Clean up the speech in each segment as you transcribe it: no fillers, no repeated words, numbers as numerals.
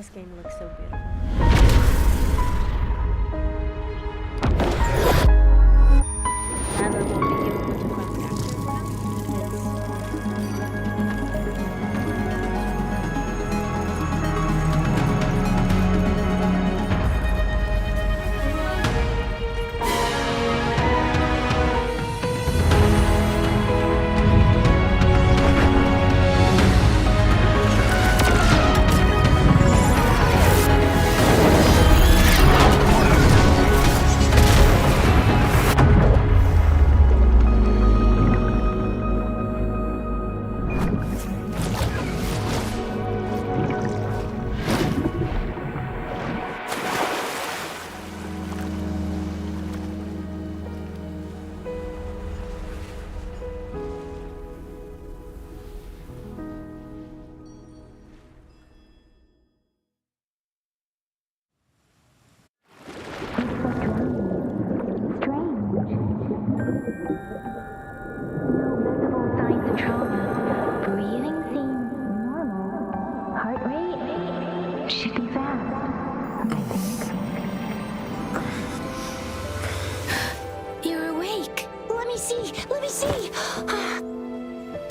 This game looks so beautiful. Never won't be able to cross capture for now.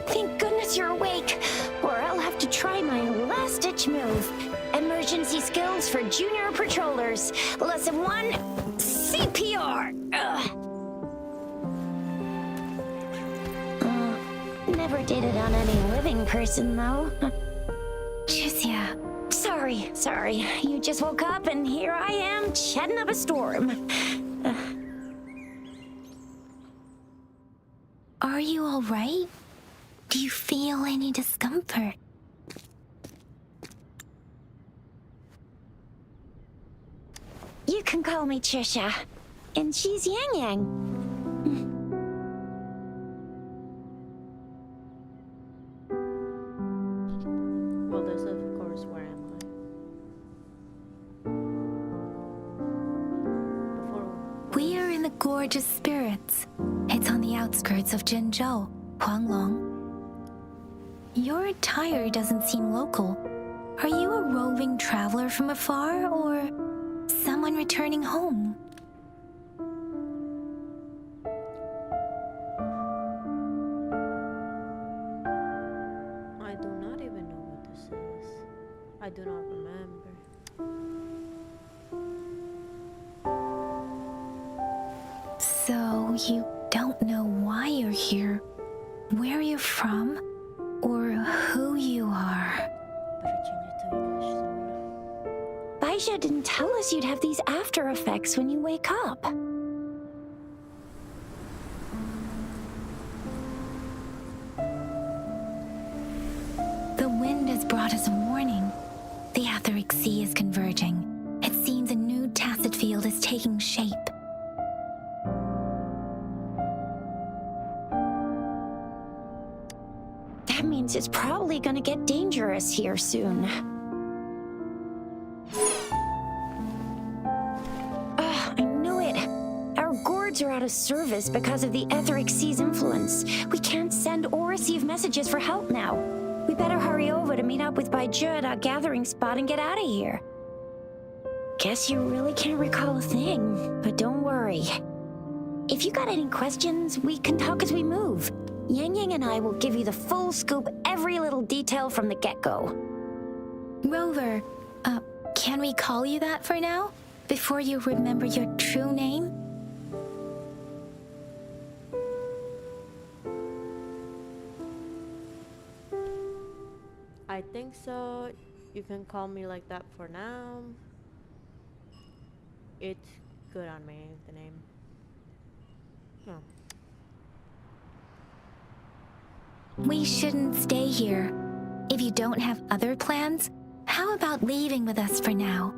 Thank goodness you're awake, or I'll have to try my last-ditch move. Emergency skills for junior patrollers. Lesson 1, CPR. Never did it on any living person, though. Juicia. Sorry. You just woke up, and here I am, chatting up a storm. Are you all right? Do you feel any discomfort? You can call me Trisha, and she's Yang Yang. Well, this is, of course, where am I? We are in the Gorge of Spirits. It's on the outskirts of Jinzhou, Huanglong. Your attire doesn't seem local. Are you a roving traveler from afar, or someone returning home? I do not even know what this is. I do not remember. So you don't know why you're here, where you're from, or who you are. Baisha didn't tell us you'd have these after effects when you wake up. The wind has brought us a warning. The Etheric Sea is converging. It seems a new tacit field is taking shape. That means it's probably gonna get dangerous here soon. I knew it. Our gourds are out of service because of the Etheric Sea's influence. We can't send or receive messages for help now. We better hurry over to meet up with Baizhi at our gathering spot and get out of here. Guess you really can't recall a thing, but don't worry. If you got any questions, we can talk as we move. Yang Yang and I will give you the full scoop, every little detail from the get-go. Rover, can we call you that for now? Before you remember your true name? I think so. You can call me like that for now. It's good on me, the name. No. We shouldn't stay here. If you don't have other plans, how about leaving with us for now?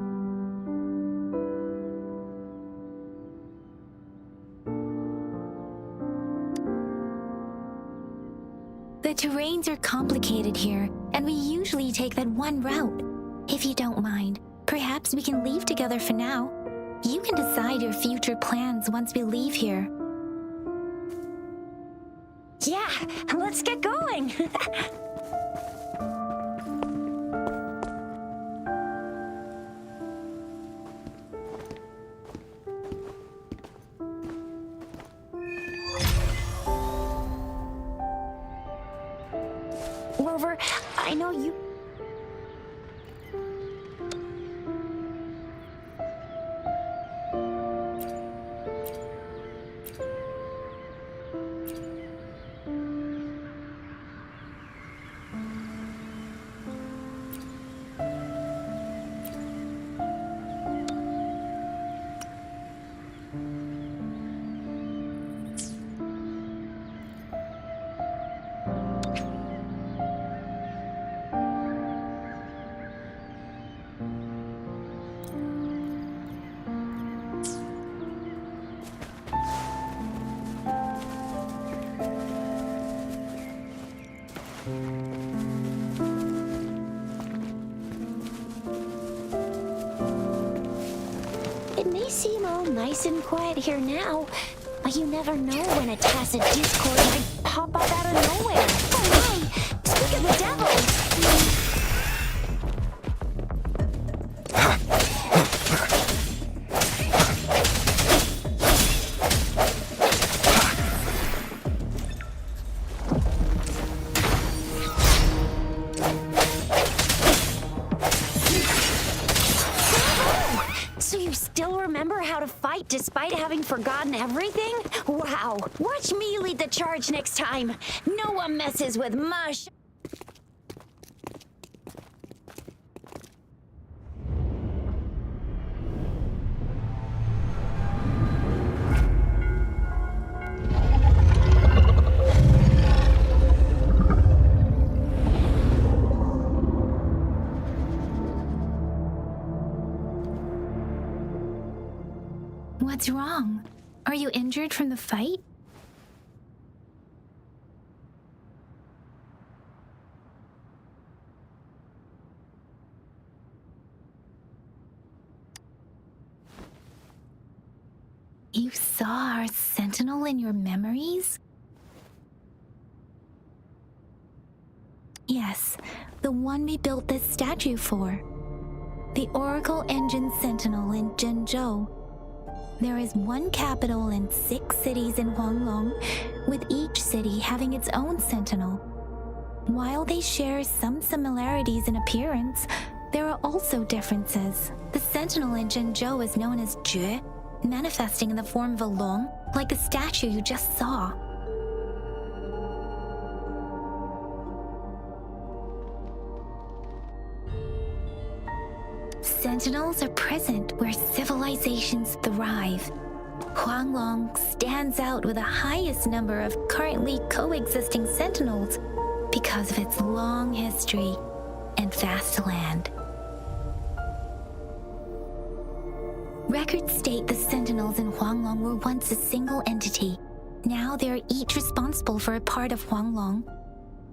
The terrains are complicated here, and we usually take that one route. If you don't mind, perhaps we can leave together for now. You can decide your future plans once we leave here. Yeah, let's get going. all nice and quiet here now. But you never know when a tacit discord might pop up out of nowhere. Oh my! Speak of the devil! So you still remember how to fight despite having forgotten everything? Wow! Watch me lead the charge next time! No one messes with mush! What's wrong? Are you injured from the fight? You saw our sentinel in your memories? Yes, the one we built this statue for. The Oracle Engine Sentinel in Zhenzhou. There is one capital and 6 cities in Huanglong, with each city having its own sentinel. While they share some similarities in appearance, there are also differences. The sentinel in Zhenzhou is known as Jue, manifesting in the form of a long, like the statue you just saw. Sentinels are present where civilizations thrive. Huanglong stands out with the highest number of currently coexisting sentinels because of its long history and vast land. Records state the sentinels in Huanglong were once a single entity. Now they are each responsible for a part of Huanglong.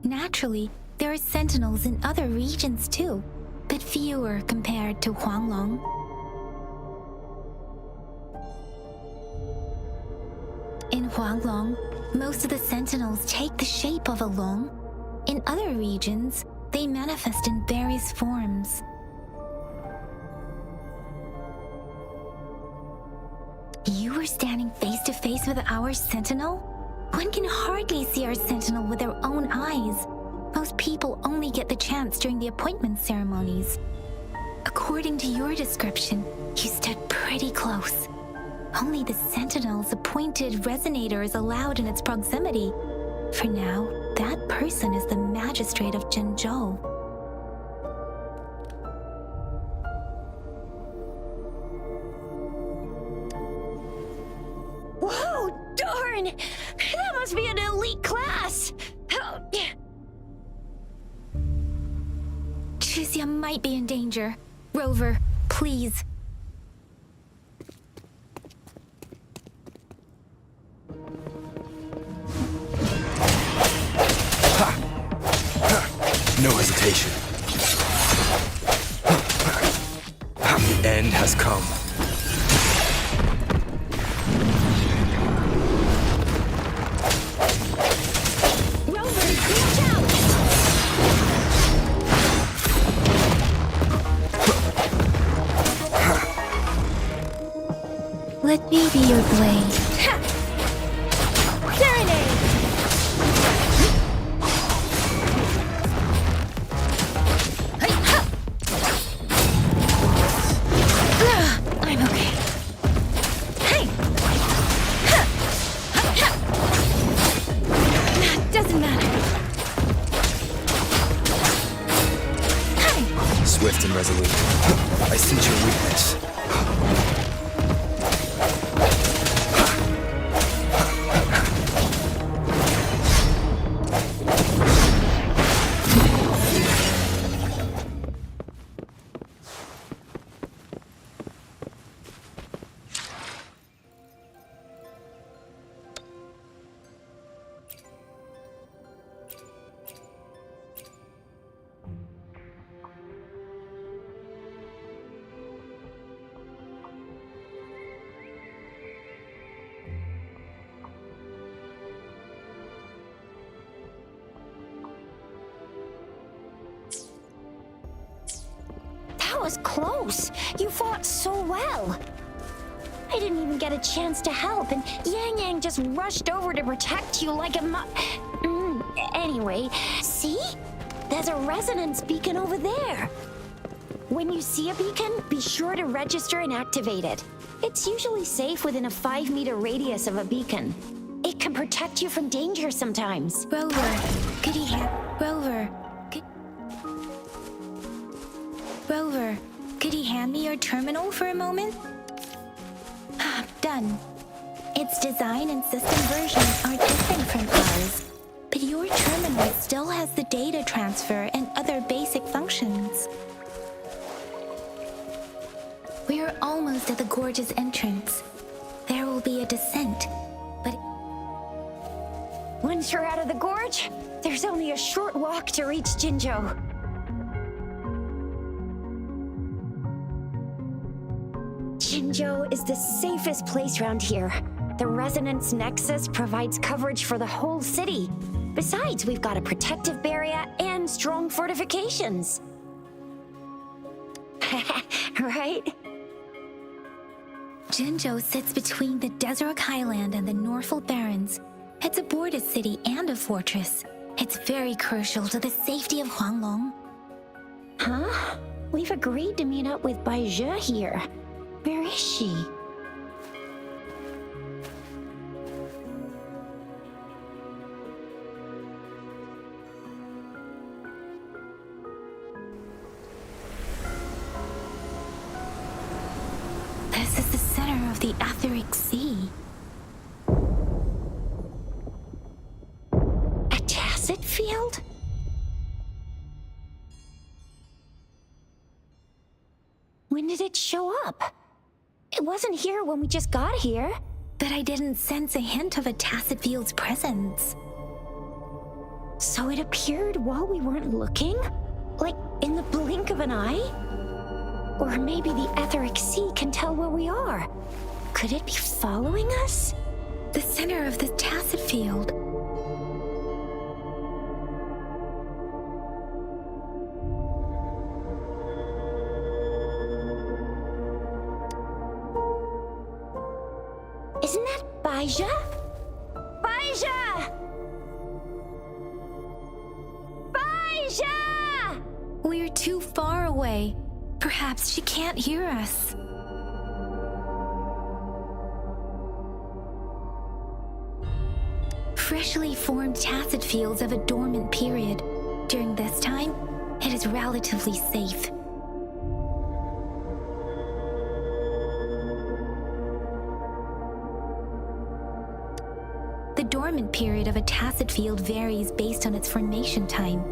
Naturally, there are sentinels in other regions too, but fewer compared to Huanglong. In Huanglong, most of the sentinels take the shape of a long. In other regions, they manifest in various forms. You were standing face to face with our sentinel? One can hardly see our sentinel with their own eyes. Most people only get the chance during the appointment ceremonies. According to your description, you stood pretty close. Only the sentinel's appointed resonator is allowed in its proximity. For now, that person is the magistrate of Zhenzhou. Whoa, darn! That must be an elite class! Tricia might be in danger. Rover, please. No hesitation. The end has come. Rover, watch out! Let me be your blade. Serenade! I'm okay. Hey! That doesn't matter. Hey! Swift and resolute. I sense your weakness. was close. You fought so well. I didn't even get a chance to help, and Yang Yang just rushed over to protect you like a Anyway, see? There's a resonance beacon over there. When you see a beacon, be sure to register and activate it. It's usually safe within a 5-meter radius of a beacon. It can protect you from danger sometimes. Rover, could you hand me your terminal for a moment? Done. Its design and system versions are different from ours, but your terminal still has the data transfer and other basic functions. We are almost at the gorge's entrance. There will be a descent, but once you're out of the gorge, there's only a short walk to reach Jinzhou. Jinzhou is the safest place around here. The Resonance Nexus provides coverage for the whole city. Besides, we've got a protective barrier and strong fortifications. Right? Jinzhou sits between the Desert Highland and the Norfolk Barrens. It's a border city and a fortress. It's very crucial to the safety of Huanglong. Huh? We've agreed to meet up with Bai Zhe here. Where is she? This is the center of the Etheric Sea. A tacit field? When did it show up? It wasn't here when we just got here. But I didn't sense a hint of a tacit field's presence. So it appeared while we weren't looking? Like in the blink of an eye? Or maybe the Etheric Sea can tell where we are. Could it be following us? The center of the tacit field. Isn't that Bai Zhe? Bai Zhe! Bai Zhe! We're too far away. Perhaps she can't hear us. Freshly formed tacit fields have a dormant period. During this time, it is relatively safe. The dormant period of a tacit field varies based on its formation time.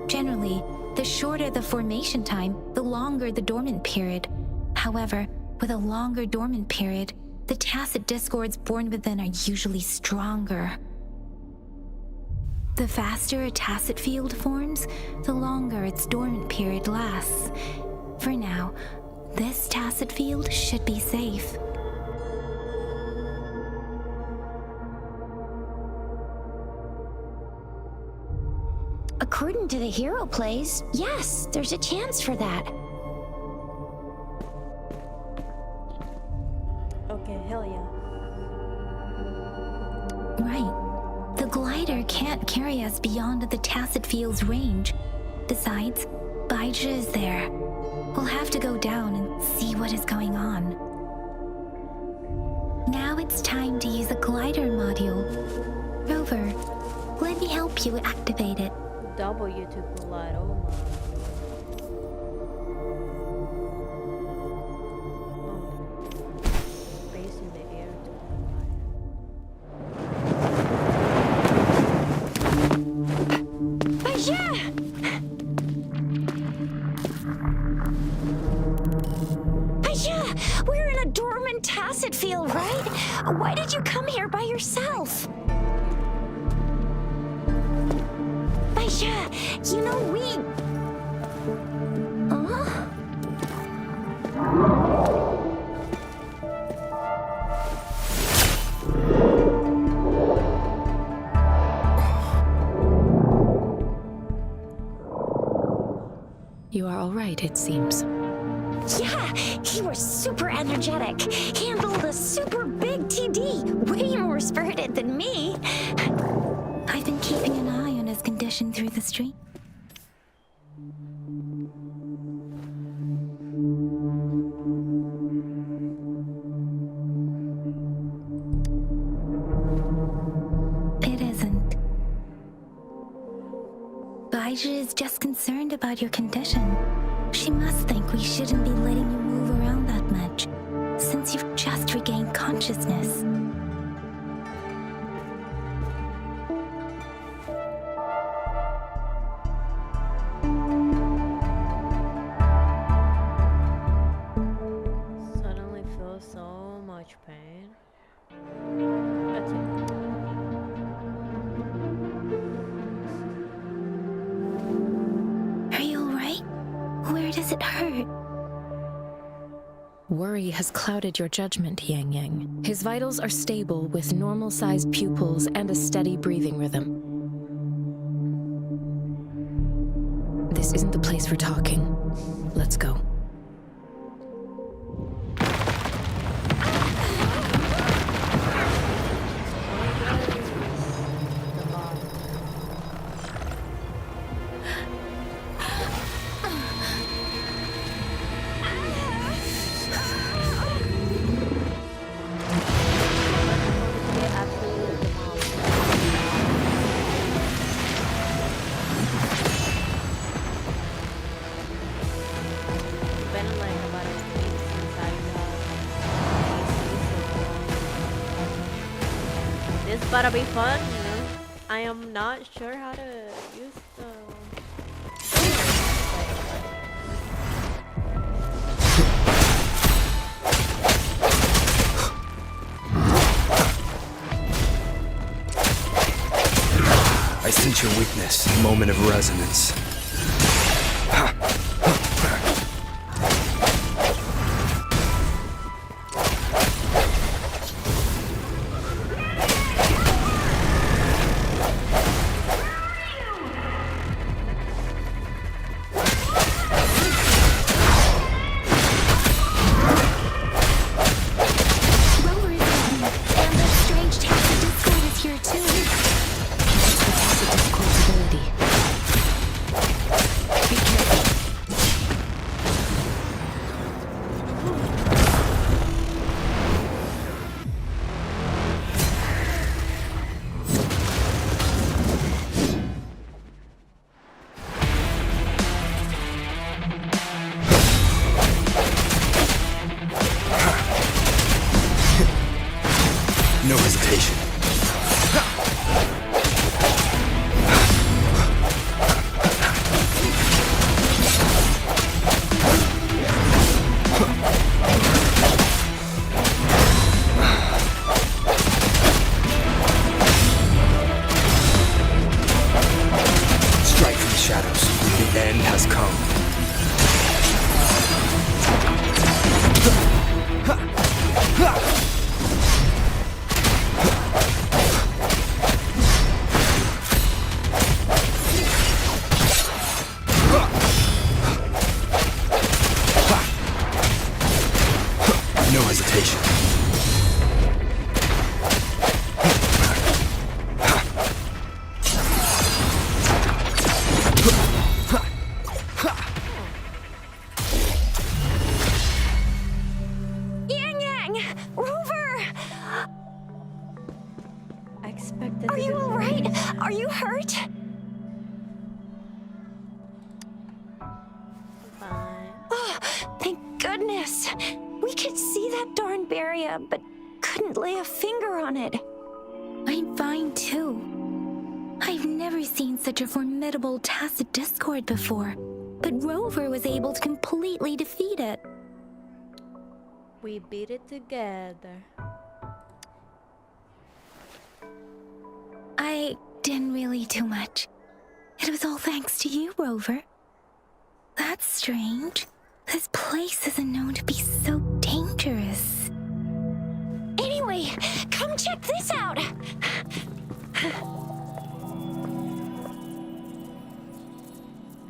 Generally, the shorter the formation time, the longer the dormant period. However, with a longer dormant period, the tacit discords born within are usually stronger. The faster a tacit field forms, the longer its dormant period lasts. For now, this tacit field should be safe. According to the hero plays, yes, there's a chance for that. Okay, hell yeah. Right. The glider can't carry us beyond the tacit field's range. Besides, Bai Zhe is there. We'll have to go down and see what is going on. Now it's time to use the glider module. Rover, let me help you activate it. W to glide, oh my. Space in the air to glide. Bai Zhe! Bai Zhe, we're in a dormant tacit field, right? Why did you come here by yourself? Bai Zhe, you know we... Huh? You are all right, it seems. Yeah, he was super energetic. Handled a super big TD. Way more spirited than me. I've been keeping an eye on his condition through the street. It isn't. Baija is just concerned about your condition. She must think we shouldn't be letting you move around that much, since you've just regained consciousness. Suddenly feel so much pain. That's it. Are you alright? Where does it hurt? Worry has clouded your judgment, Yang Yang. His vitals are stable with normal-sized pupils and a steady breathing rhythm. This isn't the place for talking. Let's go. This better be fun, you know. I am not sure how to use the I sense your weakness. Moment of resonance. Rover is with me, and that strange tacit discord is here too. It's the tacit discord's ability. Be careful. No hesitation. Strike from the shadows. The end has come. No hesitation. Yang Yang! Rover! I expected. Are you alright? Are you hurt? Fine. Oh, thank goodness. We could see that darn barrier, but couldn't lay a finger on it. I'm fine too. I've never seen such a formidable tacit discord before, but Rover was able to completely defeat it. We beat it together. I didn't really do much. It was all thanks to you, Rover. That's strange. This place isn't known to be so dangerous. Anyway, come check this out.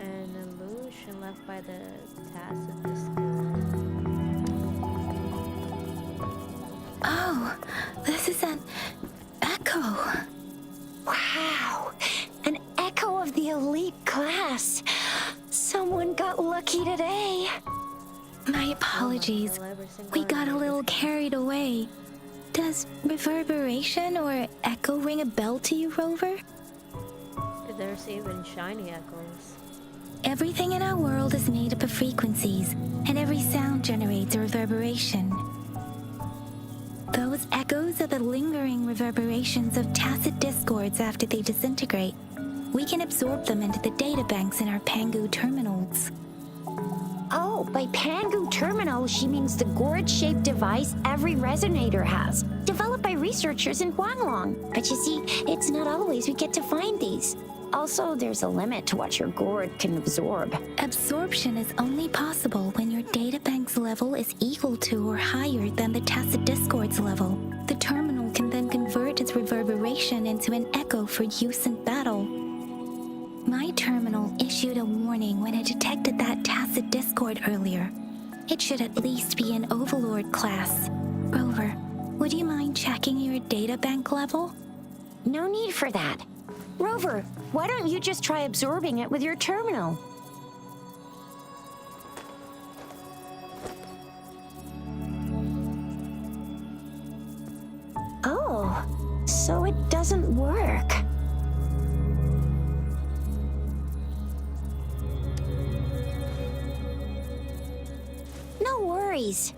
An illusion left by the tacit discord. This is an echo. Wow, an echo of the elite class. Someone got lucky today. My apologies. We got a little carried away. Does reverberation or echo ring a bell to you, Rover? There's even shiny echoes. Everything in our world is made up of frequencies, and every sound generates a reverberation. Those echoes are the lingering reverberations of tacit discords after they disintegrate. We can absorb them into the databanks in our Pangu terminals. Oh, by Pangu terminal, she means the gourd-shaped device every resonator has, developed by researchers in Huanglong. But you see, it's not always we get to find these. Also, there's a limit to what your gourd can absorb. Absorption is only possible when your databank's level is equal to or higher than the tacit discord's level. The terminal can then convert its reverberation into an echo for use in battle. My terminal issued a warning when it detected that tacit discord earlier. It should at least be an Overlord class. Rover, would you mind checking your databank level? No need for that. Rover, why don't you just try absorbing it with your terminal? Oh, so it doesn't work. No worries.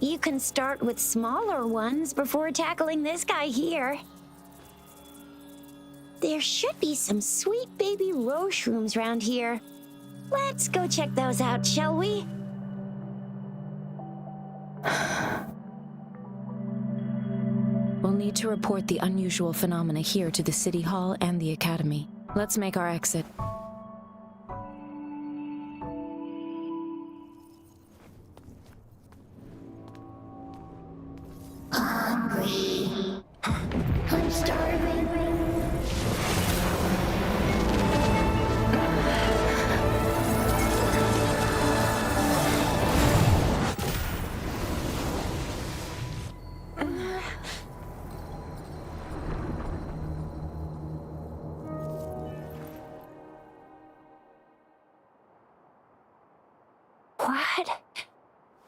You can start with smaller ones before tackling this guy here. There should be some sweet baby roche rooms around here. Let's go check those out, shall we? We'll need to report the unusual phenomena here to the City Hall and the Academy. Let's make our exit. Hungry. I'm starving.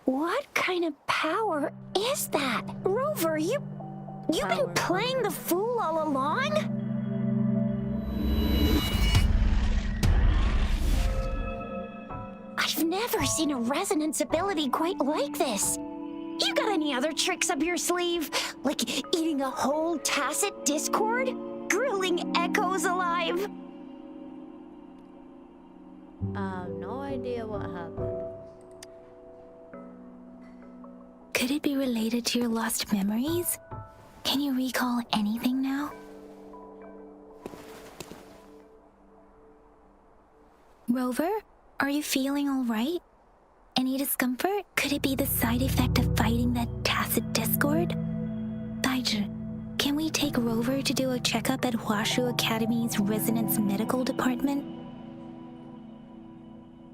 What kind of power is that? Rover, you've been playing the fool all along? I've never seen a resonance ability quite like this. You got any other tricks up your sleeve? Like eating a whole tacit discord? Grilling echoes alive? No idea what happened. Could it be related to your lost memories? Can you recall anything now? Rover, are you feeling all right? Any discomfort? Could it be the side effect of fighting that tacit discord? Baizhi, can we take Rover to do a checkup at Huashu Academy's Resonance Medical Department?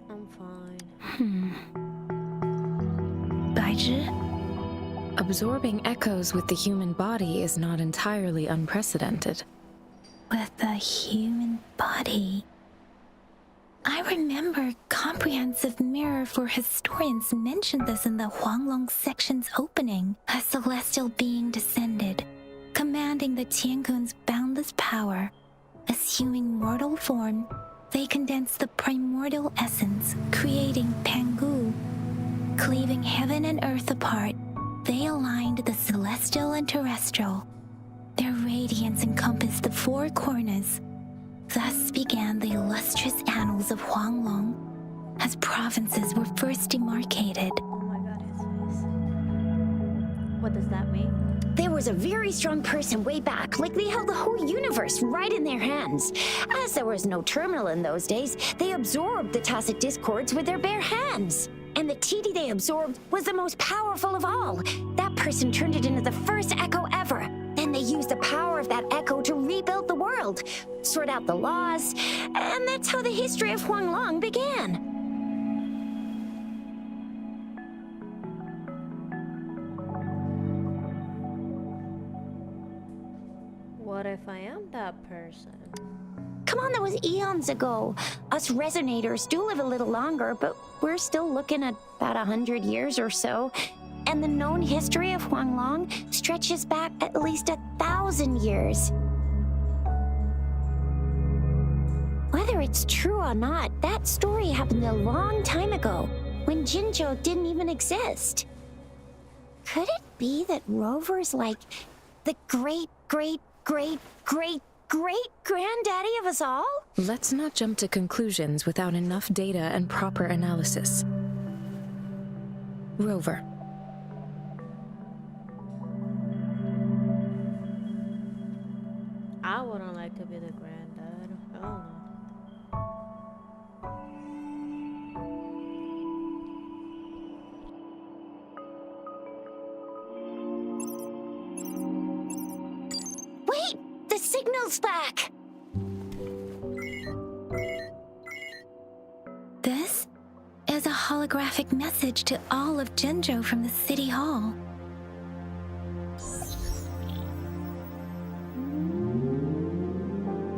I'm fine. Baizhi? Absorbing echoes with the human body is not entirely unprecedented. With the human body. I remember Comprehensive Mirror for Historians mentioned this in the Huanglong section's opening. A celestial being descended, commanding the Tiankun's boundless power. Assuming mortal form, they condensed the primordial essence, creating Pangu. Cleaving heaven and earth apart, they aligned the celestial and terrestrial. Their radiance encompassed the four corners. Thus began the illustrious annals of Huanglong, as provinces were first demarcated. Oh my god, his face. What does that mean? There was a very strong person way back, like they held the whole universe right in their hands. As there was no terminal in those days, they absorbed the tacit discords with their bare hands. And the TD they absorbed was the most powerful of all. That person turned it into the first echo ever. Then they used the power of that echo to rebuild the world, sort out the laws, and that's how the history of Huanglong began. What if I am that person? Come on, that was eons ago. Us resonators do live a little longer, but we're still looking at about 100 years or so. And the known history of Huanglong stretches back at least 1,000 years. Whether it's true or not, that story happened a long time ago, when Jinzhou didn't even exist. Could it be that Rover's like the great-great-great-great-great-granddaddy of us all? Let's not jump to conclusions without enough data and proper analysis. Rover. I wouldn't like to be the granddad. Hell no. Wait! The signal's back! This is a holographic message to all of Jinzhou from the City Hall.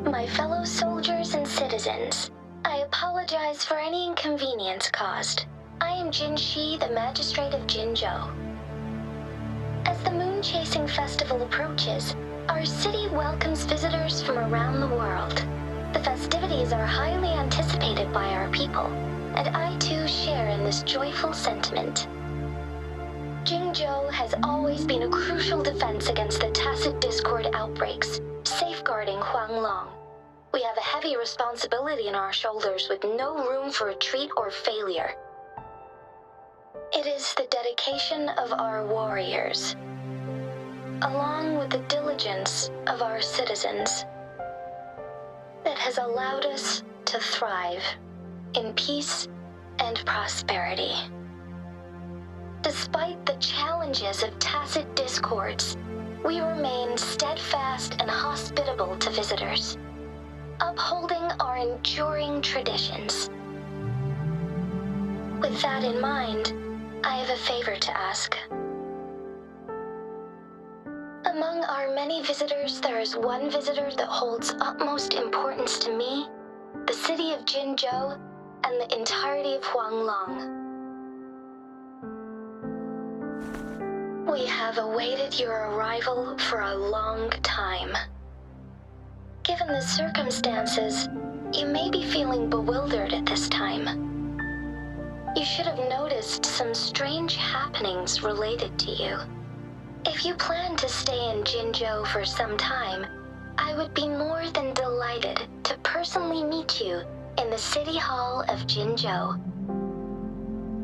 My fellow soldiers and citizens, I apologize for any inconvenience caused. I am Jin Shi, the Magistrate of Jinzhou. As the Moon Chasing Festival approaches, our city welcomes visitors from around the world. The festivities are highly anticipated by our people, and I too share in this joyful sentiment. Jinzhou has always been a crucial defense against the tacit discord outbreaks, safeguarding Huanglong. We have a heavy responsibility on our shoulders with no room for retreat or failure. It is the dedication of our warriors, along with the diligence of our citizens, that has allowed us to thrive in peace and prosperity. Despite the challenges of tacit discords, we remain steadfast and hospitable to visitors, upholding our enduring traditions. With that in mind, I have a favor to ask. Among our many visitors, there is one visitor that holds utmost importance to me, the city of Jinzhou, and the entirety of Huanglong. We have awaited your arrival for a long time. Given the circumstances, you may be feeling bewildered at this time. You should have noticed some strange happenings related to you. If you plan to stay in Jinzhou for some time, I would be more than delighted to personally meet you in the City Hall of Jinzhou.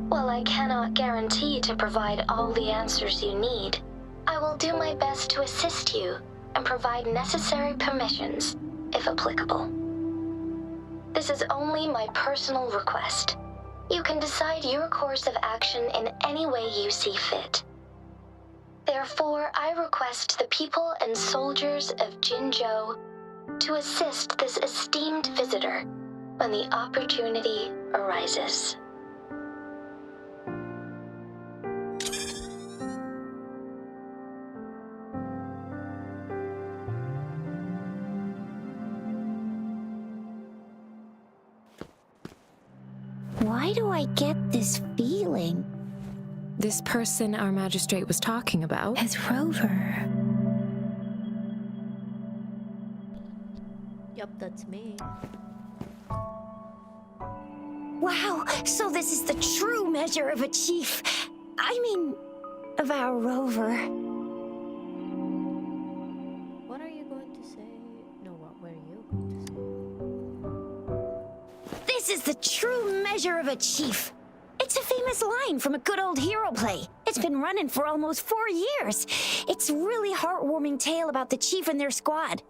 While I cannot guarantee to provide all the answers you need, I will do my best to assist you and provide necessary permissions, if applicable. This is only my personal request. You can decide your course of action in any way you see fit. Therefore, I request the people and soldiers of Jinzhou to assist this esteemed visitor when the opportunity arises. Why do I get this feeling? This person our magistrate was talking about As Rover. Yup, that's me. Wow, so this is the true measure of a chief. I mean, of our Rover. What are you going to say? No, what were you going to say? This is the true measure of a chief. It's a famous line from a good old hero play. It's been running for almost 4 years. It's a really heartwarming tale about the chief and their squad.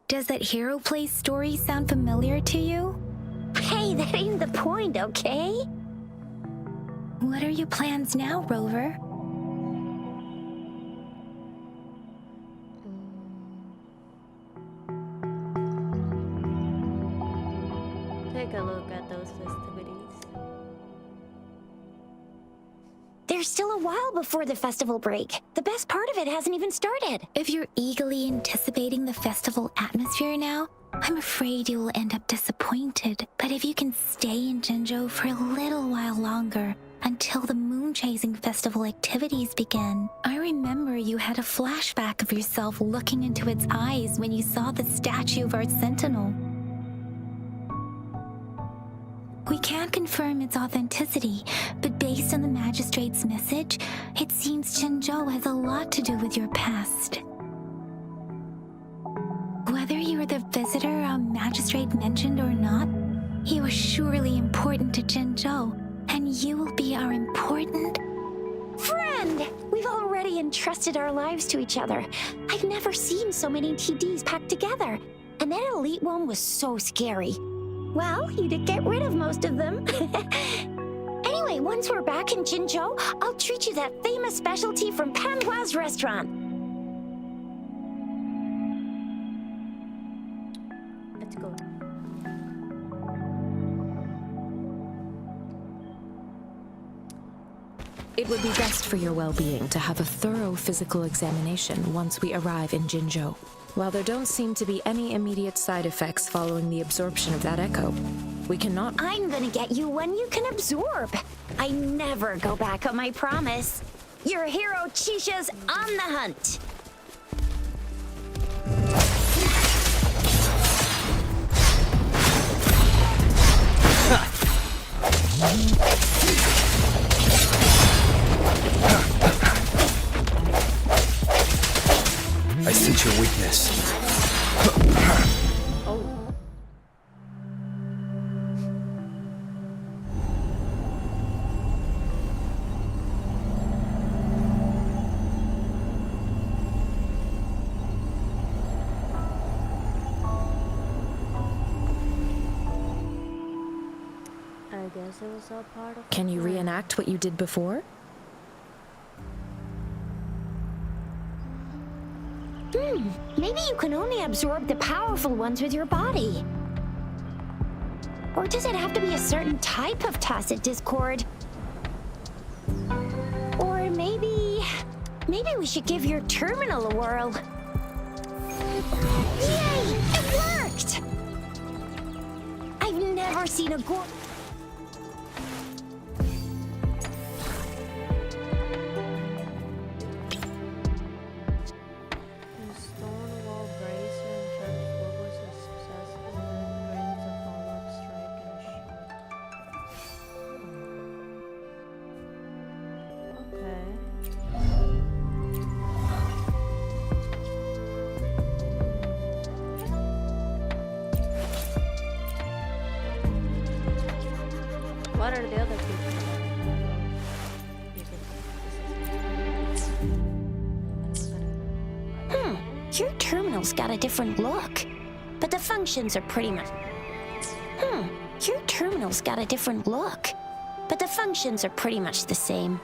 Does that hero play story sound familiar to you? Hey, that ain't the point, okay? What are your plans now, Rover? Take a look at those festivities. They're there's still a while before the festival break. The best part of it hasn't even started. If you're eagerly anticipating the festival atmosphere now, I'm afraid you will end up disappointed. But if you can stay in Jinzhou for a little while longer, until the moon-chasing festival activities begin. I remember you had a flashback of yourself looking into its eyes when you saw the statue of our sentinel. We can't confirm its authenticity, but based on the magistrate's message, it seems Jinzhou has a lot to do with your past. Whether you were the visitor our magistrate mentioned or not, you are surely important to Jinzhou, and you will be our important friend! We've already entrusted our lives to each other. I've never seen so many TDs packed together, and that elite one was so scary. Well, you did get rid of most of them. Anyway, once we're back in Jinzhou, I'll treat you that famous specialty from Panhua's restaurant. Let's go. It would be best for your well-being to have a thorough physical examination once we arrive in Jinzhou. While there don't seem to be any immediate side effects following the absorption of that echo, we cannot— I'm gonna get you one you can absorb. I never go back on my promise. Your hero Chisha's on the hunt. I sense your weakness. Oh. I guess it was all part of— Can you reenact what you did before? Maybe you can only absorb the powerful ones with your body. Or does it have to be a certain type of tacit discord? Or maybe we should give your terminal a whirl. Yay! It worked! I've never seen a gore— The Stonewall Bracer and Charles Wilbur's is successful and brings a follow-up strike and a shoot. Okay. What are the other people? Your terminal's got a different look, but the functions are pretty much— Your terminal's got a different look, but the functions are pretty much the same.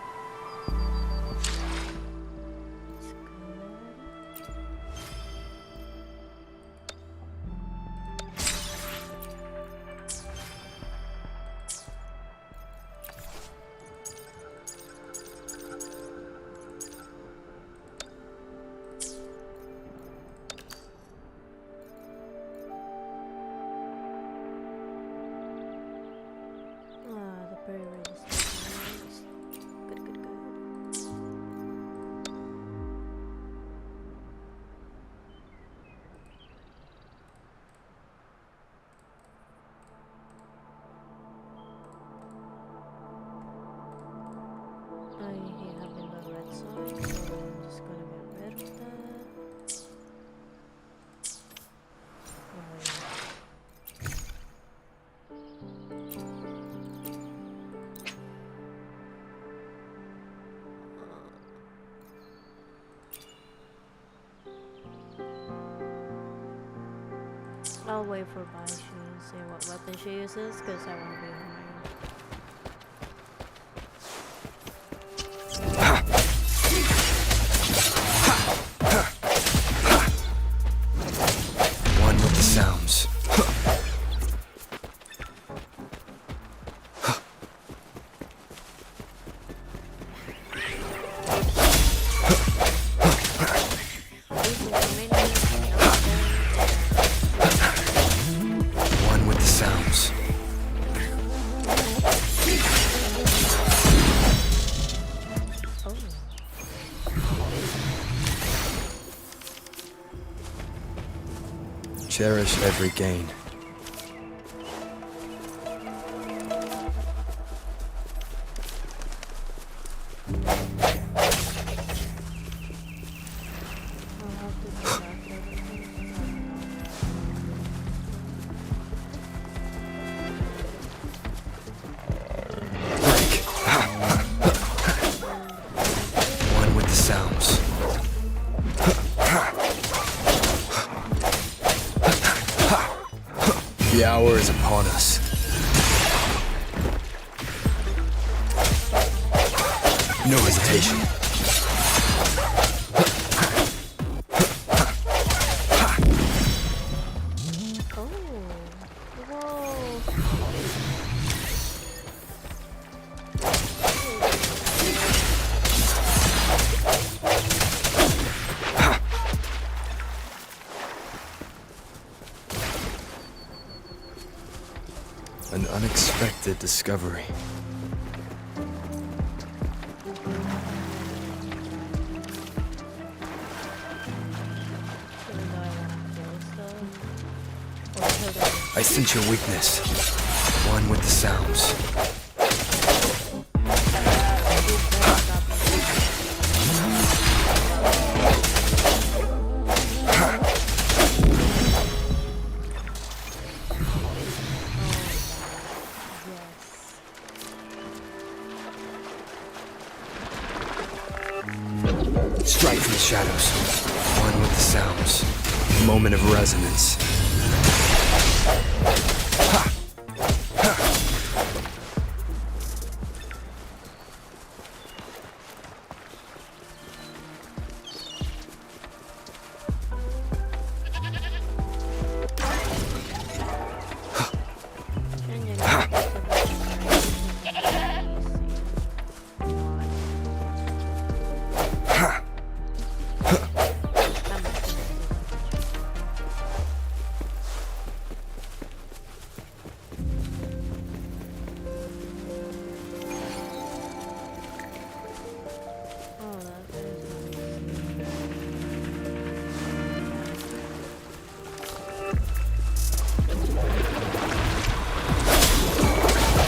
The pretty resistance. Good, good, good. I have in the red side, so I'm just gonna get rid of that. I'll wait for Bai Shi and see what weapon she uses, because I want to be her main. One with the sounds. Cherish every gain. I'll have to check everything. Break. One with the sounds. The hour is upon us. No hesitation. Oh, whoa. An unexpected discovery. Even though I want to kill stuff. Or kill them. I sense your weakness. One with the sounds. Strike from the shadows. One with the sounds. Moment of resonance.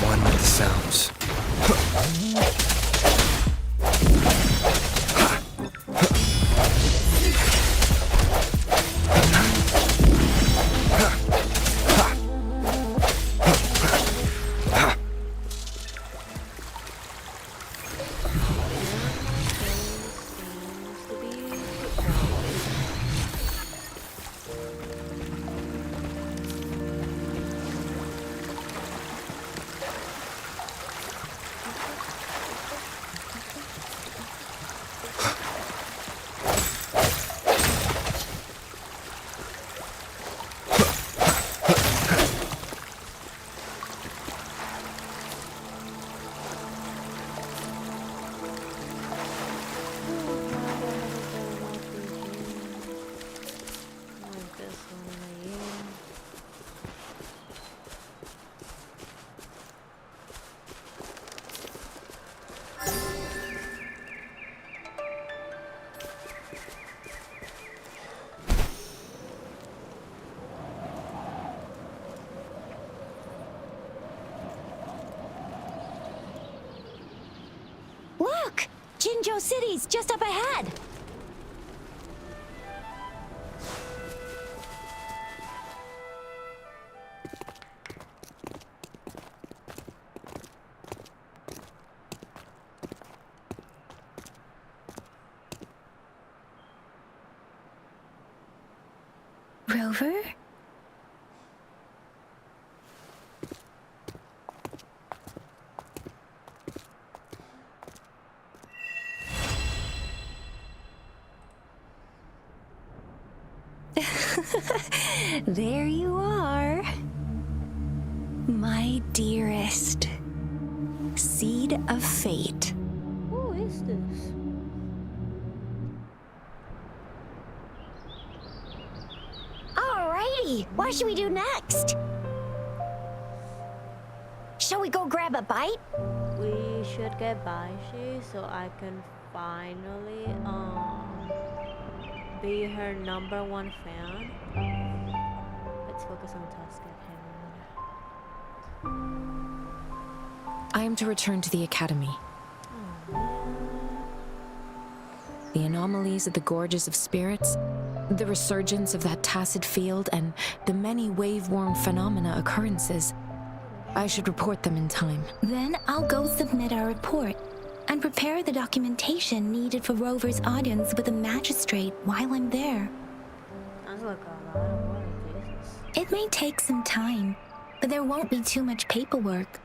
One with the sounds. Look! Jinzhou City's just up ahead! Rover? There you are. My dearest. Seed of fate. Who is this? Alrighty, what should we do next? Shall we go grab a bite? We should get Baishi so I can finally be her #1 fan. Let's focus on the task at hand. I am to return to the Academy. The anomalies of the Gorges of Spirits, the resurgence of that tacit field, and the many wave-worn phenomena occurrences. I should report them in time. Then I'll go submit our report and prepare the documentation needed for Rover's audience with the magistrate while I'm there. Sounds like a lot of work, Jesus. It may take some time, but there won't be too much paperwork.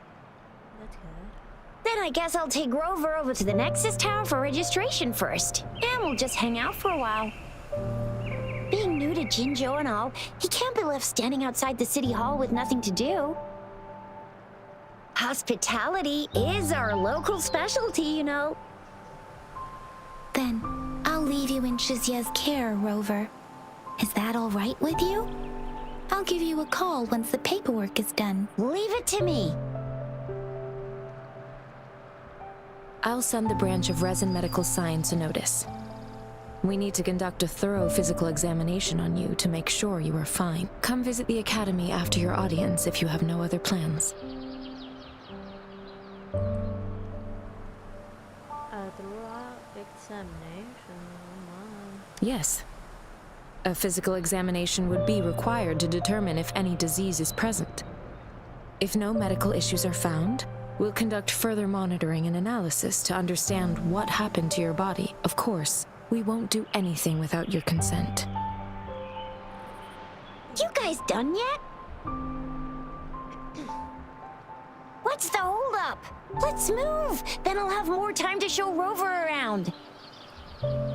That's good. Then I guess I'll take Rover over to the Nexus Tower for registration first. And we'll just hang out for a while. Being new to Jinzhou and all, he can't be left standing outside the city hall with nothing to do. Hospitality is our local specialty, you know. Then I'll leave you in Shizia's care, Rover. Is that all right with you? I'll give you a call once the paperwork is done. Leave it to me. I'll send the branch of Resin Medical Science a notice. We need to conduct a thorough physical examination on you to make sure you are fine. Come visit the Academy after your audience if you have no other plans. Throughout examination. Yes. A physical examination would be required to determine if any disease is present. If no medical issues are found, we'll conduct further monitoring and analysis to understand what happened to your body. Of course, we won't do anything without your consent. You guys done yet? What's the holdup? Let's move! Then I'll have more time to show Rover around.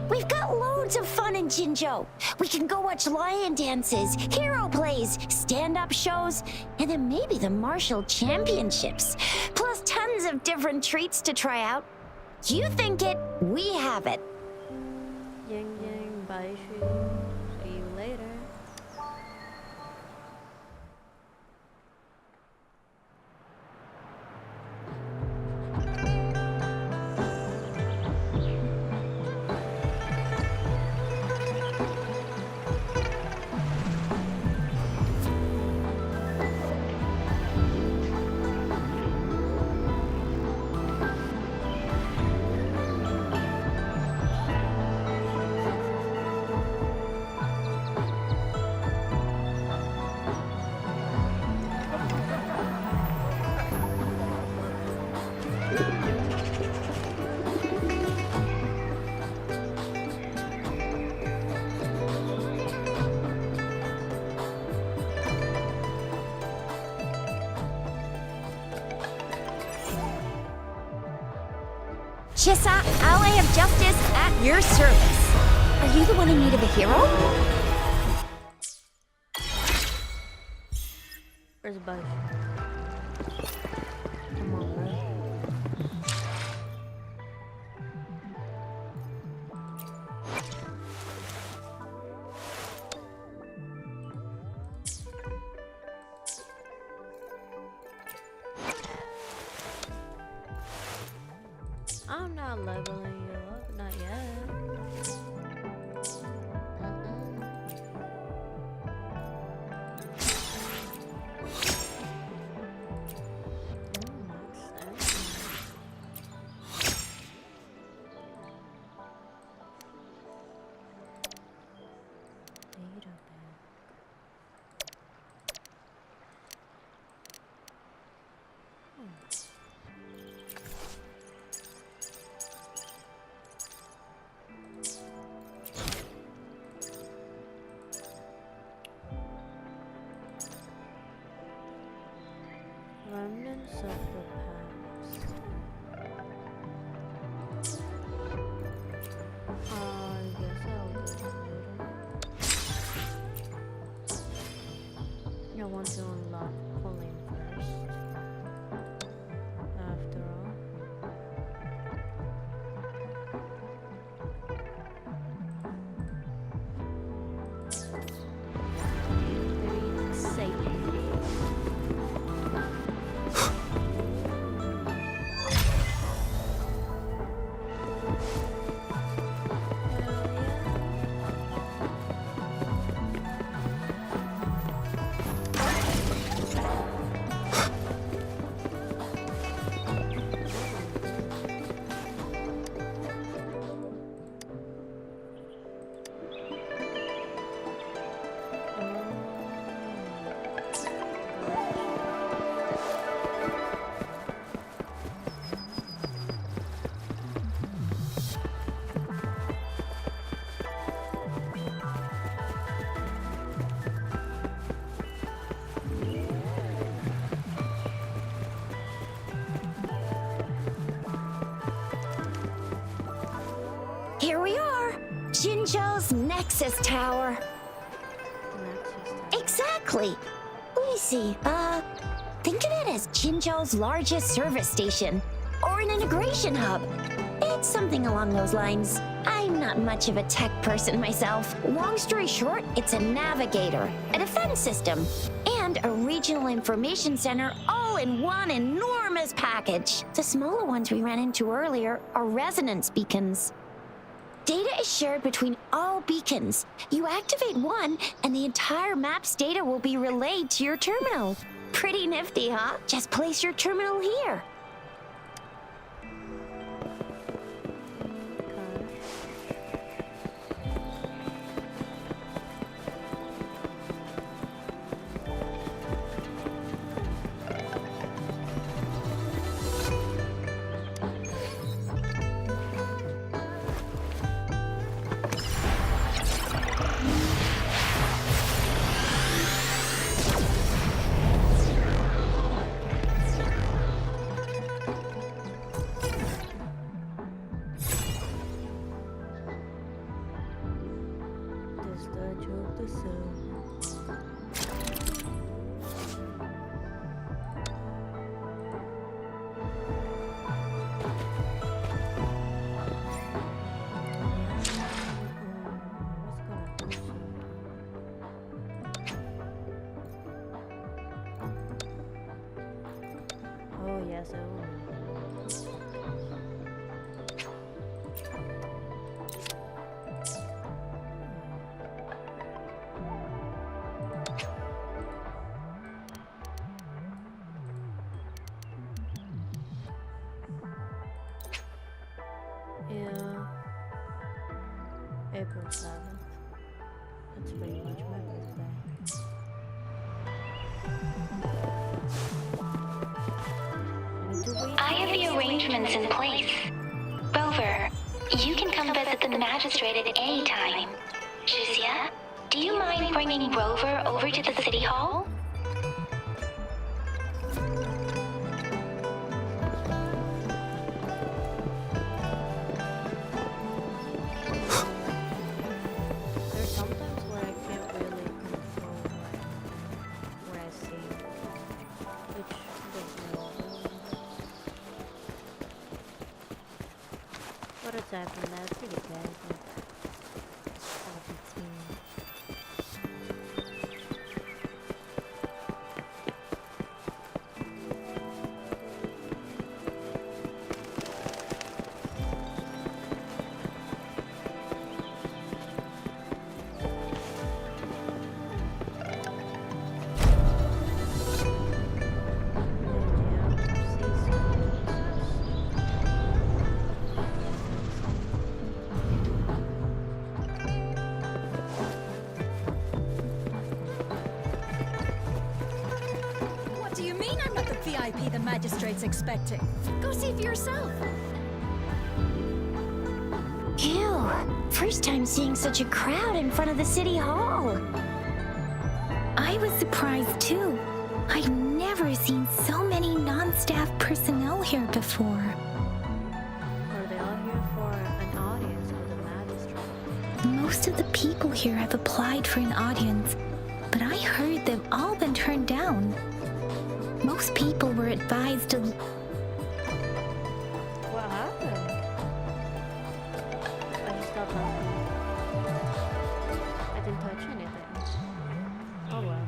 We've got loads of fun in Jinzhou. We can go watch lion dances, hero plays, stand-up shows, and then maybe the martial championships. Plus tons of different treats to try out. You think it, we have it. Ying Yang, bye, Shu. See you later. Chissa, ally of justice at your service. Are you the one in need of a hero? Where's Buzz? Come on, bro. I'm not leveling you up, not yet. Jinzhou's Nexus Tower. Nexus Tower. Exactly. Let me see. Think of it as Jinzhou's largest service station, or an integration hub. It's something along those lines. I'm not much of a tech person myself. Long story short, it's a navigator, a defense system, and a regional information center all in one enormous package. The smaller ones we ran into earlier are resonance beacons. Data is shared between all beacons. You activate one, and the entire map's data will be relayed to your terminal. Pretty nifty, huh? Just place your terminal here. The statue of the sun. What's gonna do? Oh yes, I will. Yeah. April 7th. That's pretty much my birthday. I need to wait. I have the arrangements in place. Rover, you can come visit the magistrate at any time. Shizia, do you mind bringing Rover over to the city hall? There's sometimes where I can't really control where I see, which gives me but aside from that, it's pretty good. All 15. What do you mean I'm not the VIP the magistrate's expecting? Go see for yourself. Ew. First time seeing such a crowd in front of the city hall. I was surprised too. I've never seen so many non-staff personnel here before. Are they all here for an audience with the magistrate? Most of the people here have applied for an audience, but I heard they've all been turned down. Most people were advised to... What happened? I just stopped talking. I didn't touch anything. Oh well.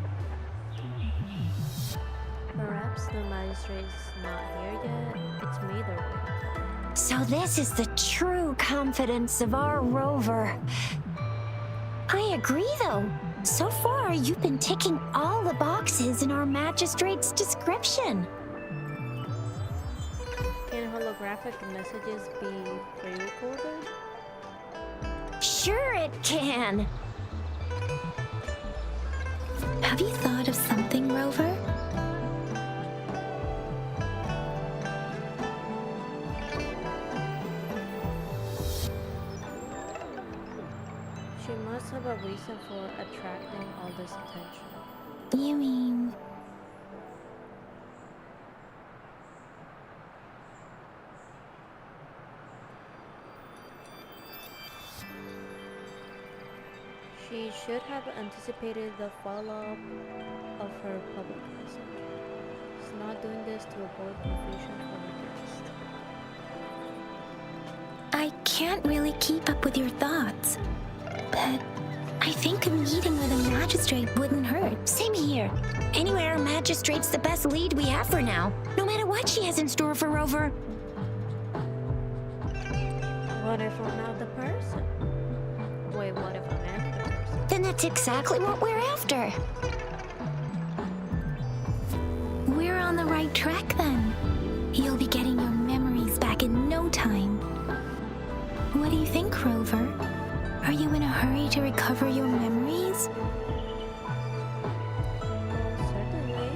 Perhaps the magistrate's not here yet. It's me they're waiting for. So this is the true confidence of our Rover. I agree though. So far, you've been ticking all the boxes in our magistrate's description. Can holographic messages be pre-recorded? Sure it can. Have you thought of something, Rover? She must have a reason for attracting all this attention. You mean... She should have anticipated the follow-up of her public message. She's not doing this to avoid confusion for her guest. I can't really keep up with your thoughts, but I think a meeting with a magistrate wouldn't hurt. Same here. Anyway, our magistrate's the best lead we have for now. No matter what she has in store for Rover. What if I'm not the person? Wait, what if I am the person? Then that's exactly what we're after. We're on the right track then. You'll be getting your memories back in no time. What do you think, Rover? Are you in a hurry to recover your memories? Certainly.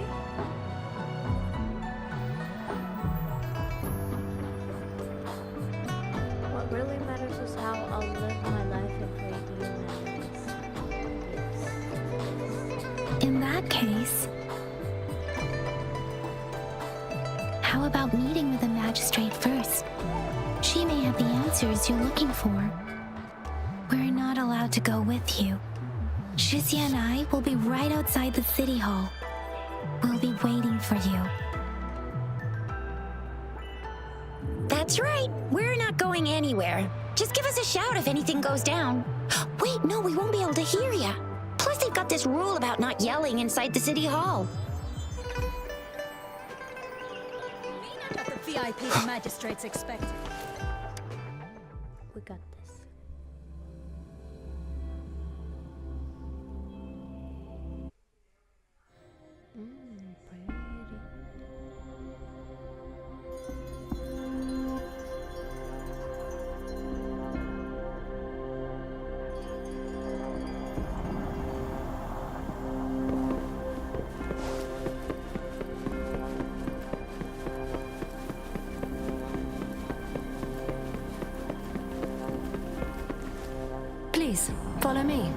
What really matters is how I'll live my life and create new memories. In that case, how about meeting with the magistrate first? She may have the answers you're looking for. We're not allowed to go with you. Shizia and I will be right outside the city hall. We'll be waiting for you. That's right. We're not going anywhere. Just give us a shout if anything goes down. Wait, no, we won't be able to hear ya. Plus, they've got this rule about not yelling inside the city hall. Not the VIP the magistrates expected. We got this. Pretty. Please, follow me.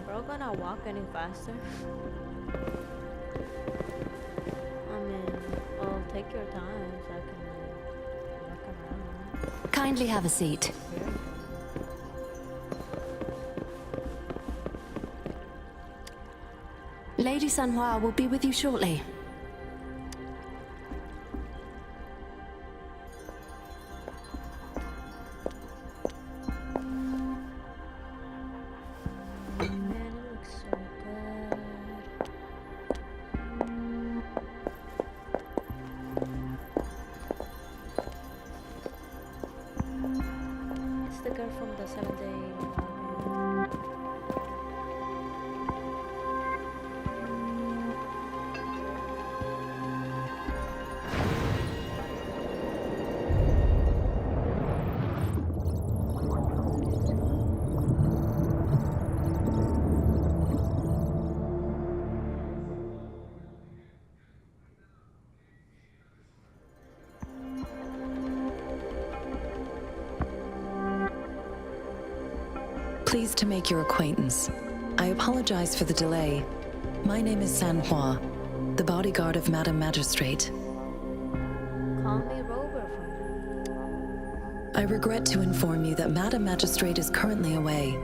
Bro, gonna walk any faster? I mean, well, take your time so I can like, walk around. Kindly have a seat. Lady Sanhua will be with you shortly. Man, it looks so good. It's the girl from the 7-Day. Pleased to make your acquaintance. I apologize for the delay. My name is Sanhua, the bodyguard of Madam Magistrate. Call me Rover for now. I regret to inform you that Madam Magistrate is currently away.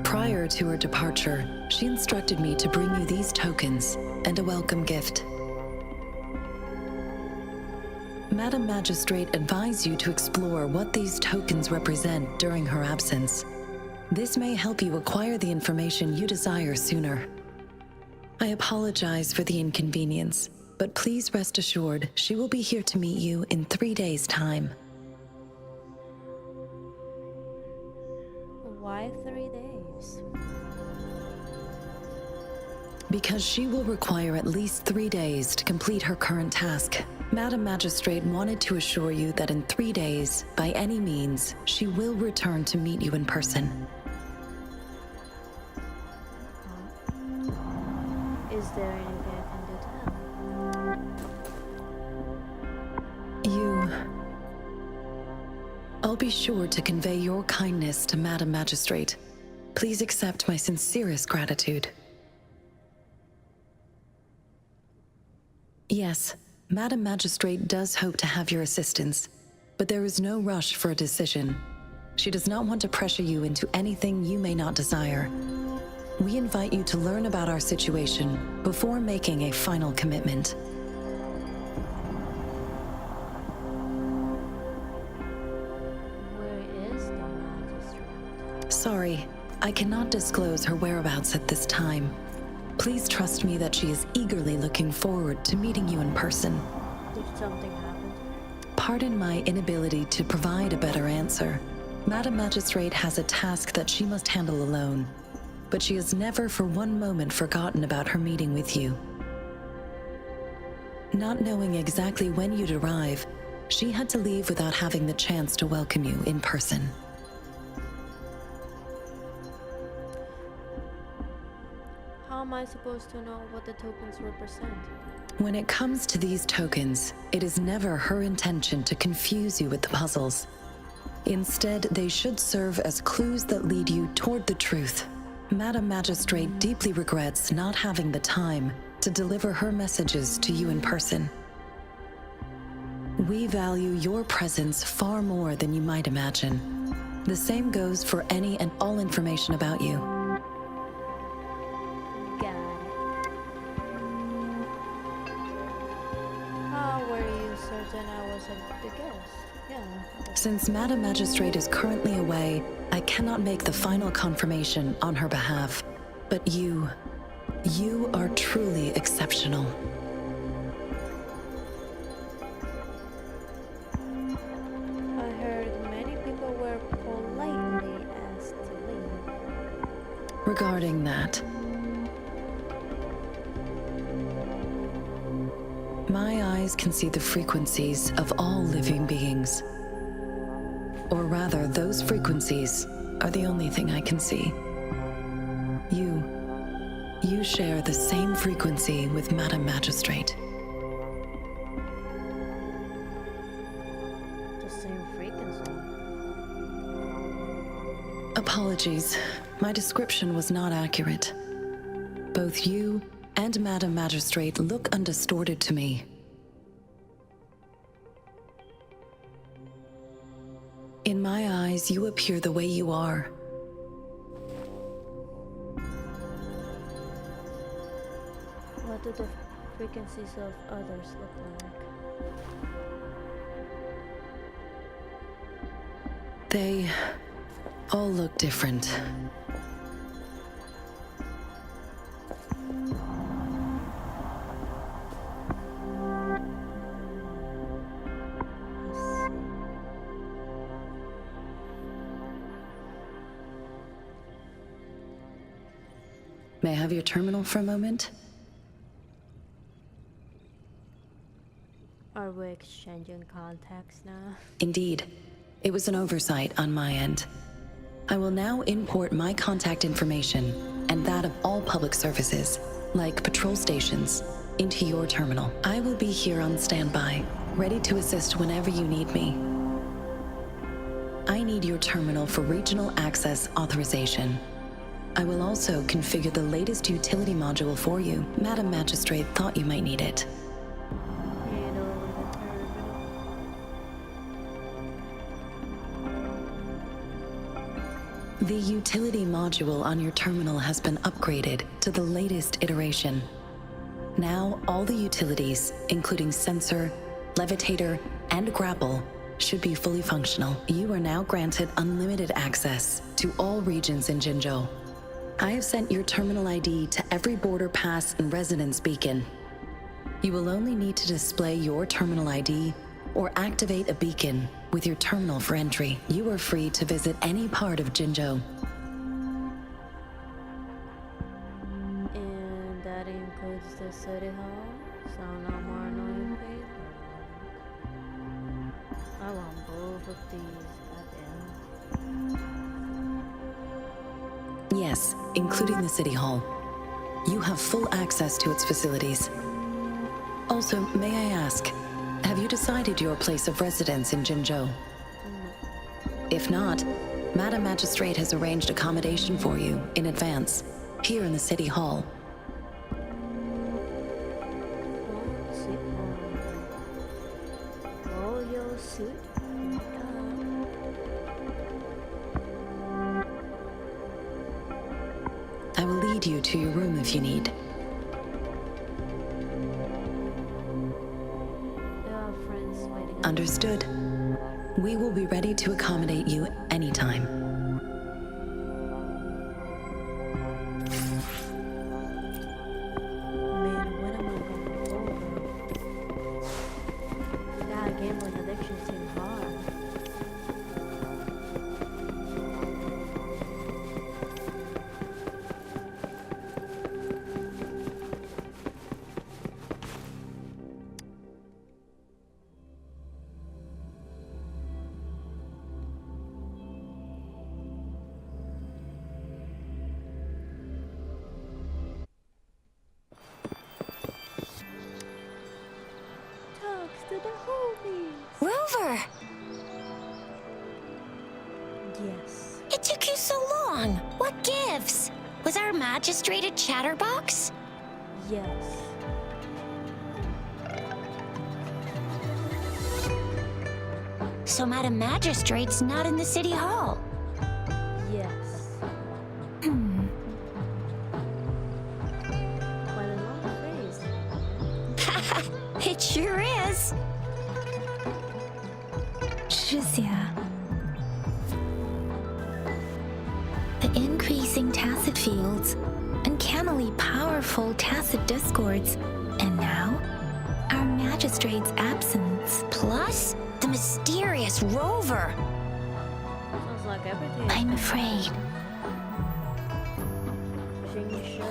Prior to her departure, she instructed me to bring you these tokens and a welcome gift. Madam Magistrate advised you to explore what these tokens represent during her absence. This may help you acquire the information you desire sooner. I apologize for the inconvenience, but please rest assured she will be here to meet you in 3 days' time. Why 3 days? Because she will require at least 3 days to complete her current task. Madam Magistrate wanted to assure you that in 3 days, by any means, she will return to meet you in person. Is there anything I can do to help? I'll be sure to convey your kindness to Madam Magistrate. Please accept my sincerest gratitude. Yes, Madam Magistrate does hope to have your assistance, but there is no rush for a decision. She does not want to pressure you into anything you may not desire. We invite you to learn about our situation before making a final commitment. Where is the magistrate? Sorry, I cannot disclose her whereabouts at this time. Please trust me that she is eagerly looking forward to meeting you in person. Did something happen to her? Pardon my inability to provide a better answer. Madam Magistrate has a task that she must handle alone, but she has never for one moment forgotten about her meeting with you. Not knowing exactly when you'd arrive, she had to leave without having the chance to welcome you in person. How am I supposed to know what the tokens represent? When it comes to these tokens, it is never her intention to confuse you with the puzzles. Instead, they should serve as clues that lead you toward the truth. Madam Magistrate deeply regrets not having the time to deliver her messages to you in person. We value your presence far more than you might imagine. The same goes for any and all information about you. Got it. How were you certain I was the guest? Yeah. Since Madam Magistrate is currently away, I cannot make the final confirmation on her behalf. But you are truly exceptional. I heard many people were politely asked to leave. Regarding that, my eyes can see the frequencies of all living beings. Or rather, those frequencies are the only thing I can see. You share the same frequency with Madam Magistrate. The same frequency. Apologies, my description was not accurate. Both you and Madam Magistrate look undistorted to me. In my eyes, you appear the way you are. What do the frequencies of others look like? They all look different. May I have your terminal for a moment? Are we exchanging contacts now? Indeed. It was an oversight on my end. I will now import my contact information and that of all public services, like patrol stations, into your terminal. I will be here on standby, ready to assist whenever you need me. I need your terminal for regional access authorization. I will also configure the latest utility module for you. Madam Magistrate thought you might need it. The utility module on your terminal has been upgraded to the latest iteration. Now, all the utilities, including sensor, levitator, and grapple, should be fully functional. You are now granted unlimited access to all regions in Jinzhou. I have sent your terminal ID to every border pass and residence beacon. You will only need to display your terminal ID or activate a beacon with your terminal for entry. You are free to visit any part of Jinzhou. And that includes the city hall, so no more annoying people. I want both of these, goddamn. Yes, including the city hall. You have full access to its facilities. Also, may I ask, have you decided your place of residence in Jinzhou? If not, Madam Magistrate has arranged accommodation for you in advance, here in the city hall. Oh, city your suit? I will lead you to your room if you need. There are friends waiting. Understood. We will be ready to accommodate you anytime. Man, when am I going over? God, gambling addiction seems hard. Talks to the homies. Rover! Yes. It took you so long. What gives? Was our magistrate a chatterbox? Yes. So Madam Magistrate's not in the city hall. Yes. Hmm. Quite a long phrase. It sure is. Shizia. The increasing tacit fields, uncannily powerful tacit discords, and now, our magistrate's absence. Plus, the mysterious Rover. Sounds like everything. I'm afraid. Jingsho,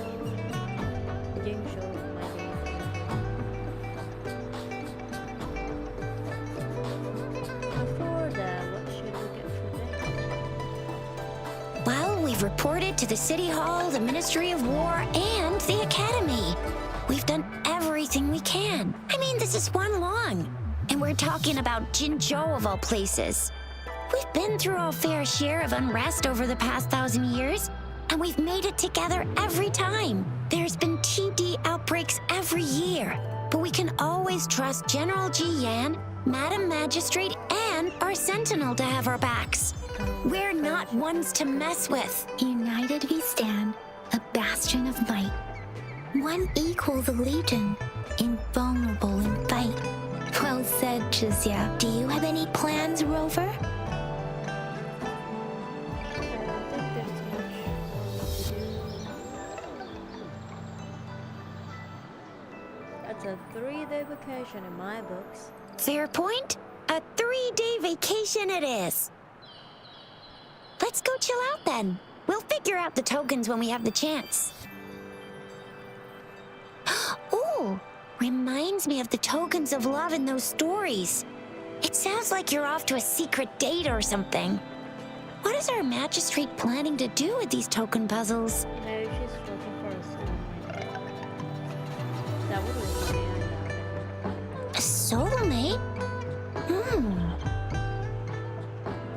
my name. Before that, what should we get for them? Well, we've reported to the City Hall, the Ministry of War, and the Academy. We've done everything we can. I mean, this is one long. And we're talking about Jinzhou of all places. We've been through our fair share of unrest over the past 1,000 years, and we've made it together every time. There's been TD outbreaks every year, but we can always trust General Ji Yan, Madam Magistrate, and our Sentinel to have our backs. We're not ones to mess with. United we stand, a bastion of might. One equals a legion, invulnerable in fight. Well said, Shizia. Do you have any plans, Rover? I don't think there's much for me to do. That's a 3-day vacation in my books. Fair point. A 3-day vacation it is. Let's go chill out then. We'll figure out the tokens when we have the chance. Ooh, reminds me of the tokens of love in those stories. It sounds like you're off to a secret date or something. What is our magistrate planning to do with these token puzzles? Maybe she's looking for a soulmate. That would be funny, I doubt it. A soulmate?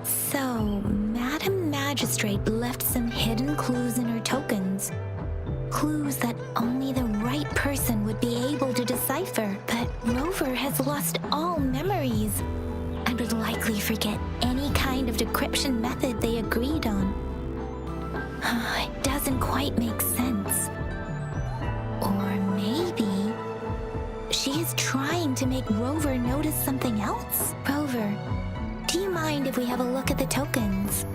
So, Madam Magistrate left some hidden clues in her tokens. Clues that only the right person would be able to decipher. But Rover has lost all memories and would likely forget any kind of decryption method they agreed on. It doesn't quite make sense. Or maybe she is trying to make Rover notice something else. Rover, do you mind if we have a look at the tokens?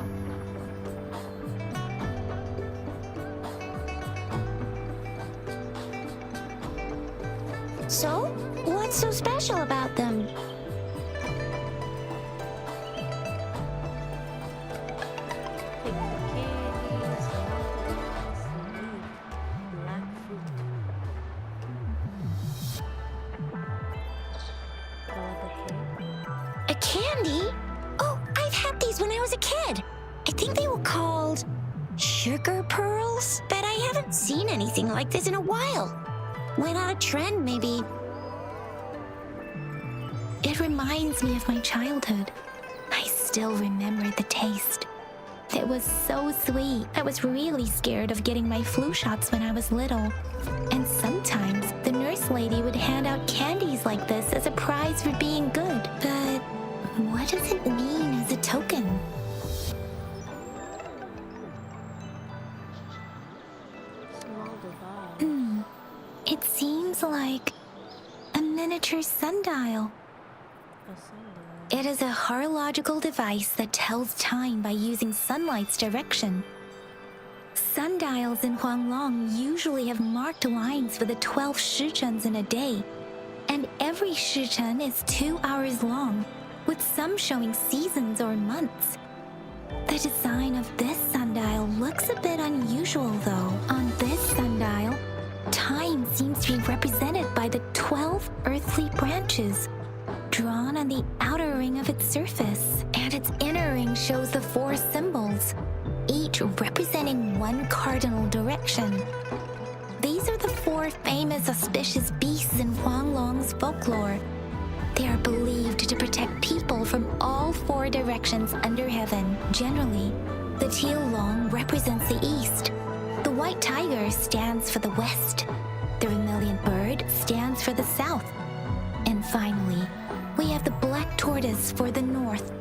So, what's so special about them? Take the candies, waffles, and black fruit. A candy? Oh, I've had these when I was a kid. I think they were called sugar pearls, but I haven't seen anything like this in a while. Went out of trend, maybe. It reminds me of my childhood. I still remember the taste. It was so sweet. I was really scared of getting my flu shots when I was little. And sometimes the nurse lady would hand out candies like this as a prize for being good. But does it mean as a token? Small device. It seems like a miniature sundial. A sundial. It is a horological device that tells time by using sunlight's direction. Sundials in Huanglong usually have marked lines for the 12 shichens in a day, and every shichen is 2 hours long, with some showing seasons or months. The design of this sundial looks a bit unusual though. On this sundial, time seems to be represented by the 12 earthly branches drawn on the outer ring of its surface, and its inner ring shows the 4 symbols, each representing one cardinal direction. These are the 4 famous auspicious beasts in Huanglong's folklore. They are believed to protect people from all 4 directions under heaven. Generally, the teal long represents the east, the white tiger stands for the west, the vermilion bird stands for the south, and finally, we have the black tortoise for the north.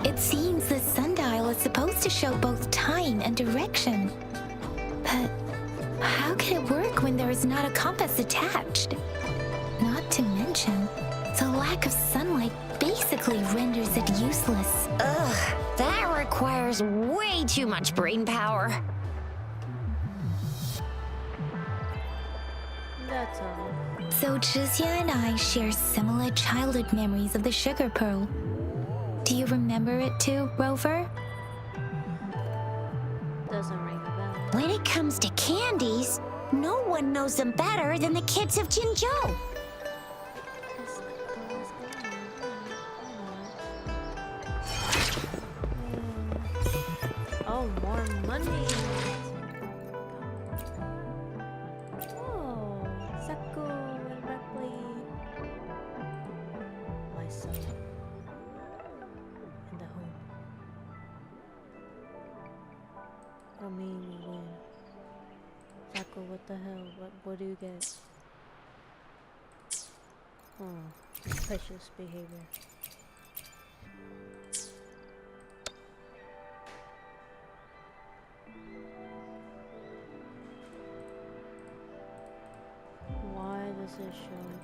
It seems the sundial is supposed to show both time and direction. But how can it work when there is not a compass attached? Not to mention, the lack of sunlight basically renders it useless. Ugh, that requires way too much brain power. That's all. So Zhixia and I share similar childhood memories of the sugar pearl. Do you remember it too, Rover? Doesn't ring a bell. When it comes to candies, no one knows them better than the kids of Jinzhou. Oh, more money. Oh, Saku and Ripley. My son. And the home. I mean, we win. Saku, what the hell? What do you get? Oh, suspicious behavior. Why does it show me?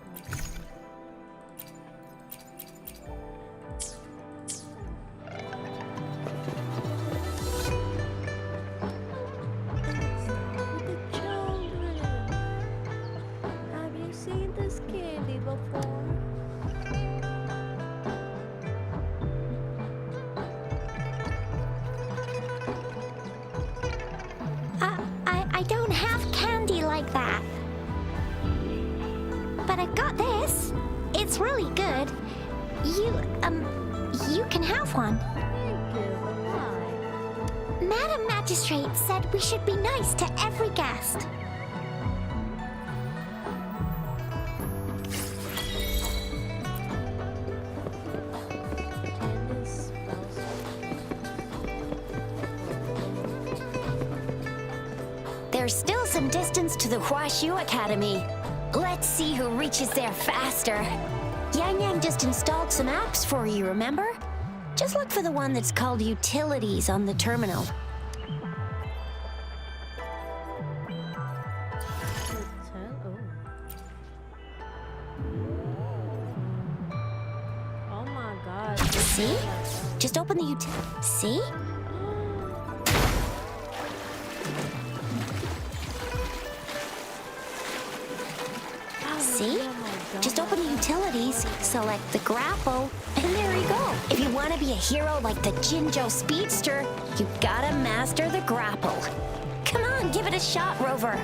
With the children. Have you seen this candy before? I don't have candy like that. But I've got this. It's really good. You can have one. Thank you. Why? Madam Magistrate said we should be nice to every guest. Candy spells. There's still some distance to the Huaxu Academy. Let's see who reaches there faster. Yang Yang just installed some apps for you, remember? Just look for the one that's called Utilities on the terminal. Oh my god. See? Just open the See? See? Just open the utilities, select the grapple, and there you go. If you want to be a hero like the Jinzhou Speedster, you gotta master the grapple. Come on, give it a shot, Rover.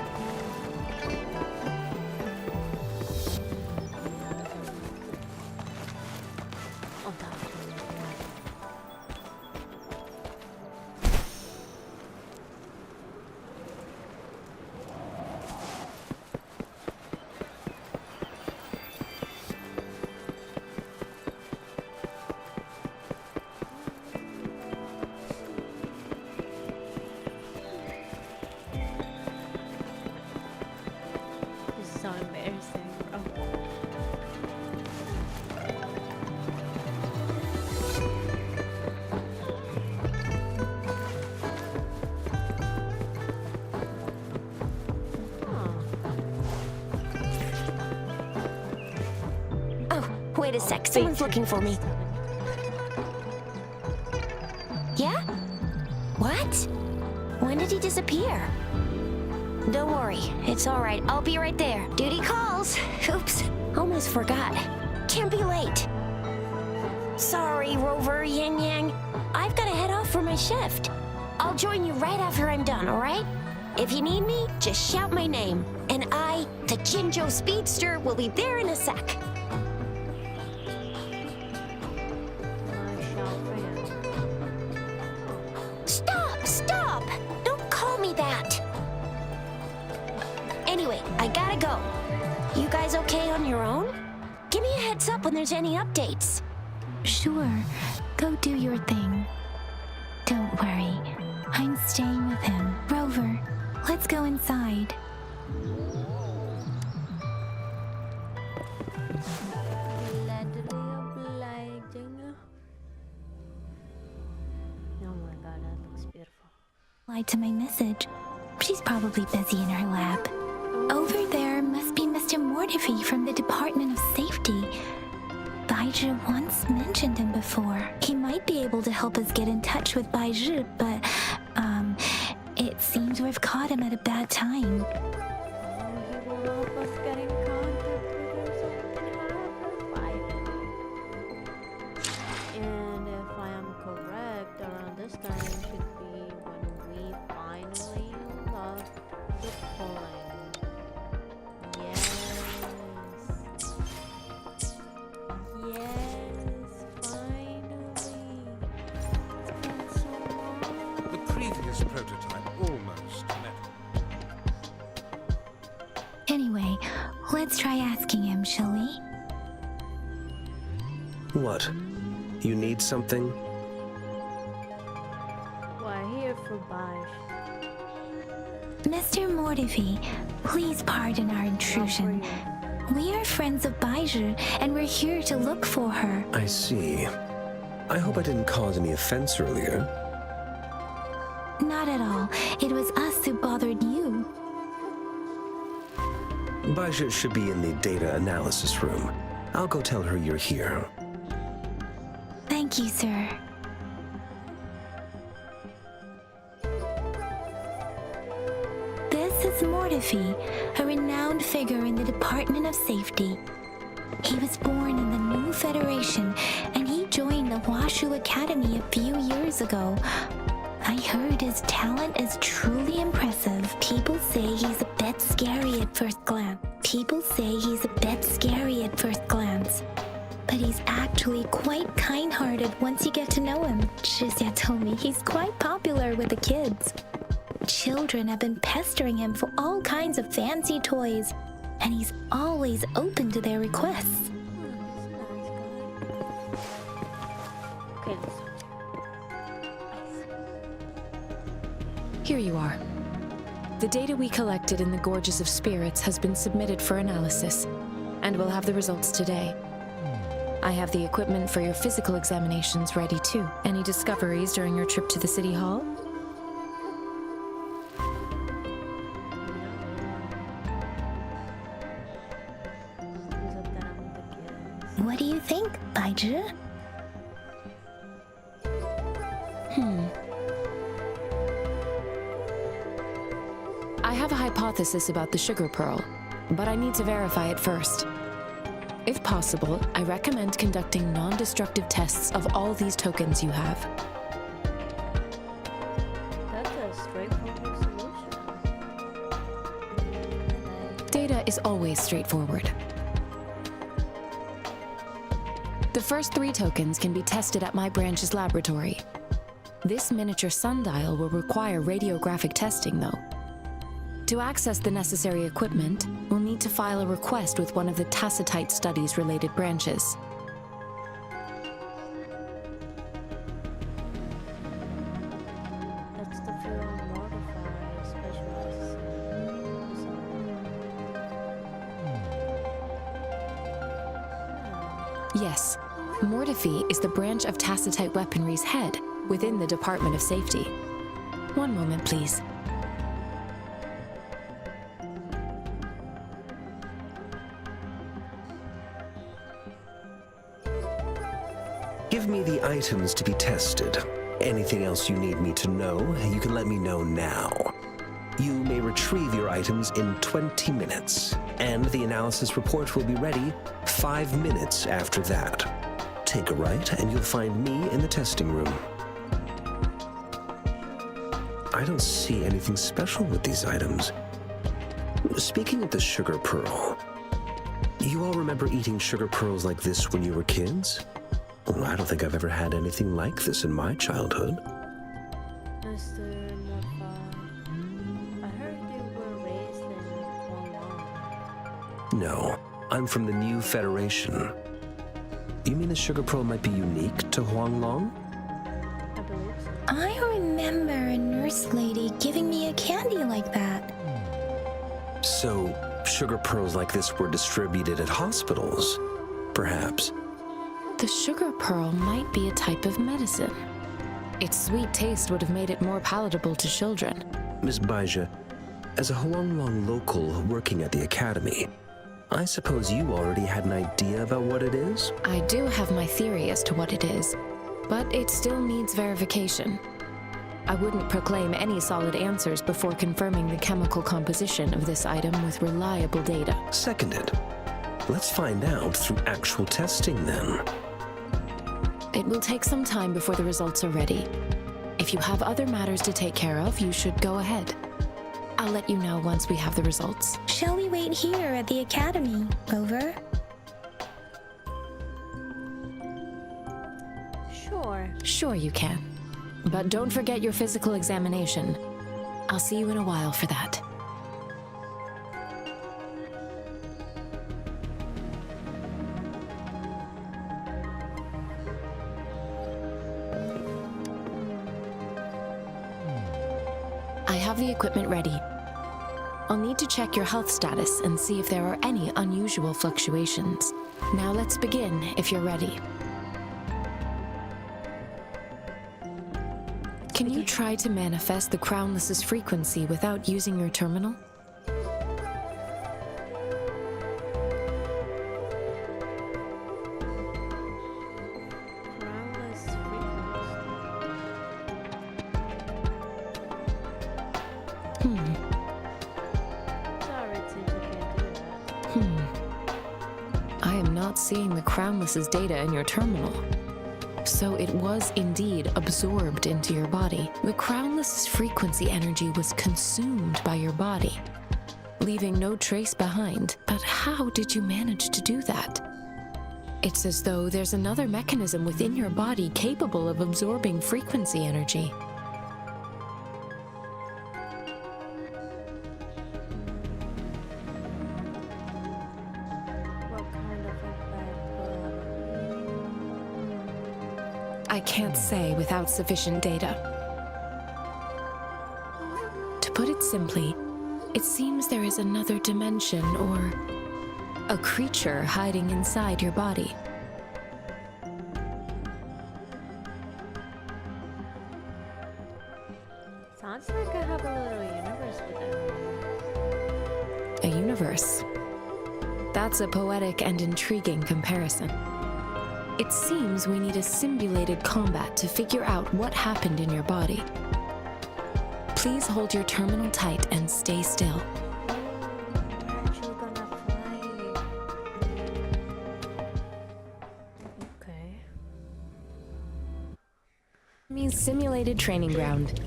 This is so embarrassing, bro. Wait a sec, someone's looking for me. Yeah? What? When did he disappear? Don't worry, it's alright. I'll be right there. Duty calls. Oops, almost forgot. Can't be late. Sorry, Rover, Yang Yang. I've got to head off for my shift. I'll join you right after I'm done, alright? If you need me, just shout my name. And I, the Jinzhou Speedster, will be there in a sec. Stop! Don't call me that. Anyway, I gotta go. You guys okay on your own? Give me a heads up when there's any updates. Sure, go do your thing. Don't worry, I'm staying with him. Rover, let's go inside. Oh my god, that looks beautiful. Replied to my message. She's probably busy in her lab. Over there must be Mr. Mortifi from the Department of Safety. Baizhi once mentioned him before. He might be able to help us get in touch with Baizhi, but, it seems we've caught him at a bad time. He will help us get in contact with her so we can have her fight. And if I am correct, around this time should be when we finally unlock the coin. Yes. Yes, finally. It's been so long. The previous prototype almost met. Anyway, let's try asking him, shall we? What? You need something? We're here for Baizhi. Mr. Mortifi, please pardon our intrusion. We are friends of Baizhi, and we're here to look for her. I see. I hope I didn't cause any offense earlier. Not at all. It was us who bothered you. Baizhi should be in the data analysis room. I'll go tell her you're here. Thank you, sir. This is Mortifi, a renowned figure in the Department of Safety. He was born in the New Federation, and he joined the Washu Academy a few years ago. I heard his talent is truly impressive. People say he's a bit scary at first glance. But he's actually quite kind-hearted once you get to know him. Shizia told me he's quite popular with the kids. Children have been pestering him for all kinds of fancy toys, and he's always open to their requests. Okay, Here you are. The data we collected in the Gorges of Spirits has been submitted for analysis, and we'll have the results today. I have the equipment for your physical examinations ready too. Any discoveries during your trip to the City Hall? What do you think, Baizhi? I have a hypothesis about the sugar pearl, but I need to verify it first. If possible, I recommend conducting non-destructive tests of all these tokens you have. that's a straightforward solution. Data is always straightforward. The first 3 tokens can be tested at my branch's laboratory. This miniature sundial will require radiographic testing, though. To access the necessary equipment, we'll need to file a request with one of the Tacitite Studies-related branches. That's the field modifier specialist. Yes, Mortifi is the branch of Tacitite Weaponry's head within the Department of Safety. One moment, please. Give me the items to be tested. Anything else you need me to know, you can let me know now. You may retrieve your items in 20 minutes, and the analysis report will be ready 5 minutes after that. Take a right, and you'll find me in the testing room. I don't see anything special with these items. Speaking of the sugar pearl, you all remember eating sugar pearls like this when you were kids? Well, I don't think I've ever had anything like this in my childhood. Mr. Nafa, I heard you were raised in Guangdong. No, I'm from the New Federation. You mean the sugar pearl might be unique to Huanglong? I believe so. I remember a nurse lady giving me a candy like that. So, sugar pearls like this were distributed at hospitals, perhaps. The sugar pearl might be a type of medicine. Its sweet taste would have made it more palatable to children. Miss Baija, as a Huanglong local working at the academy, I suppose you already had an idea about what it is? I do have my theory as to what it is, but it still needs verification. I wouldn't proclaim any solid answers before confirming the chemical composition of this item with reliable data. Seconded. Let's find out through actual testing then. It will take some time before the results are ready. If you have other matters to take care of, you should go ahead. I'll let you know once we have the results. Shall we wait here at the academy, Rover? Sure. Sure you can. But don't forget your physical examination. I'll see you in a while for that. I have the equipment ready. I'll need to check your health status and see if there are any unusual fluctuations. Now let's begin, if you're ready. Can you try to manifest the Crownless's frequency without using your terminal? Crownless frequency. Sorry, it seems I can't do that. I am not seeing the Crownless's data in your terminal. So it was indeed absorbed into your body. The Crownless's frequency energy was consumed by your body, leaving no trace behind. But how did you manage to do that? It's as though there's another mechanism within your body capable of absorbing frequency energy. What kind of effect will I can't say without sufficient data. To put it simply, it seems there is another dimension or a creature hiding inside your body. Sounds like I have a little universe within me. A universe. That's a poetic and intriguing comparison. It seems we need a simulated combat to figure out what happened in your body. Please hold your terminal tight and stay still. We're actually gonna fly. Okay. Means simulated training ground.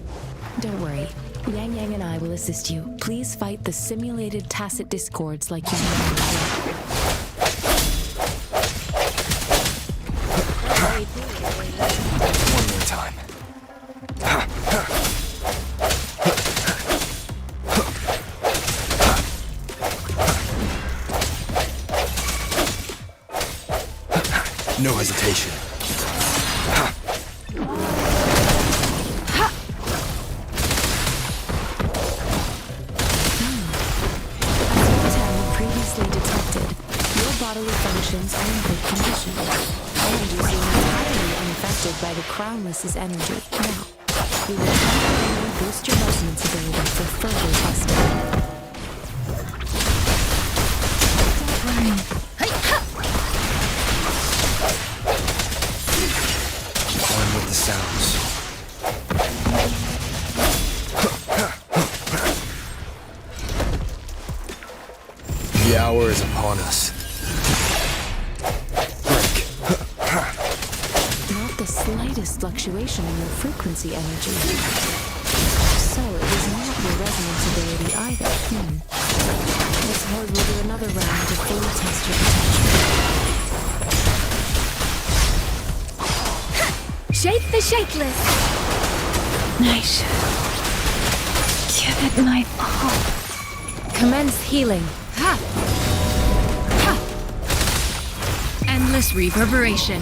Don't worry. Yang Yang and I will assist you. Please fight the simulated tacit discords like you know. One more time. No hesitation. Previously detected, your bodily functions are in good condition, and you seem entirely unaffected by the Crownless's energy. Now, we will temporarily boost your resonance ability for further testing. Don't worry. is upon us. Not the slightest fluctuation in your frequency energy. So it was not your resonance ability either. Let's hope we'll do another round to fully test your potential. Shake the shakeless! I should give it my all. Commence healing. Ha! Ha! Endless reverberation.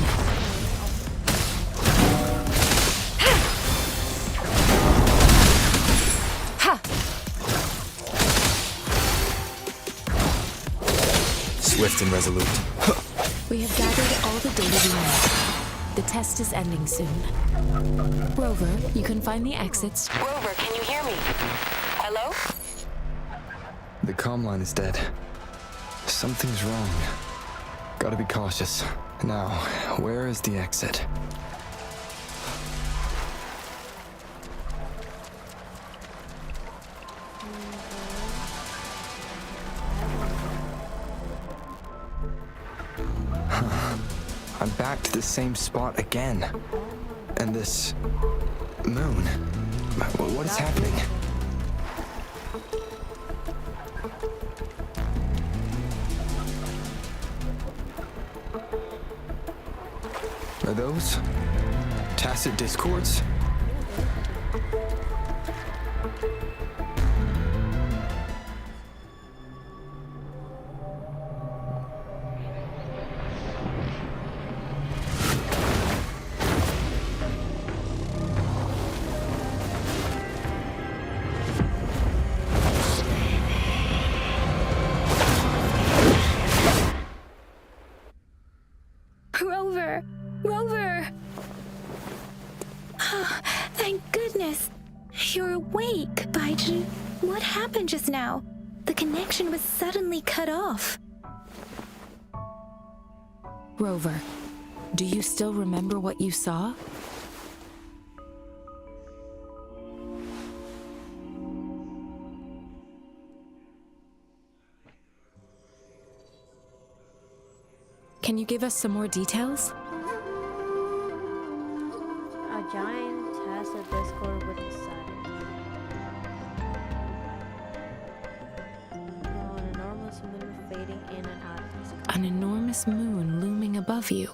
Swift and resolute. We have gathered all the data we need. The test is ending soon. Rover, you can find the exits. Rover, can you hear me? Hello? The comm line is dead. Something's wrong. Gotta be cautious. Now, where is the exit? I'm back to the same spot again. And this moon. What is happening? Are those tacit discords? Rover! Rover! Oh, thank goodness. You're awake, Baiju. What happened just now? The connection was suddenly cut off. Rover, do you still remember what you saw? Can you give us some more details? A giant tacit discord with the sun. An enormous moon fading in and out of the sky. An enormous moon looming above you.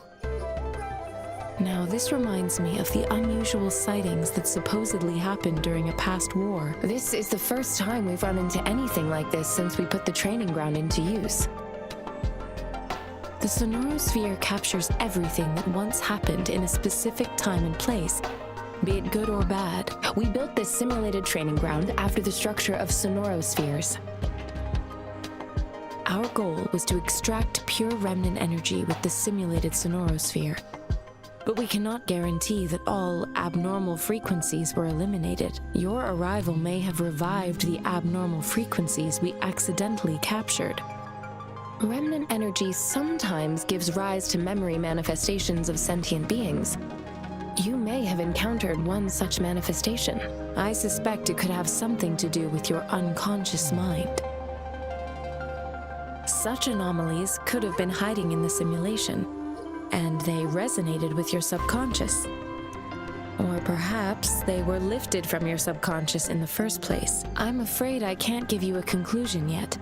Now, this reminds me of the unusual sightings that supposedly happened during a past war. This is the first time we've run into anything like this since we put the training ground into use. The sonorosphere captures everything that once happened in a specific time and place, be it good or bad. We built this simulated training ground after the structure of sonorospheres. Our goal was to extract pure remnant energy with the simulated sonorosphere. But we cannot guarantee that all abnormal frequencies were eliminated. Your arrival may have revived the abnormal frequencies we accidentally captured. Remnant energy sometimes gives rise to memory manifestations of sentient beings. You may have encountered one such manifestation. I suspect it could have something to do with your unconscious mind. Such anomalies could have been hiding in the simulation, and they resonated with your subconscious. Or perhaps they were lifted from your subconscious in the first place. I'm afraid I can't give you a conclusion yet.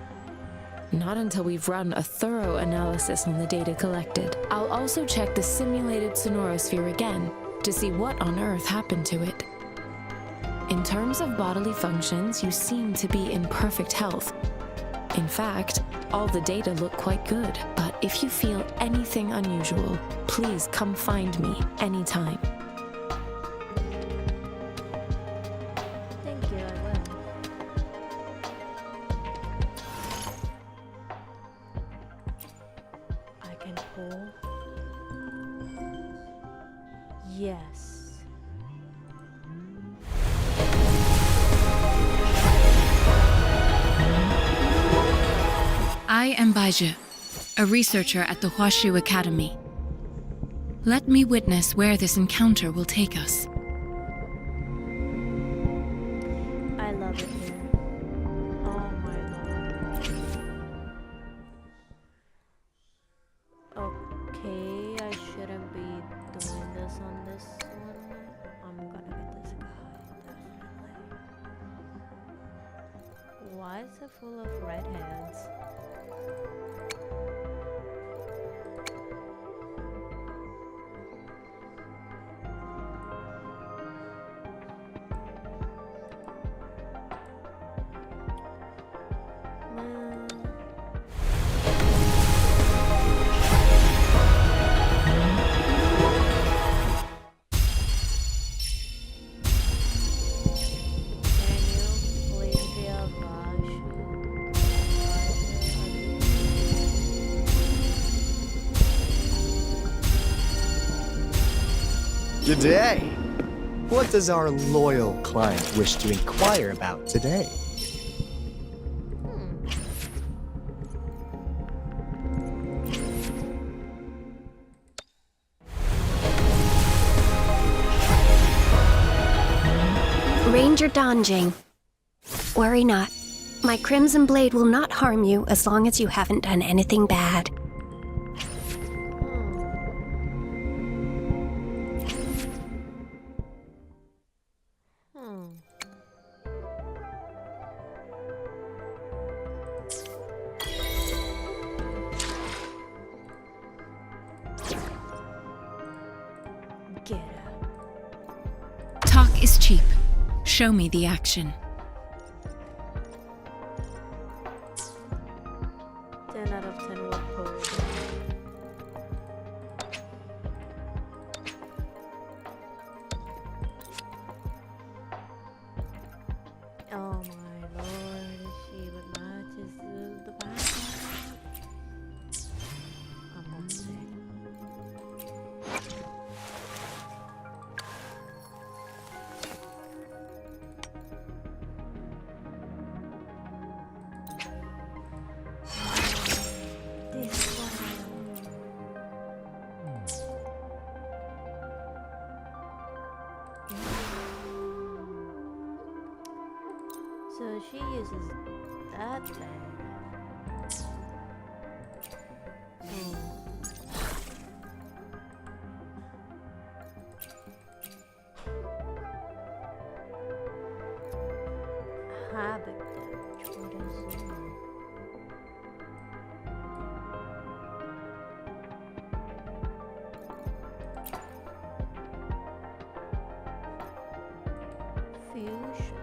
Not until we've run a thorough analysis on the data collected. I'll also check the simulated sonorosphere again to see what on earth happened to it. In terms of bodily functions, you seem to be in perfect health. In fact, all the data look quite good, but if you feel anything unusual, please come find me anytime. Thank you, I will. I can pull. Yes. I am Baiju, a researcher at the Huashu Academy. Let me witness where this encounter will take us. I love it here. Oh my lord. are full of redheads. Good day. What does our loyal client wish to inquire about today? Ranger Donjing. Worry not. My Crimson Blade will not harm you as long as you haven't done anything bad. Talk is cheap. Show me the action. 10 out of 10 will pose. Oh my lord, she would matches the back. I'm upset. So she uses that thing. Havoc damage. What is it? Fusion.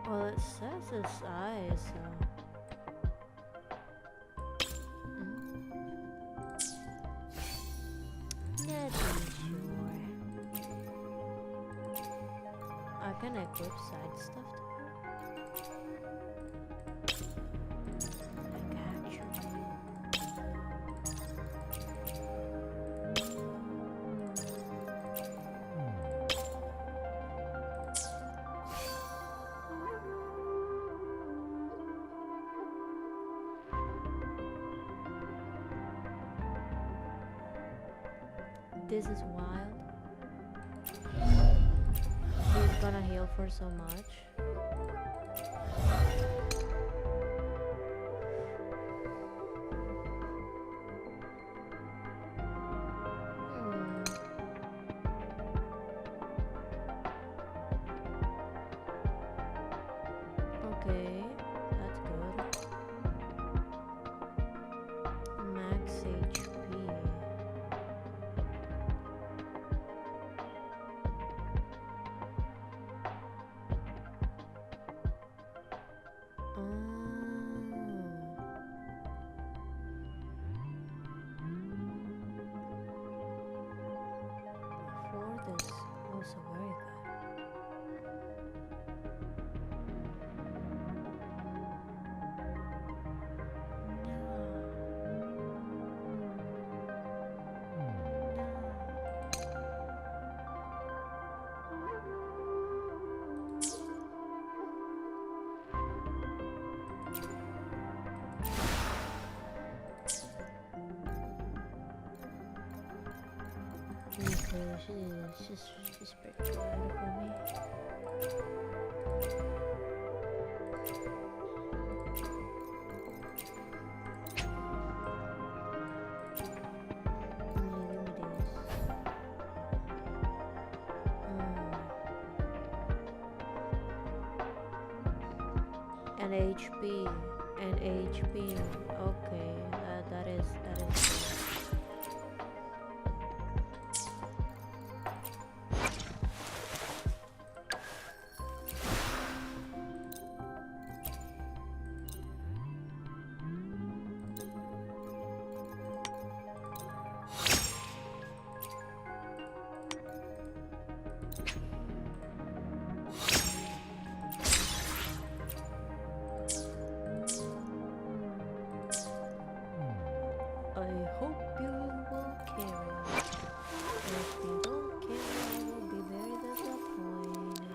Well, it says the size, so. Not really sure. I can equip side stuff to her. I got you. This is wild. He's gonna heal for so much. Okay, that's good. Max HP. For this, also very good. She's pretty good for me. Maybe And HP. And HP. Okay, that is good. I hope you will carry on. If you don't carry, I will be very disappointed.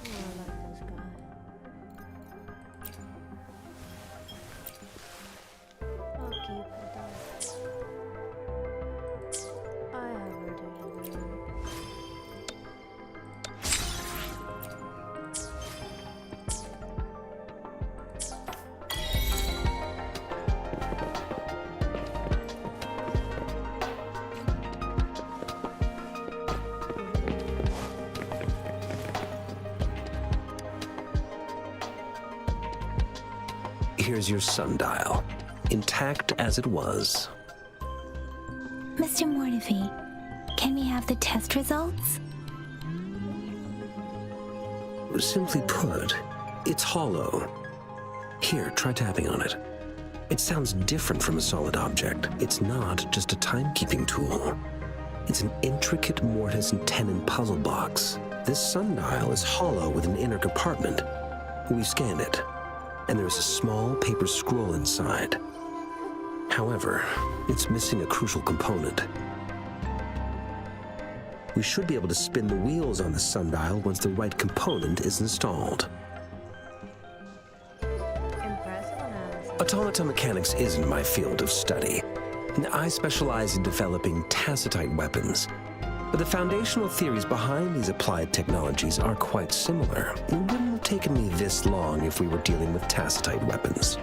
Oh, I like this guy. I'll keep it up. I have work to do. Here's your sundial, intact as it was. Mr. Mortefi, can we have the test results? Simply put, it's hollow. Here, try tapping on it. It sounds different from a solid object. It's not just a timekeeping tool. It's an intricate mortise and tenon puzzle box. This sundial is hollow with an inner compartment. We scanned it, and there is a small paper scroll inside. However, it's missing a crucial component. We should be able to spin the wheels on the sundial once the right component is installed. Impressive analysis. Automata mechanics isn't my field of study. I specialize in developing tacitite weapons. But the foundational theories behind these applied technologies are quite similar. It wouldn't have taken me this long if we were dealing with tacitite weapons.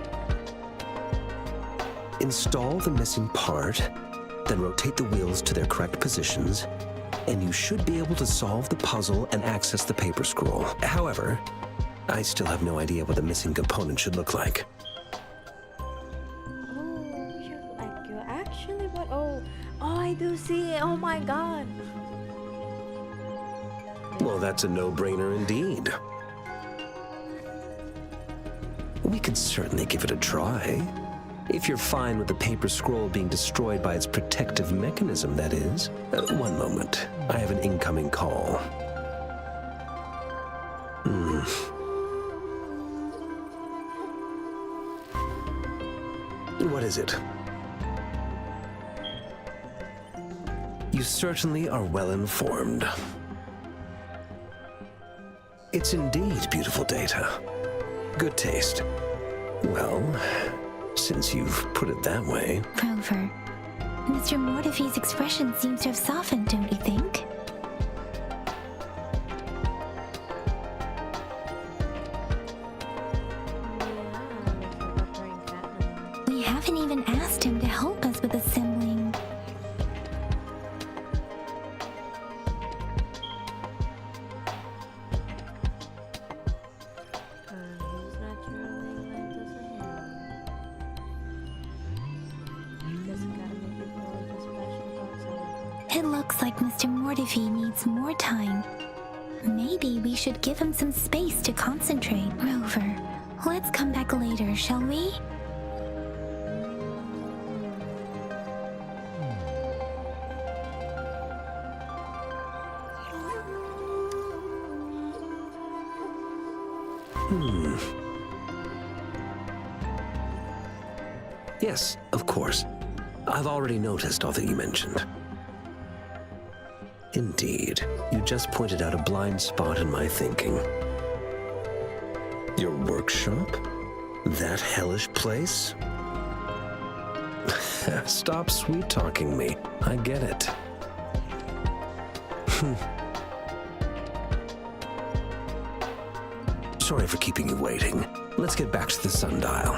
Install the missing part, then rotate the wheels to their correct positions, and you should be able to solve the puzzle and access the paper scroll. However, I still have no idea what the missing component should look like. I do see it. Oh my god. Well, that's a no-brainer indeed. We could certainly give it a try. If you're fine with the paper scroll being destroyed by its protective mechanism, that is. One moment. I have an incoming call. What is it? You certainly are well informed. It's indeed beautiful data. Good taste. Well, since you've put it that way. Rover, Mr. Mortefi's expression seems to have softened, don't you think? We haven't even asked him to help us with assembling. It looks like Mr. Mortefi needs more time. Maybe we should give him some space to concentrate. Rover, let's come back later, shall we? Yes, of course. I've already noticed all that you mentioned. Indeed, you just pointed out a blind spot in my thinking. Your workshop? That hellish place? Stop sweet-talking me. I get it. Sorry for keeping you waiting. Let's get back to the sundial.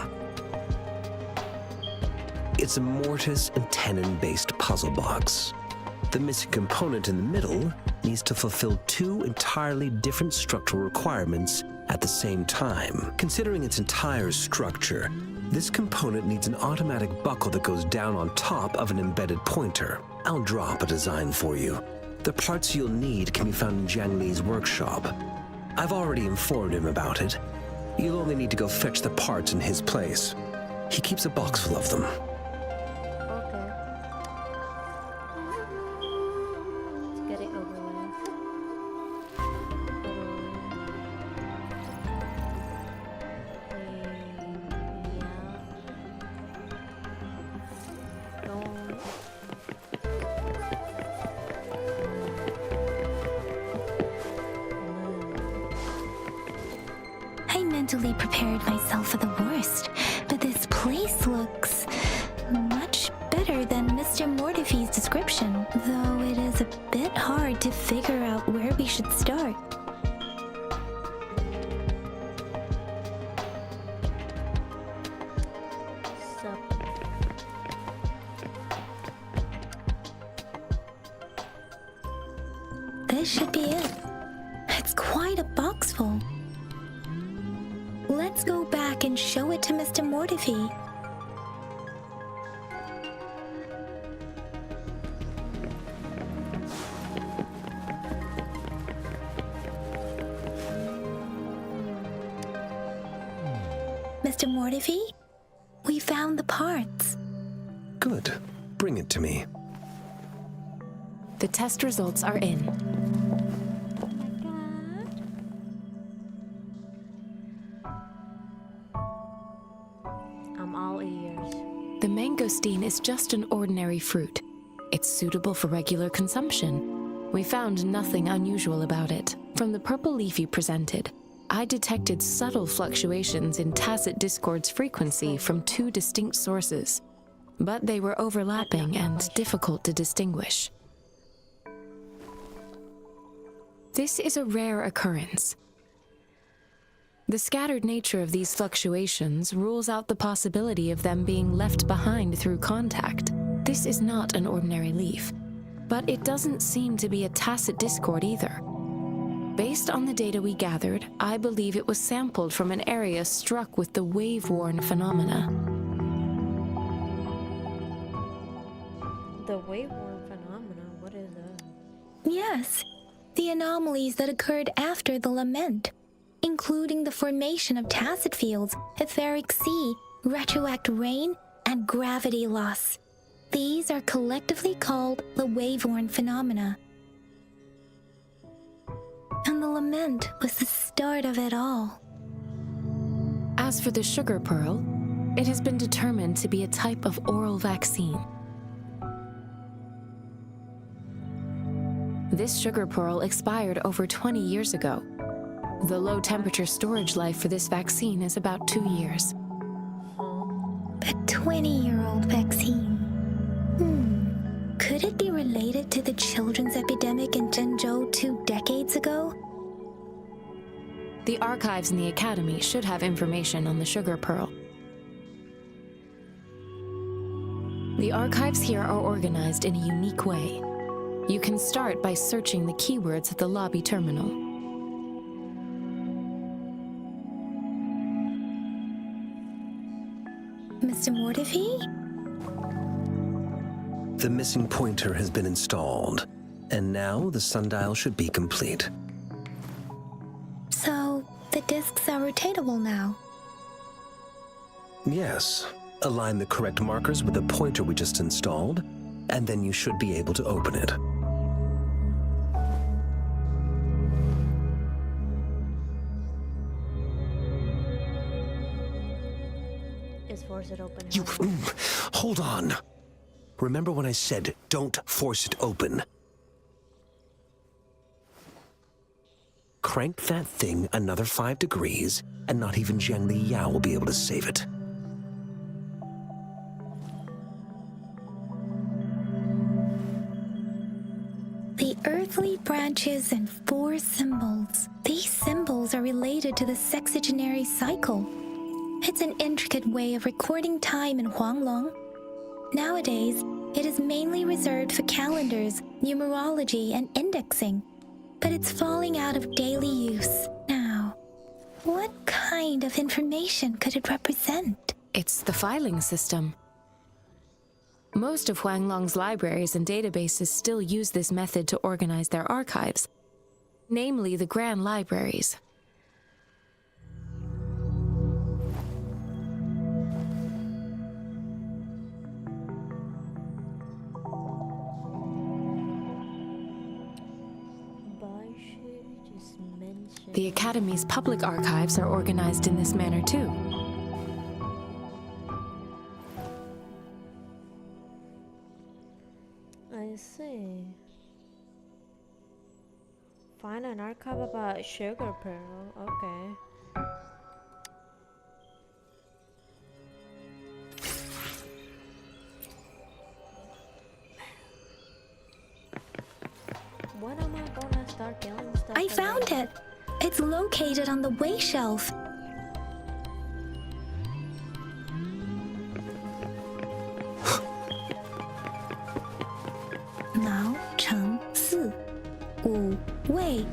It's a mortise and tenon-based puzzle box. The missing component in the middle needs to fulfill two entirely different structural requirements at the same time. Considering its entire structure, this component needs an automatic buckle that goes down on top of an embedded pointer. I'll drop a design for you. The parts you'll need can be found in Jiang Li's workshop. I've already informed him about it. You'll only need to go fetch the parts in his place. He keeps a box full of them. Okay. Let's get it over with. Don't. I mentally prepared myself for the worst, but this place looks much better than Mr. Mortifee's description, though it is a bit hard to figure out where we should start. This should be it. It's quite a box full. Let's go back and show it to Mr. Mortifee. Mr. Mortifee, we found the parts. Good. Bring it to me. The test results are in. I'm all ears. The mangosteen is just an ordinary fruit. It's suitable for regular consumption. We found nothing unusual about it. From the purple leaf you presented, I detected subtle fluctuations in tacit discord's frequency from two distinct sources, but they were overlapping and difficult to distinguish. This is a rare occurrence. The scattered nature of these fluctuations rules out the possibility of them being left behind through contact. This is not an ordinary leaf, but it doesn't seem to be a tacit discord either. Based on the data we gathered, I believe it was sampled from an area struck with the wave-worn phenomena. The wave-worn phenomena? What is that? Yes, the anomalies that occurred after the lament, including the formation of tacit fields, etheric sea, retroact rain, and gravity loss. These are collectively called the wave-worn phenomena. And the lament was the start of it all. As for the sugar pearl, it has been determined to be a type of oral vaccine. This sugar pearl expired over 20 years ago. The low temperature storage life for this vaccine is about 2 years. A 20-year-old vaccine. Could it be related to the children's epidemic in Zhengzhou 2 decades ago? The archives in the Academy should have information on the sugar pearl. The archives here are organized in a unique way. You can start by searching the keywords at the lobby terminal. Mr. Mortifee? The missing pointer has been installed, and now the sundial should be complete. So, the discs are rotatable now? Yes. Align the correct markers with the pointer we just installed, and then you should be able to open it. Is force it open? You... hold on. Remember when I said, don't force it open? Crank that thing another 5 degrees, and not even Jiang Li Yao will be able to save it. The earthly branches and 4 symbols. These symbols are related to the sexagenary cycle. It's an intricate way of recording time in Huanglong. Nowadays, It is mainly reserved for calendars, numerology, and indexing, but it's falling out of daily use now. What kind of information could it represent? It's the filing system. Most of Huanglong's libraries and databases still use this method to organize their archives, namely the Grand Libraries. The Academy's public archives are organized in this manner too. I see. Find an archive about sugar pearl. Okay. When am I gonna start killing stuff? I found it! It's located on the way shelf. Now, Cheng, Si, Wu, Wei.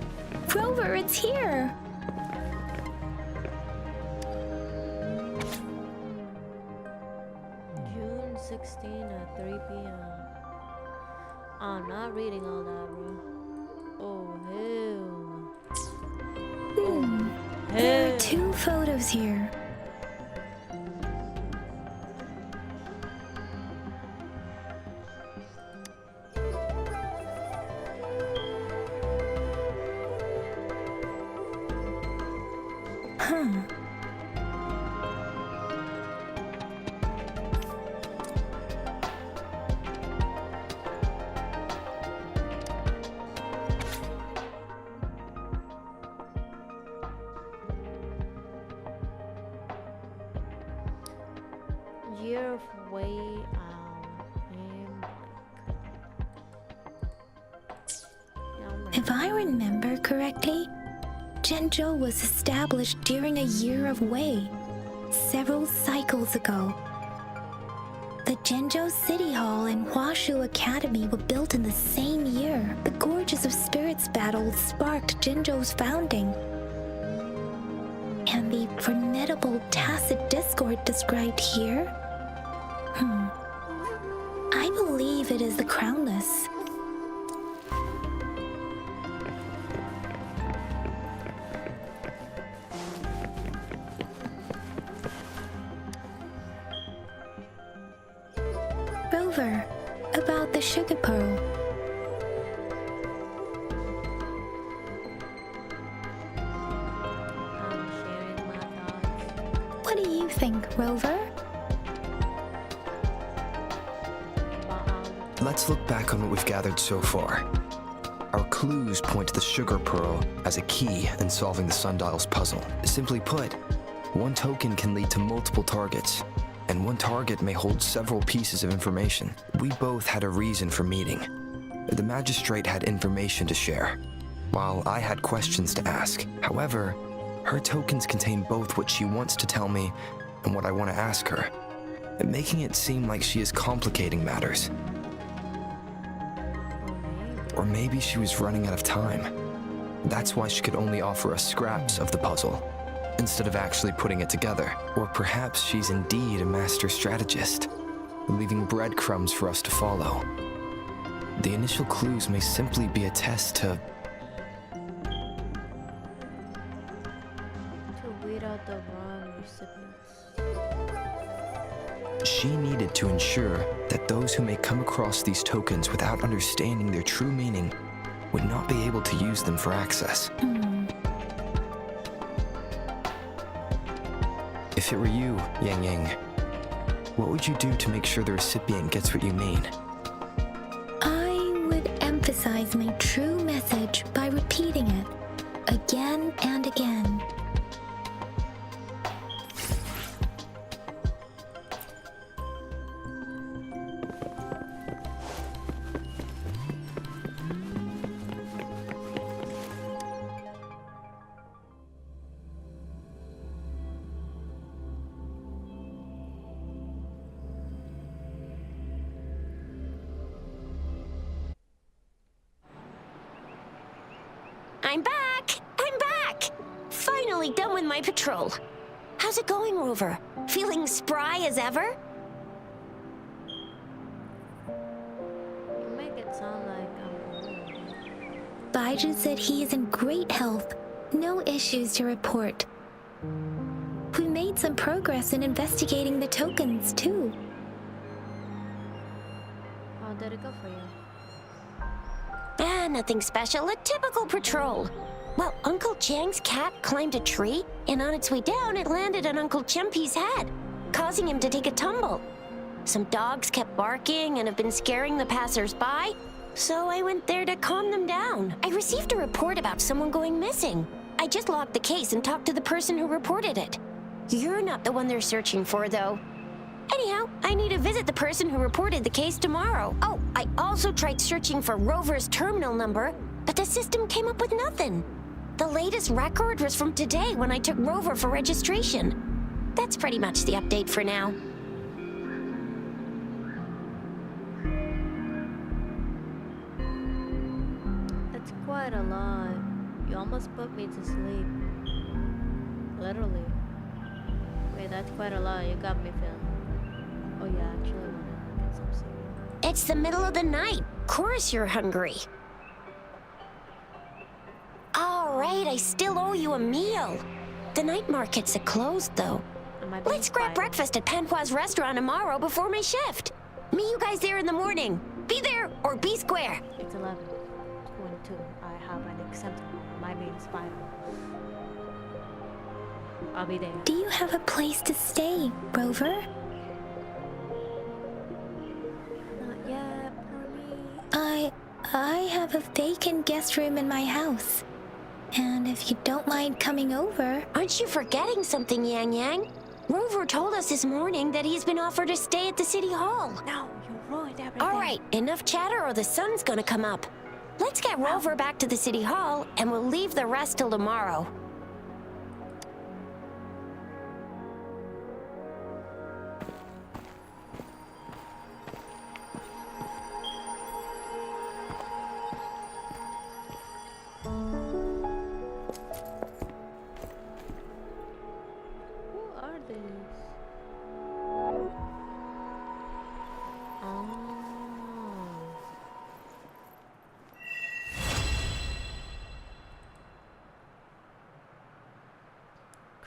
Rover, it's here! June 16 at 3 p.m. I'm not reading all that, bro. Oh, hell. There are 2 photos here. Huh. Year of Wei and If I remember correctly, Zhenzhou was established during a year of Wei, several cycles ago. The Zhenzhou City Hall and Huashu Academy were built in the same year. The Gorges of Spirits battle sparked Zhenzhou's founding. And the formidable tacit discord described here? I believe it is the Crownless. Rover, about the sugar pearl. I'm sharing my thoughts. What do you think, Rover? Let's look back on what we've gathered so far. Our clues point to the sugar pearl as a key in solving the sundial's puzzle. Simply put, one token can lead to multiple targets, and one target may hold several pieces of information. We both had a reason for meeting. The magistrate had information to share, while I had questions to ask. However, her tokens contain both what she wants to tell me and what I want to ask her, making it seem like she is complicating matters. Or maybe she was running out of time. That's why she could only offer us scraps of the puzzle, instead of actually putting it together. Or perhaps she's indeed a master strategist, leaving breadcrumbs for us to follow. The initial clues may simply be a test to weed out the wrong recipients. She needed to ensure that those who may come across these tokens without understanding their true meaning would not be able to use them for access. If it were you, Yang Yang, what would you do to make sure the recipient gets what you mean? I would emphasize my true message by repeating it again and again. I'm back! I'm back! Finally done with my patrol. How's it going, Rover? Feeling spry as ever? You make it sound like I'm Baiju said he is in great health. No issues to report. We made some progress in investigating the tokens, too. How did it go for you? Nothing special. A typical patrol. Well, Uncle Chang's cat climbed a tree, and on its way down, it landed on Uncle Chempi's head, causing him to take a tumble. Some dogs kept barking and have been scaring the passers-by, so I went there to calm them down. I received a report about someone going missing. I just logged the case and talked to the person who reported it. You're not the one they're searching for, though. Anyhow, I need to visit the person who reported the case tomorrow. Oh, I also tried searching for Rover's terminal number, but the system came up with nothing. The latest record was from today when I took Rover for registration. That's pretty much the update for now. That's quite a lot. You almost put me to sleep. Literally. Wait, that's quite a lot. You got me feeling. Oh yeah, actually I wanna get some sleep. It's the middle of the night. Course you're hungry. All right, I still owe you a meal. The night markets are closed, though. Let's grab breakfast at Panhua's restaurant tomorrow before my shift. Meet you guys there in the morning. Be there or be square. It's 11:22. I have an exempt. My name's Final. I'll be there. Do you have a place to stay, Rover? Not yet, poor me. I have a vacant guest room in my house. And if you don't mind coming over... Aren't you forgetting something, Yang Yang? Rover told us this morning that he's been offered to stay at the city hall. No, you ruined everything. All right, enough chatter or the sun's gonna come up. Let's get Rover back to the city hall, and we'll leave the rest till tomorrow.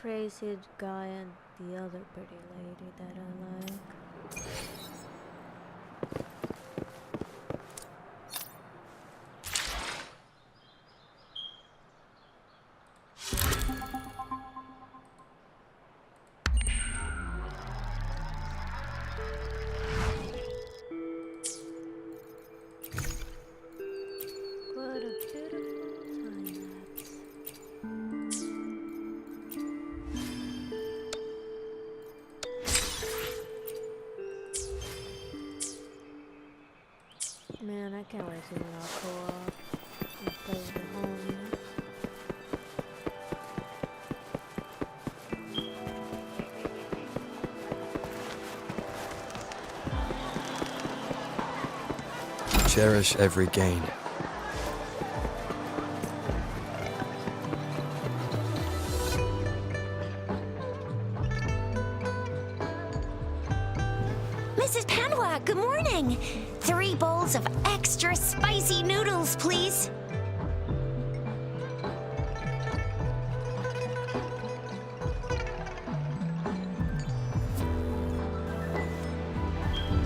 Crazy guy and the other pretty lady that I like. What a beautiful time lapse. Man, I can't wait to get out co-op and play with the homies. Cherish every gain. Mrs. Panhua, good morning. 3 bowls of extra spicy noodles, please.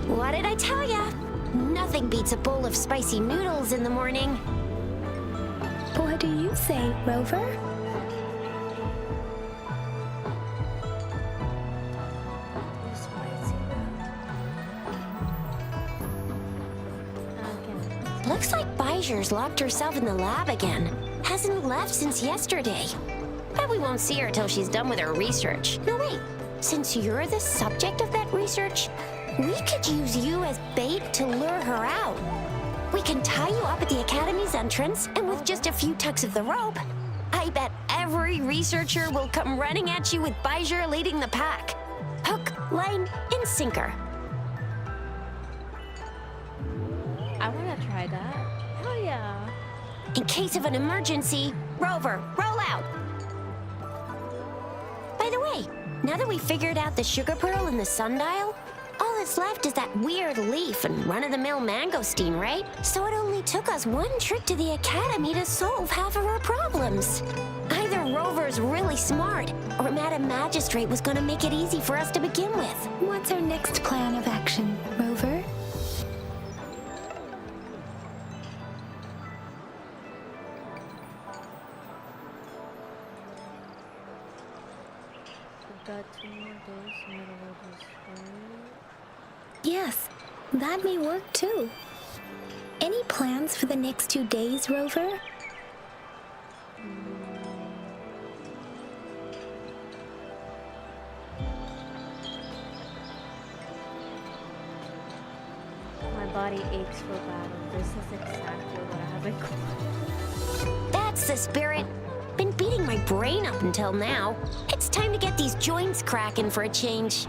What did I tell ya? Nothing beats a bowl of spicy noodles in the morning. What do you say, Rover? Looks like Baiju's locked herself in the lab again. Hasn't left since yesterday. Bet we won't see her till she's done with her research. No, wait. Since you're the subject of that research, we could use you as bait to lure her out. We can tie you up at the Academy's entrance, and with just a few tugs of the rope, I bet every researcher will come running at you with Baiju leading the pack. Hook, line, and sinker. I wanna try that. Hell yeah. In case of an emergency, Rover, roll out! By the way, now that we figured out the sugar pearl and the sundial, all that's left is that weird leaf and run-of-the-mill mangosteen, right? So it only took us one trip to the academy to solve half of our problems. Either Rover's really smart, or Madam Magistrate was gonna make it easy for us to begin with. What's our next plan of action, Rover? Got 2 more days, middle of this story. Yes, that may work too. Any plans for the next 2 days, Rover? My body aches for battle. This is exactly what I have been going. That's the spirit. Been beating my brain up until now. It's time to get these joints cracking for a change.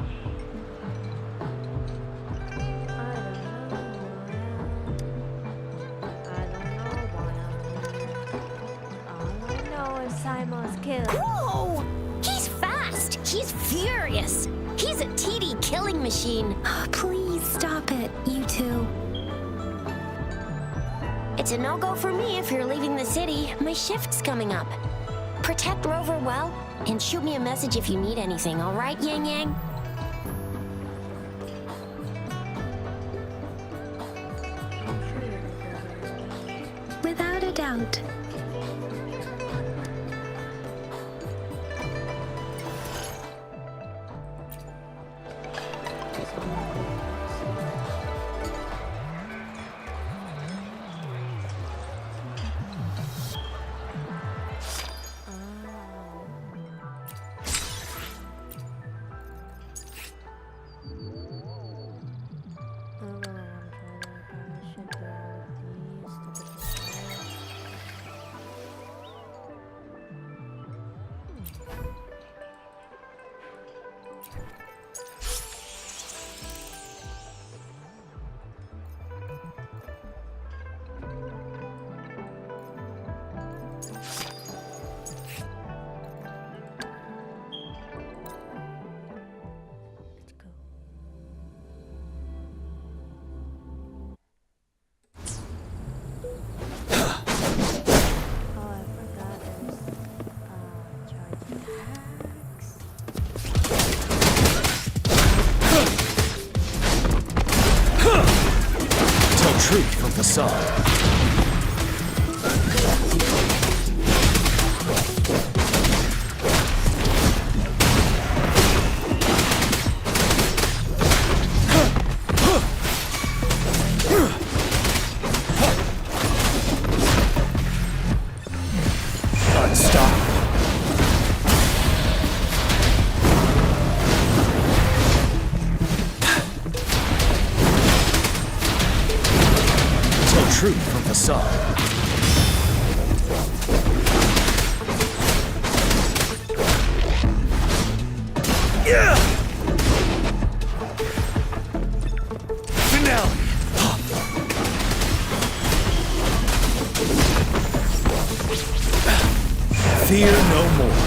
Simo's killed. Whoa! He's fast! He's furious! He's a TD killing machine. Oh, please stop it, you two. It's a no-go for me if you're leaving the city. My shift's coming up. Protect Rover well, and shoot me a message if you need anything, all right, Yang Yang? Without a doubt. Truth from facade. Truth from facade. Yeah! Finale! Fear no more.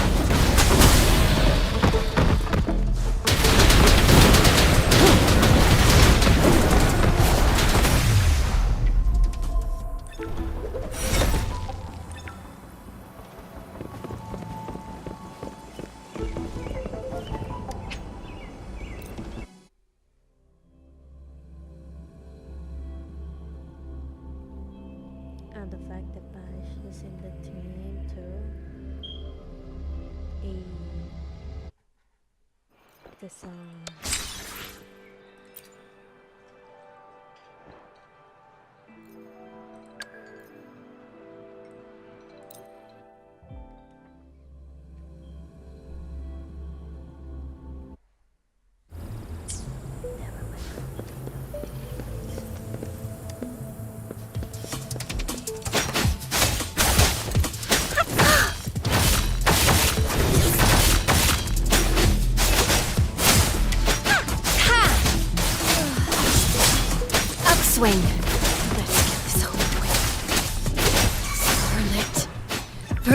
And the fact that Bash is in the team too. The song.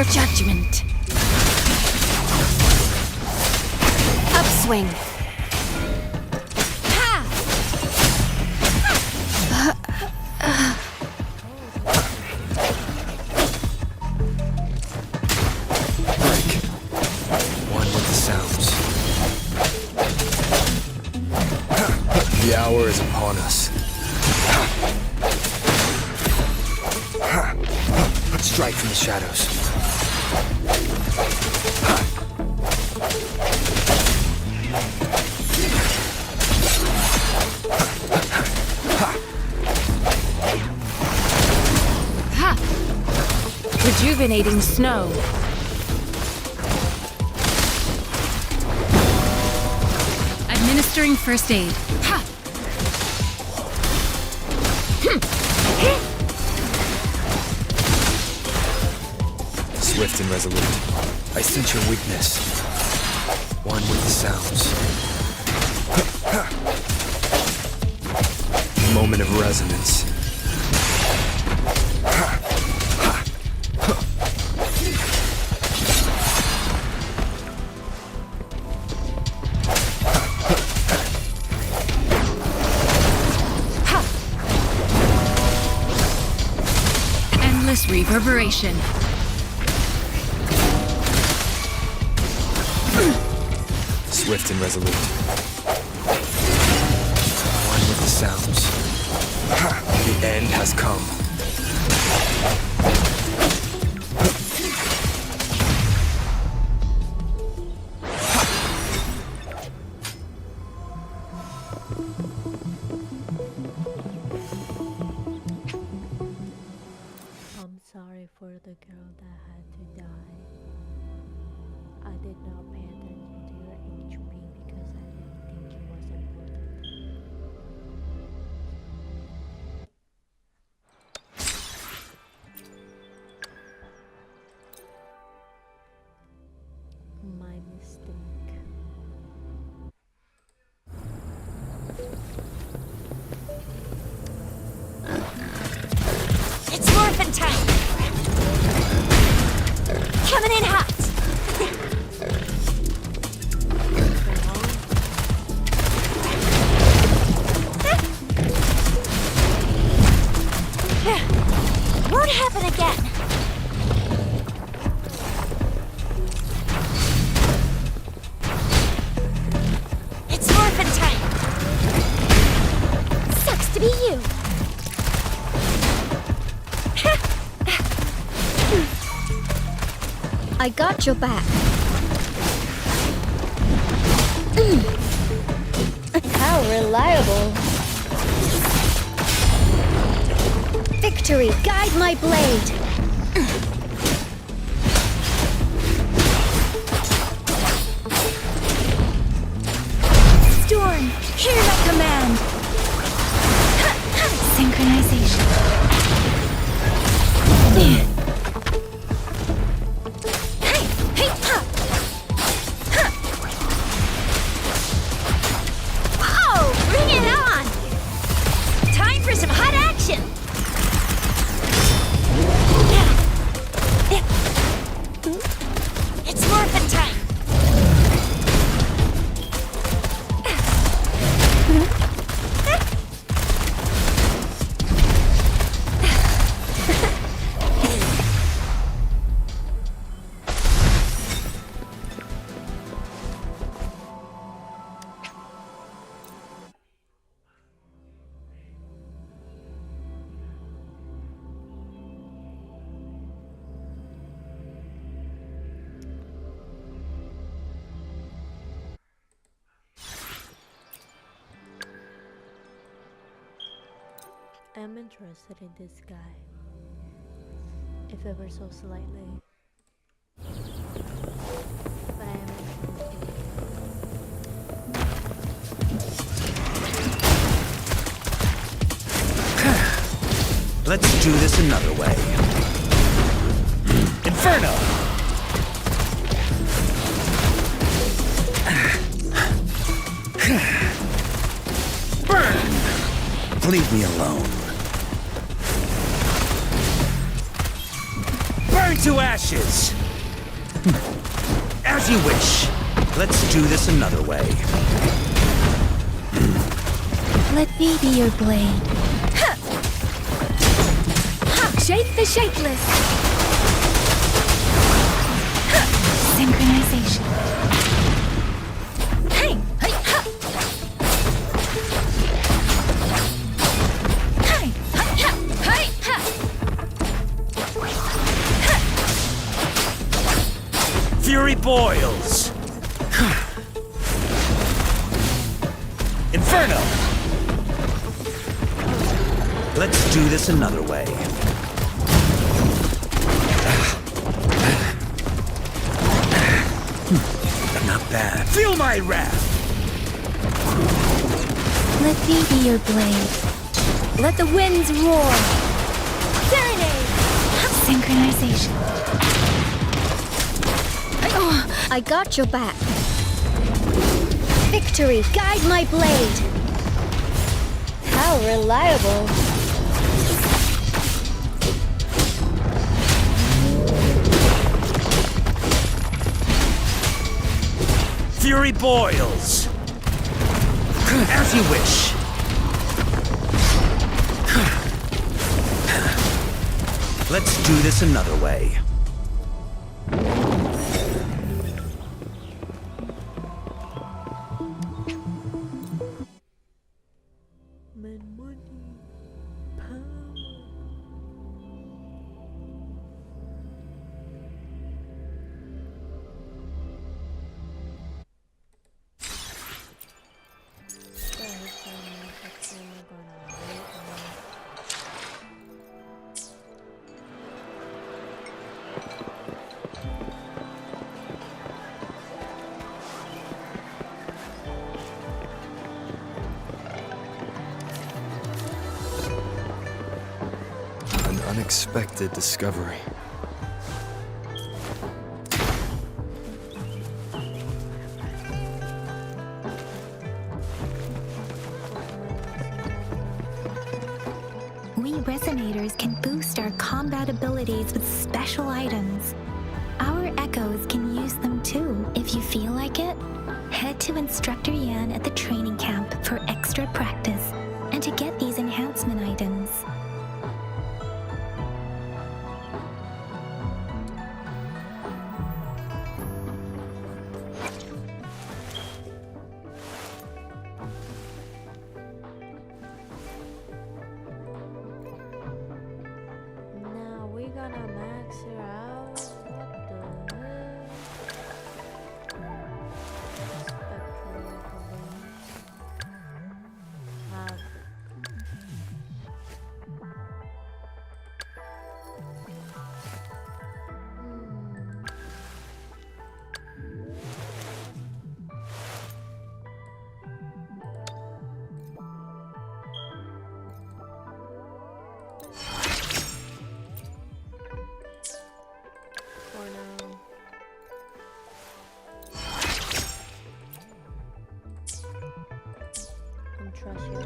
your judgment. Upswing. The hour is upon us. Strike from the shadows. Ha! Rejuvenating snow. Administering first aid. Ha! Swift and resolute. I sense your weakness. One with the sounds. Moment of resonance. Endless reverberation. Swift and resolute. One with the sounds. The end has come. I'm sorry for the girl that had to die. I did not pay attention to your HP because I didn't think it was important. My mistake. It's morphin' time! Coming in hot! Won't happen again! It's morphin' time! Sucks to be you! I got your back. How reliable. Victory, guide my blade. Storm, hear my command. Synchronization. Oh, bring it on! Time for some hot action! It's morphin' time! I'm interested in this guy, if ever so slightly. But I am interested. Let's do this another way. Inferno! Burn! Leave me alone. Burn to ashes! As you wish. Let's do this another way. Let me be your blade. Ha! Ha! Shape the shapeless. Ha! Synchronization. Hey! Hey! Ha! Hey! Ha! Ha! Hey! Ha! Fury boils! Inferno! Let's do this another way. Not bad. Feel my wrath! Let me be your blade. Let the winds roar. Serenade! Synchronization. Oh, I got your back. Victory, guide my blade. How reliable. Fury boils! As you wish. Let's do this another way. An unexpected discovery. We resonators can boost our combat abilities with special items. Our echoes can use them too, if you feel like it. Head to Instructor Yan at the training camp for extra practice and to get these enhancement items. Now we gonna max her out. What the heck? Spectral balloons. Have. For now. And trust you.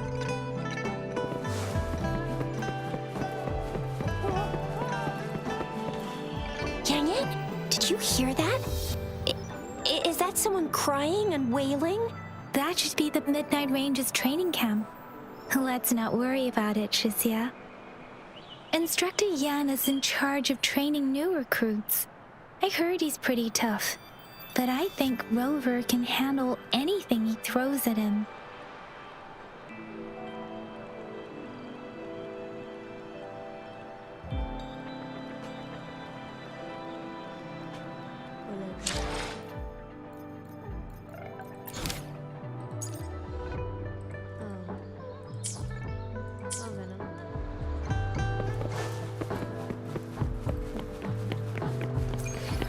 Yang, did you hear that? Is that someone crying and wailing? That should be the Midnight Ranges training camp. Let's not worry about it, Shizia. Instructor Yan is in charge of training new recruits. I heard he's pretty tough, but I think Rover can handle anything he throws at him.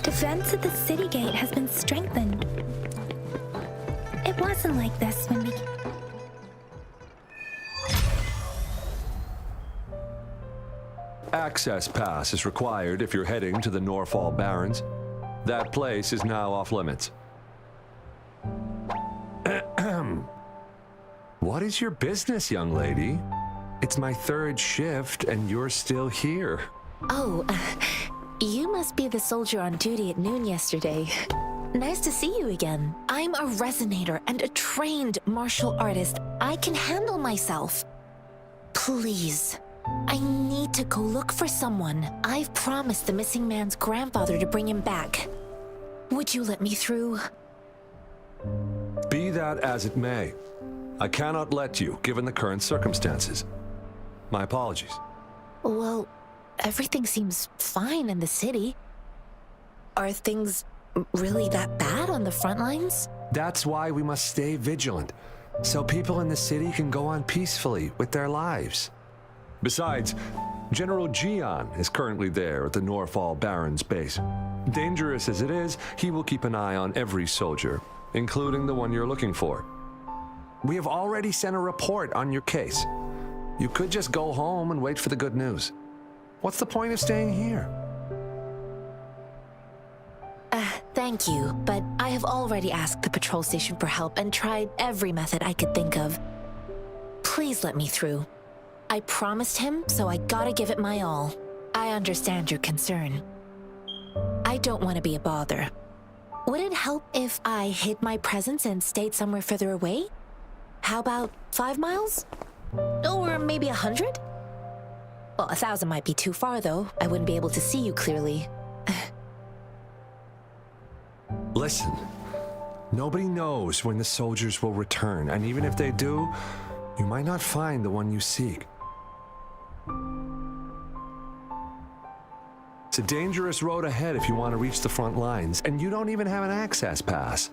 Defense at the city gate has been strengthened. It wasn't like this when we... Access pass is required if you're heading to the Norfall Barrens. That place is now off limits. What is your business, young lady? It's my third shift and you're still here. Oh, You must be the soldier on duty at noon yesterday. Nice to see you again. I'm a resonator and a trained martial artist. I can handle myself. Please, I need to go look for someone. I've promised the missing man's grandfather to bring him back. Would you let me through? Be that as it may, I cannot let you, given the current circumstances. My apologies. Well, everything seems fine in the city. Are things really that bad on the front lines? That's why we must stay vigilant, so people in the city can go on peacefully with their lives. Besides, General Gian is currently there at the Norfall Barons base. Dangerous as it is, he will keep an eye on every soldier, including the one you're looking for. We have already sent a report on your case. You could just go home and wait for the good news. What's the point of staying here? Thank you, but I have already asked the patrol station for help and tried every method I could think of. Please let me through. I promised him, so I gotta give it my all. I understand your concern. I don't want to be a bother. Would it help if I hid my presence and stayed somewhere further away? How about 5 miles? Or maybe 100? Well, 1,000 might be too far, though. I wouldn't be able to see you clearly. Listen, nobody knows when the soldiers will return, and even if they do, you might not find the one you seek. It's a dangerous road ahead if you want to reach the front lines, and you don't even have an access pass.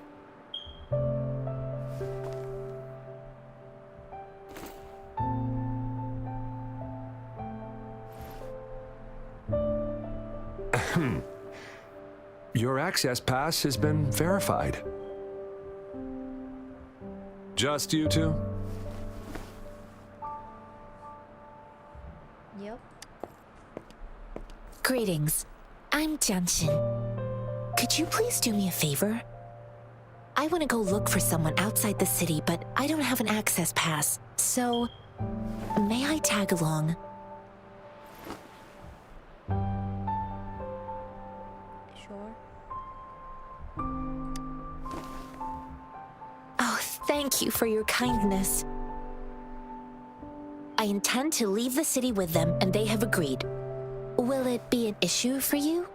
Your access pass has been verified. Just you two? Yep. Greetings. I'm Jianshin. Could you please do me a favor? I want to go look for someone outside the city, but I don't have an access pass. So, may I tag along? Sure. Oh, thank you for your kindness. I intend to leave the city with them, and they have agreed. Will it be an issue for you?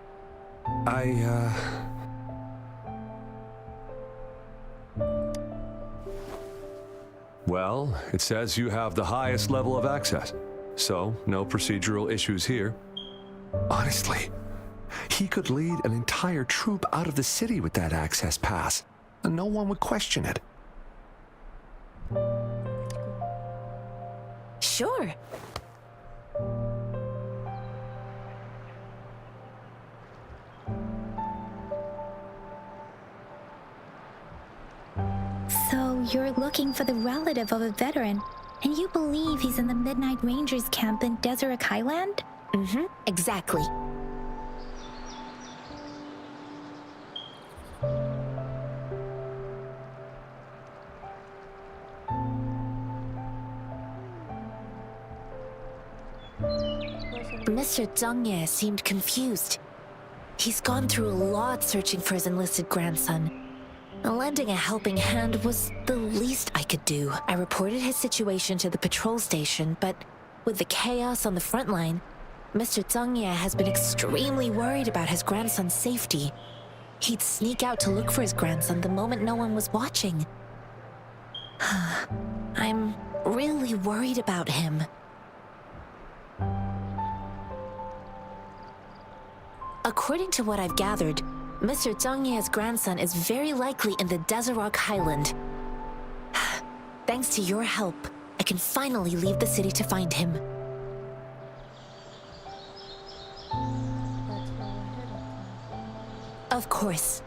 Well, it says you have the highest level of access, so no procedural issues here. Honestly, he could lead an entire troop out of the city with that access pass, and no one would question it. Sure. So you're looking for the relative of a veteran, and you believe he's in the Midnight Rangers camp in Deseret Highland? Mm-hmm, exactly. Mr. Zhengye seemed confused. He's gone through a lot searching for his enlisted grandson. Lending a helping hand was the least I could do. I reported his situation to the patrol station, but with the chaos on the front line, Mr. Zhengye has been extremely worried about his grandson's safety. He'd sneak out to look for his grandson the moment no one was watching. I'm really worried about him. According to what I've gathered, Mr. Zhengye's grandson is very likely in the Deseret Highland. Thanks to your help, I can finally leave the city to find him. That's where we're headed. Of course.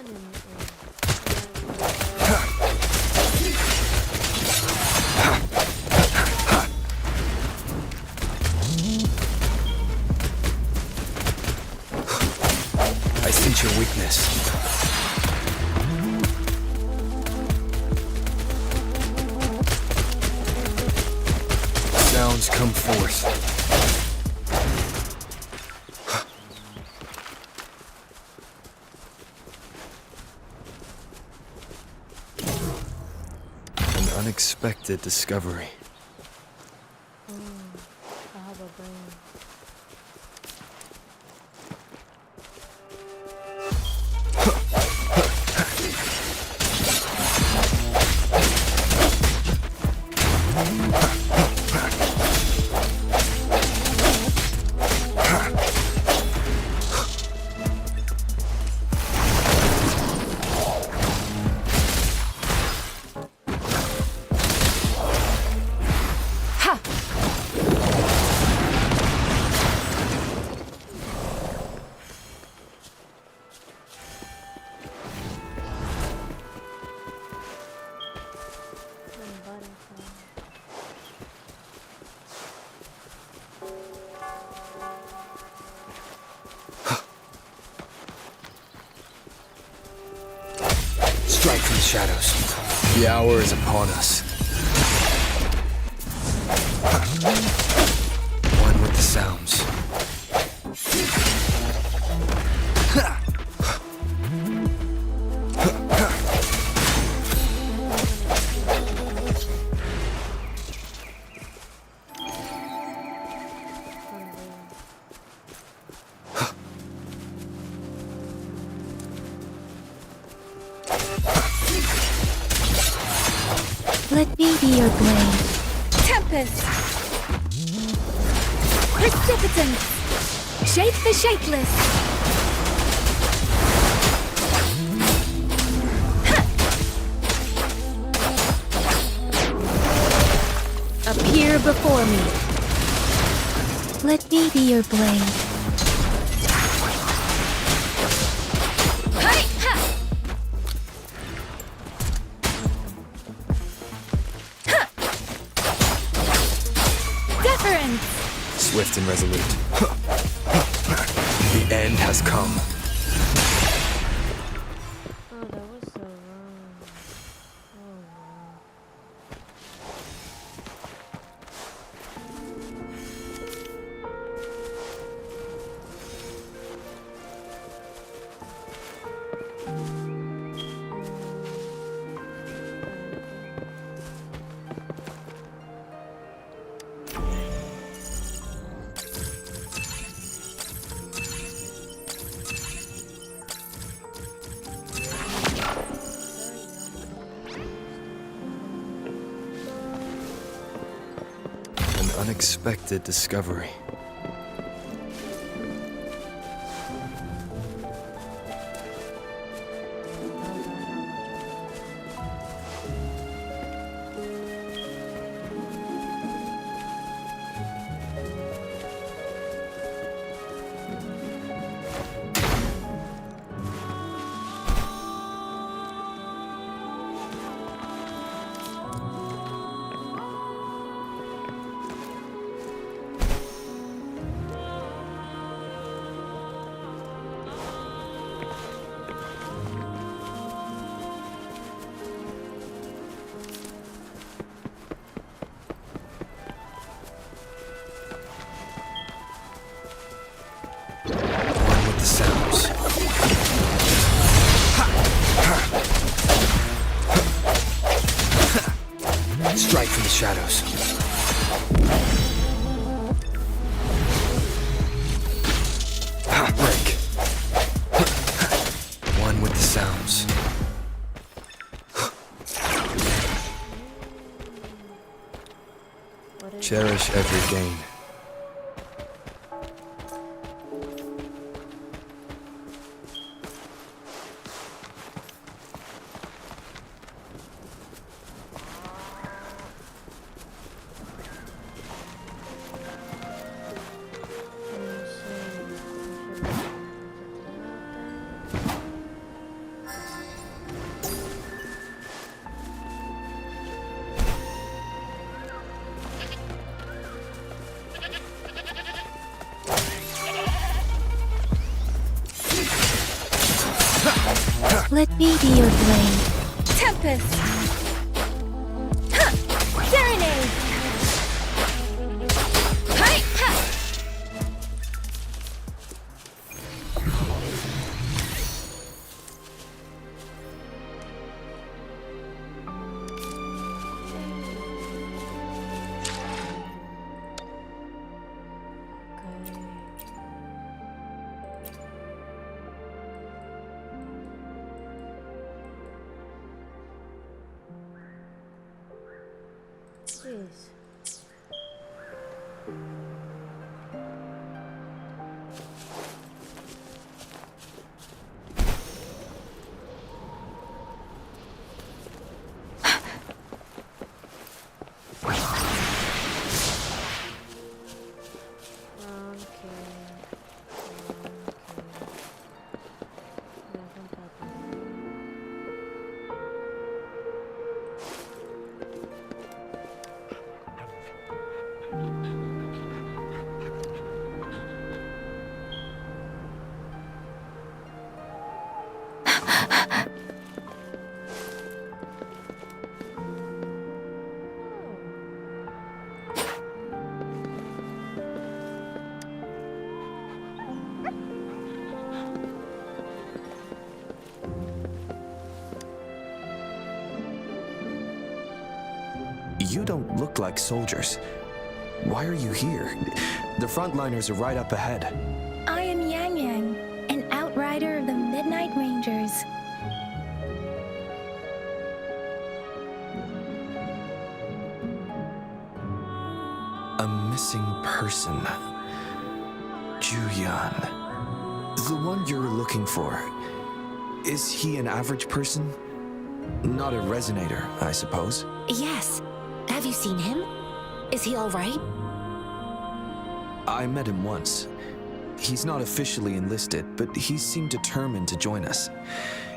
one in I sense your weakness. Sounds come forth. An unexpected discovery. I have a brain. Strike from the shadows. The hour is upon us. One with the sounds. Let me be your blade. Tempest! Precipitance! Shape the shapeless! Appear before me. Let me be your blade. Hey! Ha! Deference! Swift and resolute. The end has come. Oh, that was so wrong. Oh no. An unexpected discovery. One with the sounds. Strike from the shadows. Break. One with the sounds. Cherish every gain. Let me be your blade. Tempest! Ha! Serenade! Hi! Ha! Jeez. You don't look like soldiers. Why are you here? The frontliners are right up ahead. I am Yang Yang, an outrider of the Midnight Rangers. A missing person. Juyan. The one you're looking for. Is he an average person? Not a resonator, I suppose. Yes. Have you seen him? Is he all right? I met him once. He's not officially enlisted, but he seemed determined to join us.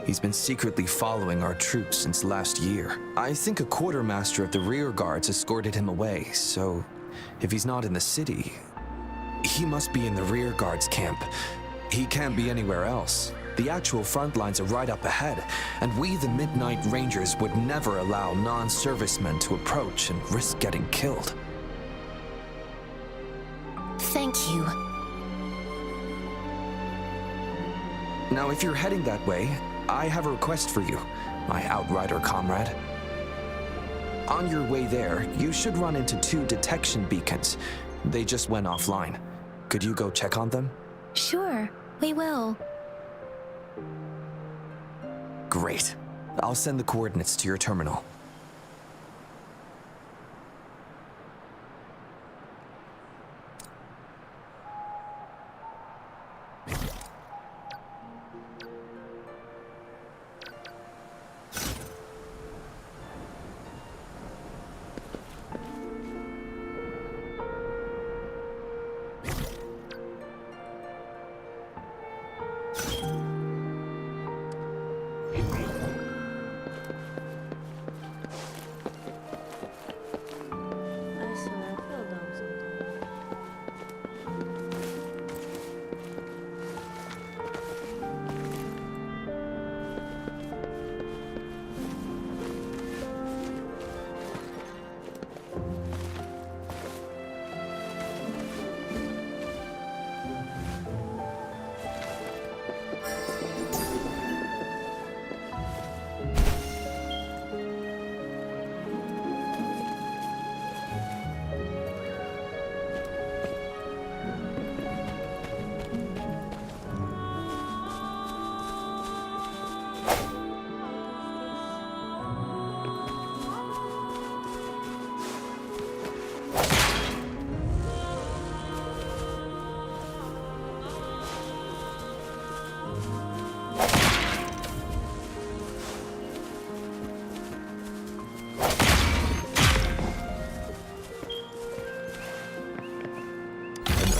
He's been secretly following our troops since last year. I think a quartermaster of the rear guards escorted him away, so if he's not in the city, he must be in the rear guards camp. He can't be anywhere else. The actual front lines are right up ahead, and we, the Midnight Rangers, would never allow non-servicemen to approach and risk getting killed. Thank you. Now, if you're heading that way, I have a request for you, my outrider comrade. On your way there, you should run into 2 detection beacons. They just went offline. Could you go check on them? Sure, we will. Great. I'll send the coordinates to your terminal.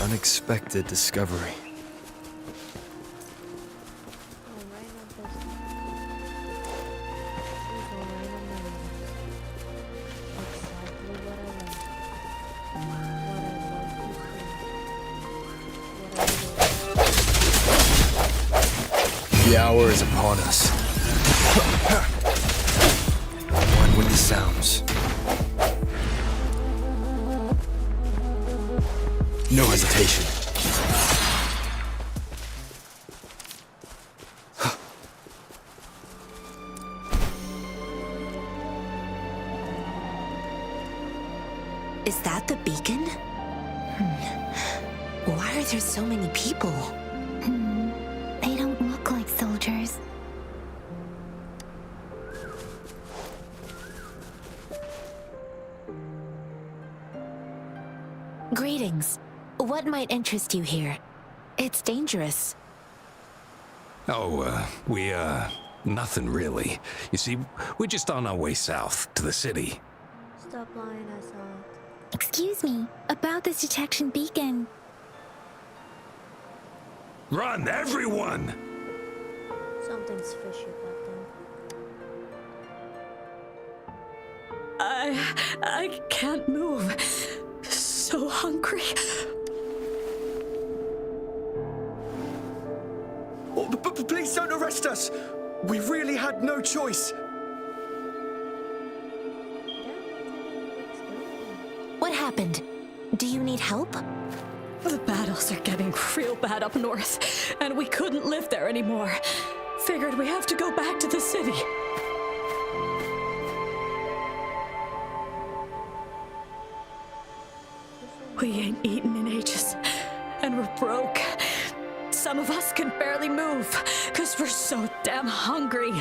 Unexpected discovery. The hour is upon us. One with the sounds. No hesitation. Is that the beacon? Why are there so many people? They don't look like soldiers. Greetings. What might interest you here? It's dangerous. Oh, nothing really. You see, we're just on our way south to the city. Stop lying, I saw it. Excuse me, about this detection beacon. Run, everyone! Something's fishy about them. I can't move. So hungry. Oh, please don't arrest us! We really had no choice. What happened? Do you need help? The battles are getting real bad up north, and we couldn't live there anymore. Figured we have to go back to the city. We ain't eaten in ages, and we're broke. Some of us can barely move, because we're so damn hungry.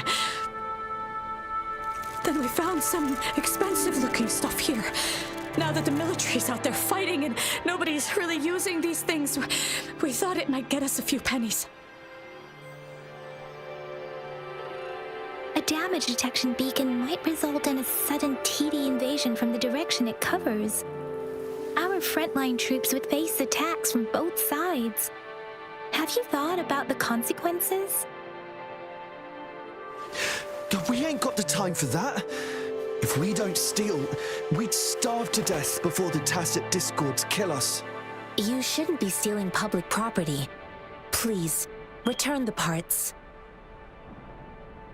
Then we found some expensive-looking stuff here. Now that the military's out there fighting and nobody's really using these things, we thought it might get us a few pennies. A damage detection beacon might result in a sudden TD invasion from the direction it covers. Our frontline troops would face attacks from both sides. Have you thought about the consequences? We ain't got the time for that. If we don't steal, we'd starve to death before the Tacit Discords kill us. You shouldn't be stealing public property. Please, return the parts.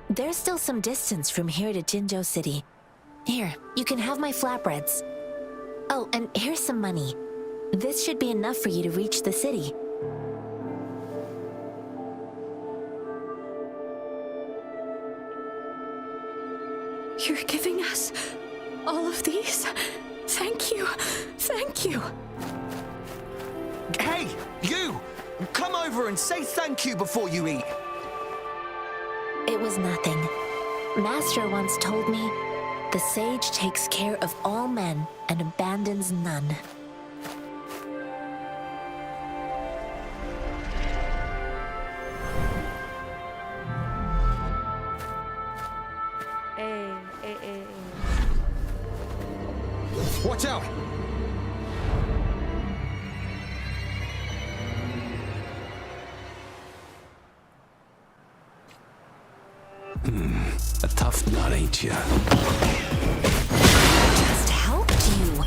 There's still some distance from here to Jinzhou City. Here, you can have my flatbreads. Oh, and here's some money. This should be enough for you to reach the city. You're giving us all of these? Thank you. Thank you. Hey, you! Come over and say thank you before you eat. It was nothing. Master once told me, the sage takes care of all men and abandons none. Watch out! A tough nut, ain't ya? Just helped you.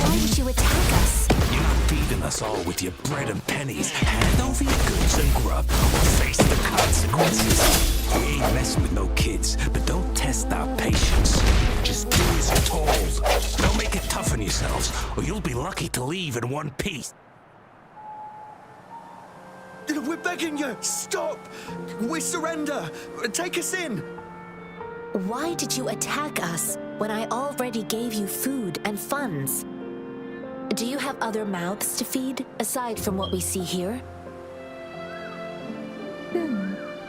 Why would you attack us? You're not feeding us all with your bread and pennies. Hand over your goods and grub, or face the consequences. We ain't messing with no kids, but don't test our patience. Just do as told. Don't make it tough on yourselves, or you'll be lucky to leave in one piece. We're begging you, stop! We surrender! Take us in! Why did you attack us when I already gave you food and funds? Do you have other mouths to feed, aside from what we see here?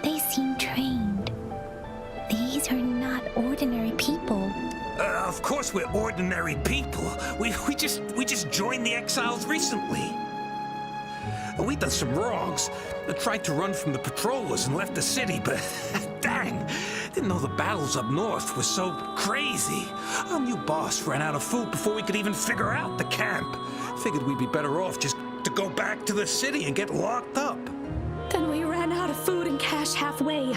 They seem trained. These are not ordinary people. Of course we're ordinary people. We just joined the exiles recently. We done some wrongs. I tried to run from the patrollers and left the city, but dang, didn't know the battles up north were so crazy. Our new boss ran out of food before we could even figure out the camp. Figured we'd be better off just to go back to the city and get locked up. Then we ran out of food and cash halfway,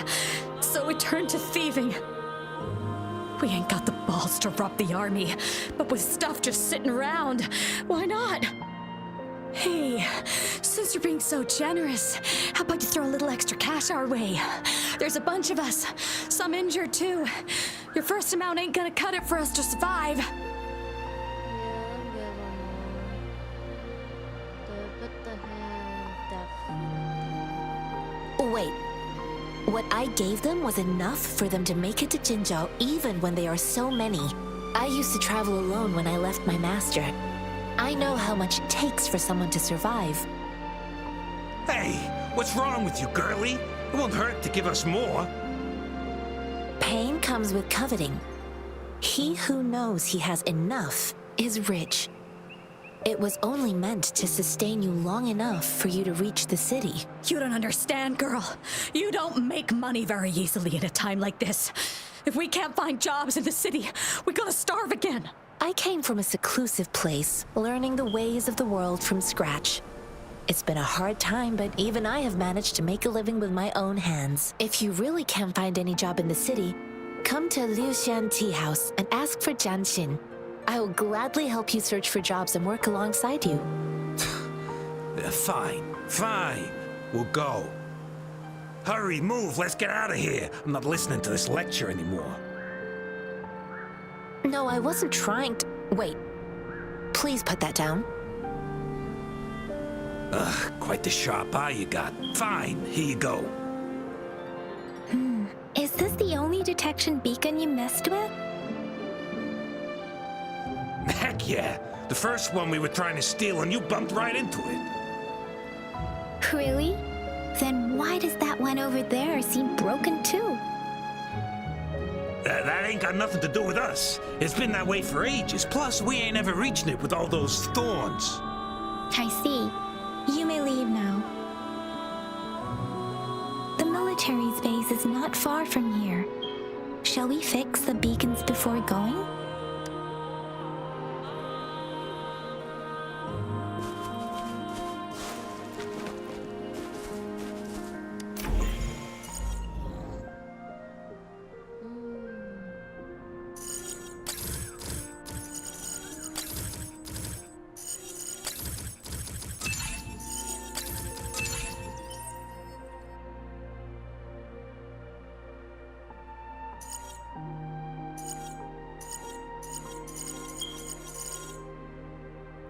so we turned to thieving. We ain't got the balls to rob the army, but with stuff just sitting around, why not? Hey, since you're being so generous, how about you throw a little extra cash our way? There's a bunch of us, some injured too. Your first amount ain't gonna cut it for us to survive. Yeah, let me get one more. But the hell, Wait. What I gave them was enough for them to make it to Jinzhou even when they are so many. I used to travel alone when I left my master. I know how much it takes for someone to survive. Hey, what's wrong with you, girlie? It won't hurt to give us more. Pain comes with coveting. He who knows he has enough is rich. It was only meant to sustain you long enough for you to reach the city. You don't understand, girl. You don't make money very easily in a time like this. If we can't find jobs in the city, we're gonna starve again. I came from a seclusive place, learning the ways of the world from scratch. It's been a hard time, but even I have managed to make a living with my own hands. If you really can't find any job in the city, come to Liu Xian Tea House and ask for Jian Xin. I will gladly help you search for jobs and work alongside you. Fine. We'll go. Hurry, move, let's get out of here. I'm not listening to this lecture anymore. No, I wasn't trying to... Wait. Please put that down. Ugh, quite the sharp eye you got. Fine, here you go. Is this the only detection beacon you messed with? Heck yeah. The first one we were trying to steal and you bumped right into it. Really? Then why does that one over there seem broken too? That ain't got nothing to do with us. It's been that way for ages. Plus, we ain't ever reaching it with all those thorns. I see. You may leave now. The military's base is not far from here. Shall we fix the beacons before going?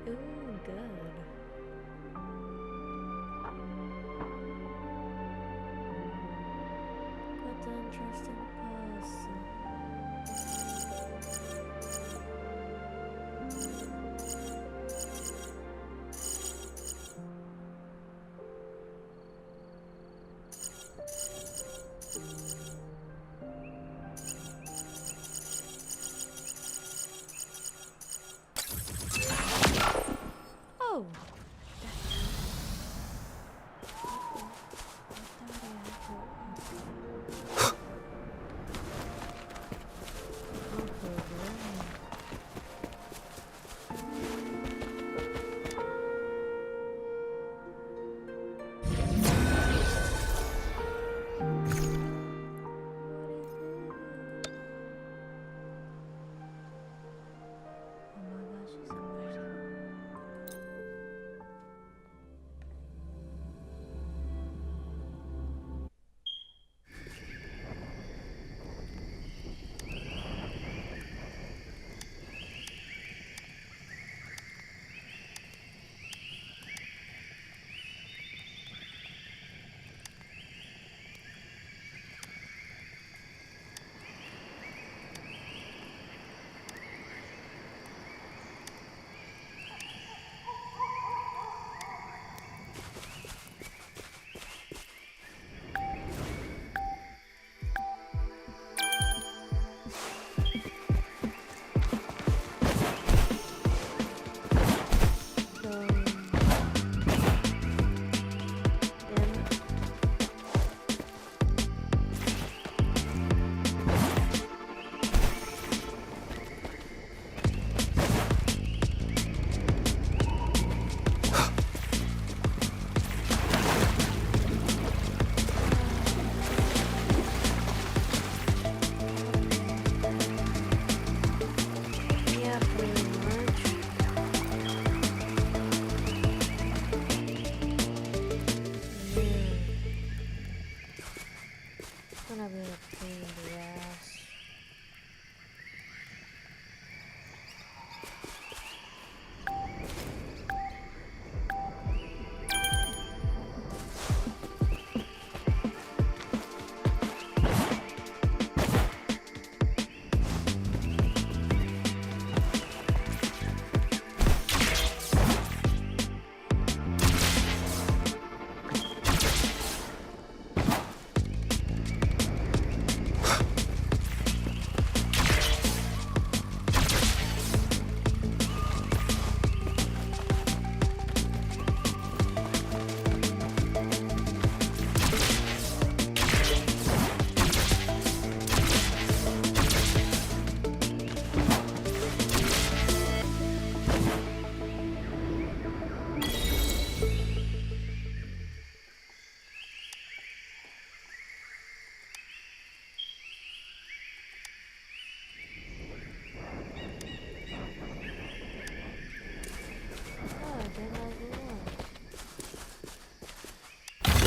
Ooh, good. What an interesting person. Oh.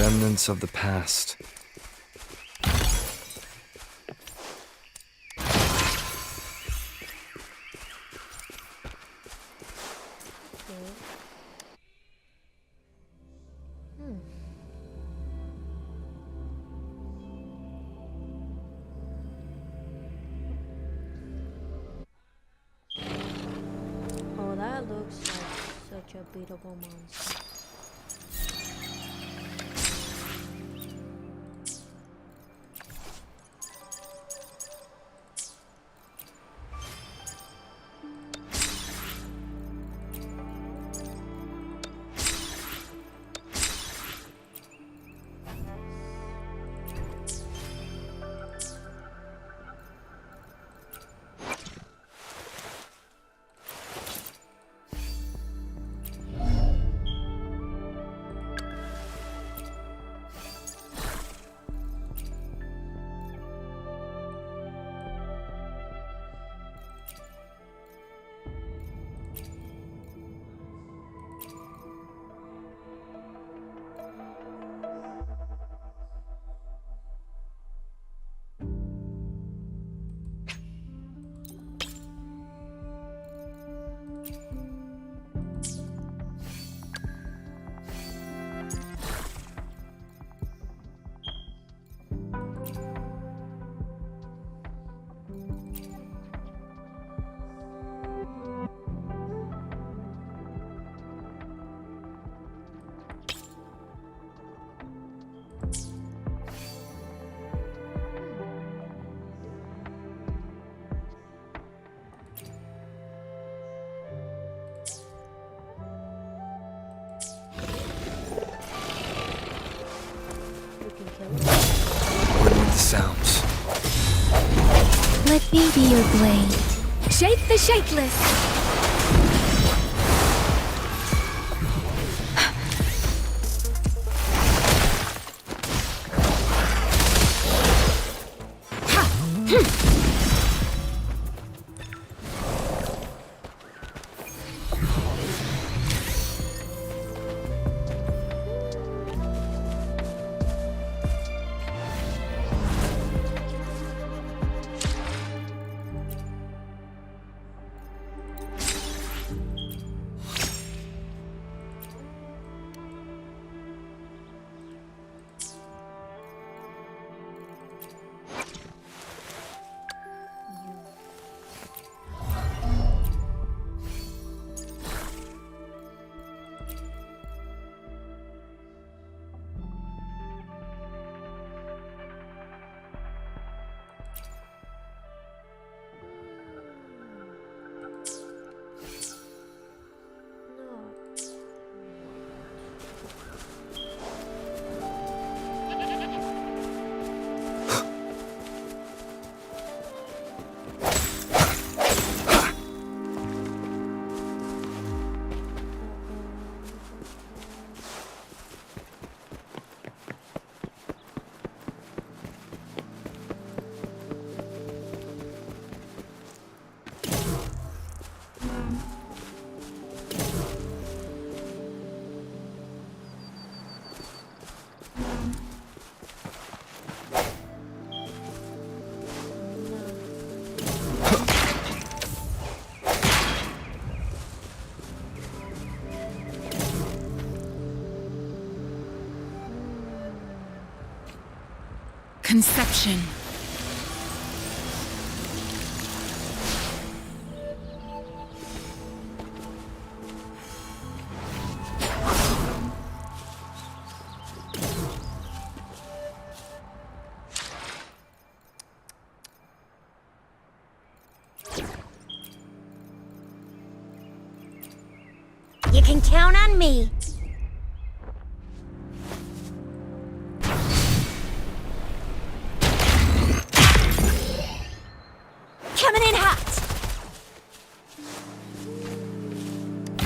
Remnants of the past. Oh, that looks like such a beatable monster. What were the sounds? Let me be your blade. Shape the shapeless! Conception. You can count on me. Coming in hot.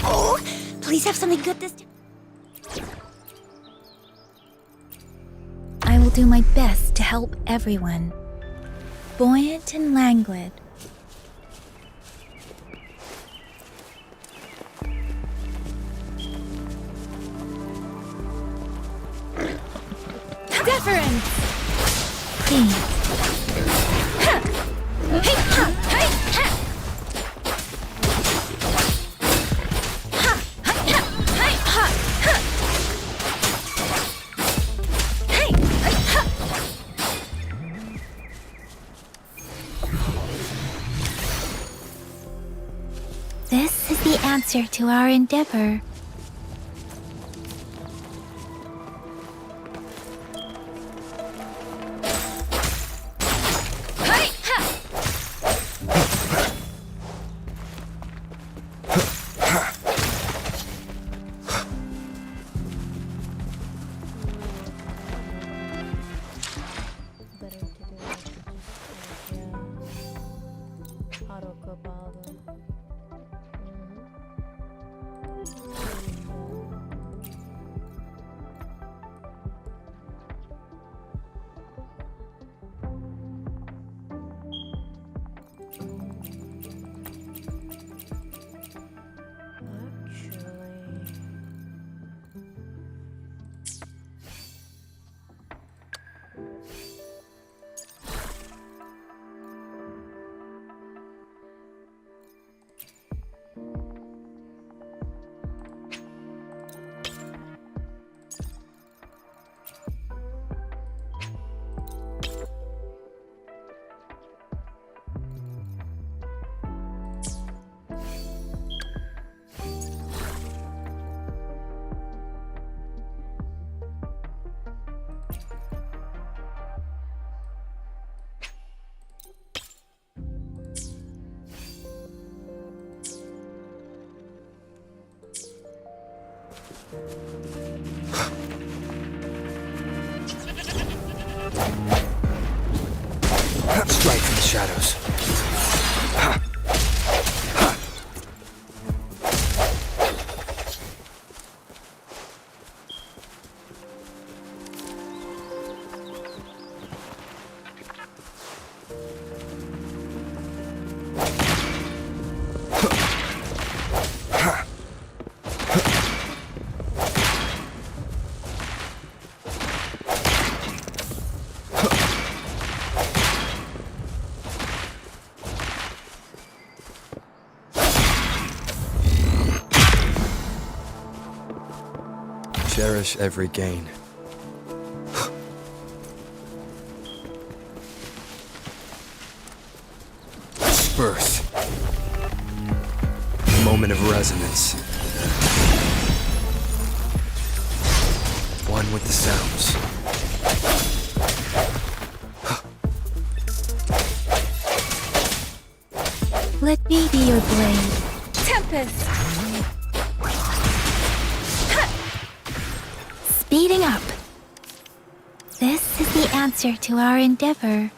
Oh, please have something good this time. I will do my best to help everyone. Buoyant and languid. deliverance. Please. Ha! Hey, ha! Hey, ha! Ha! Hey, ha! Hey, ha! Ha! Hey, hey, ha! This is the answer to our endeavor. Hey, ha! Better to do it just auto kababa. Strike from the shadows. Cherish every gain. Birth. Moment of resonance. One with the sounds. Let me be your blade. Tempest! Ha! Speeding up. This is the answer to our endeavor.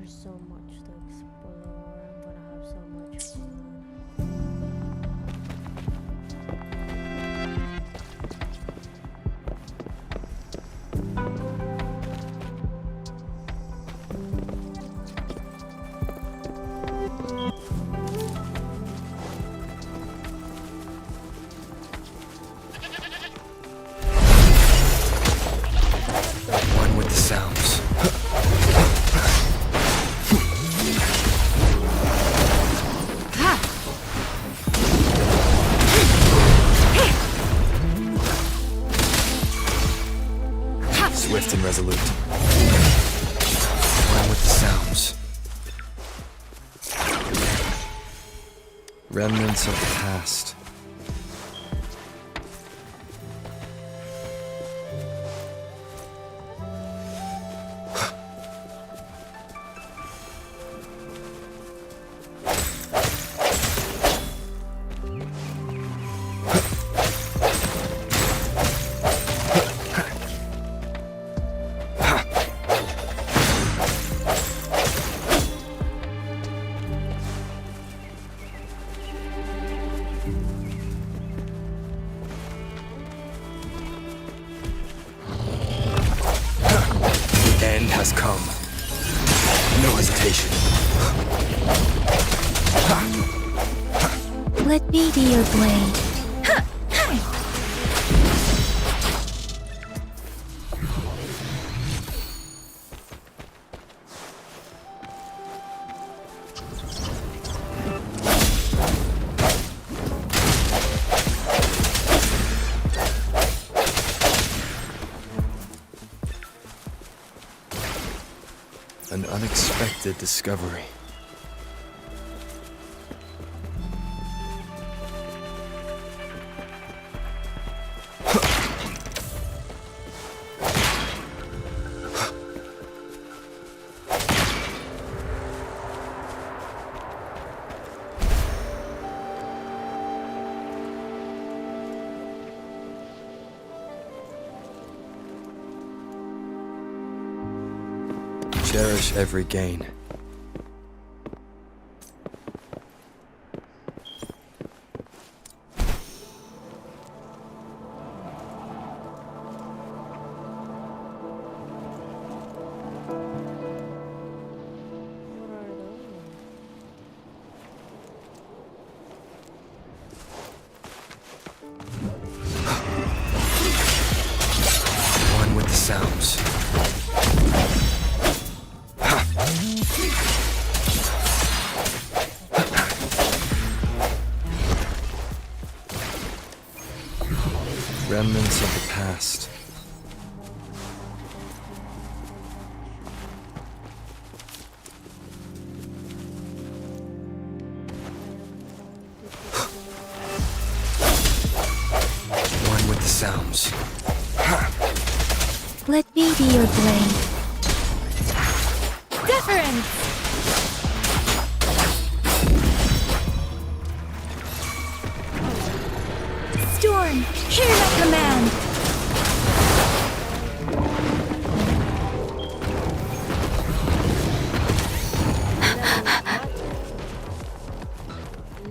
So much to explore. I'm gonna have so much fun. Swift and resolute. One with the sounds. Remnants of the past. Has come. No hesitation. Let me be your blade. An unexpected discovery. Cherish every gain. One with the sounds. Remnants of the past. One with the sounds. Let me be your blade. Deference! Storm, hear my command!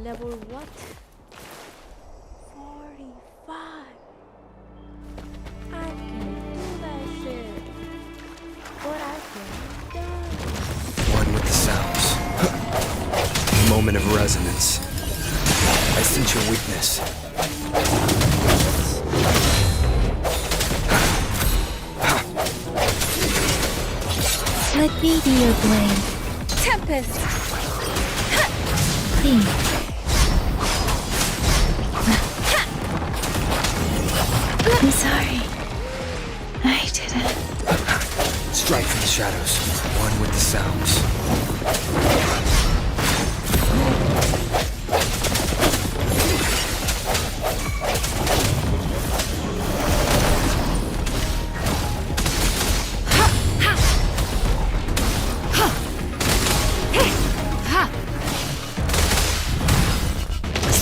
Level what? 45. I can't do that shit. But I can do. One with the sounds. Moment of resonance. I sense your weakness. Let me be your blade. Tempest! Please. I'm sorry. I didn't. Strike from the shadows. One with the sounds.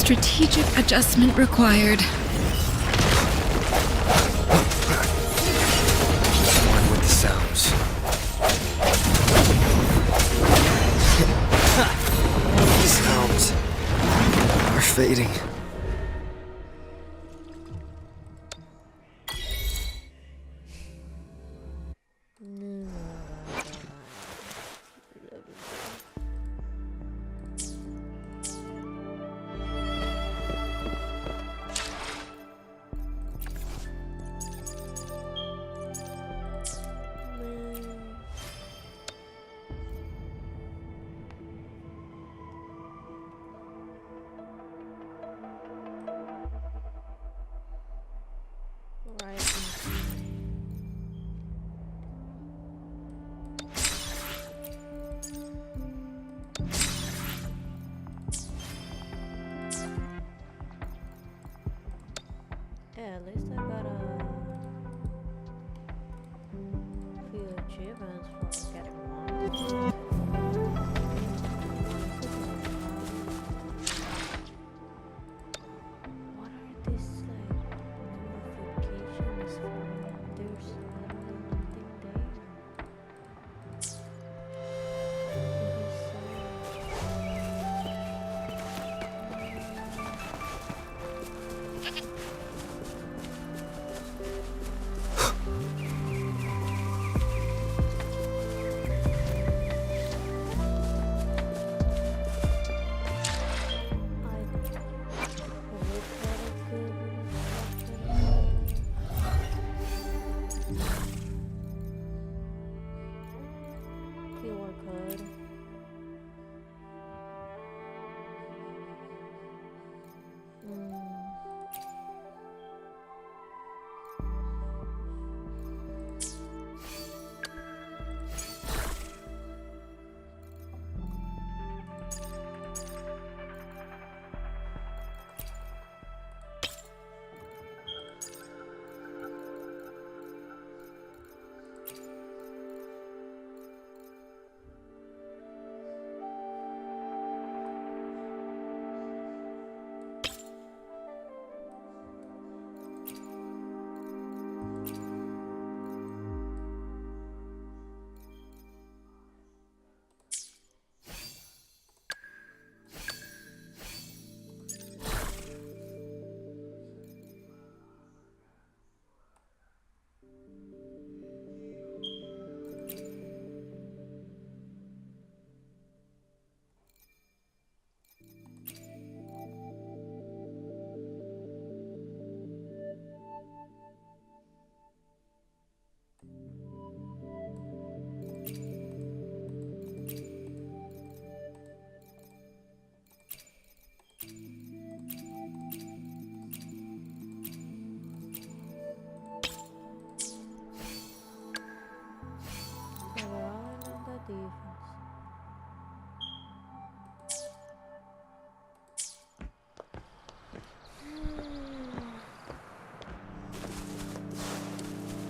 Strategic adjustment required. One with the sounds. The sounds are fading. achievements for getting one. What are these like notifications for? There's literally nothing there.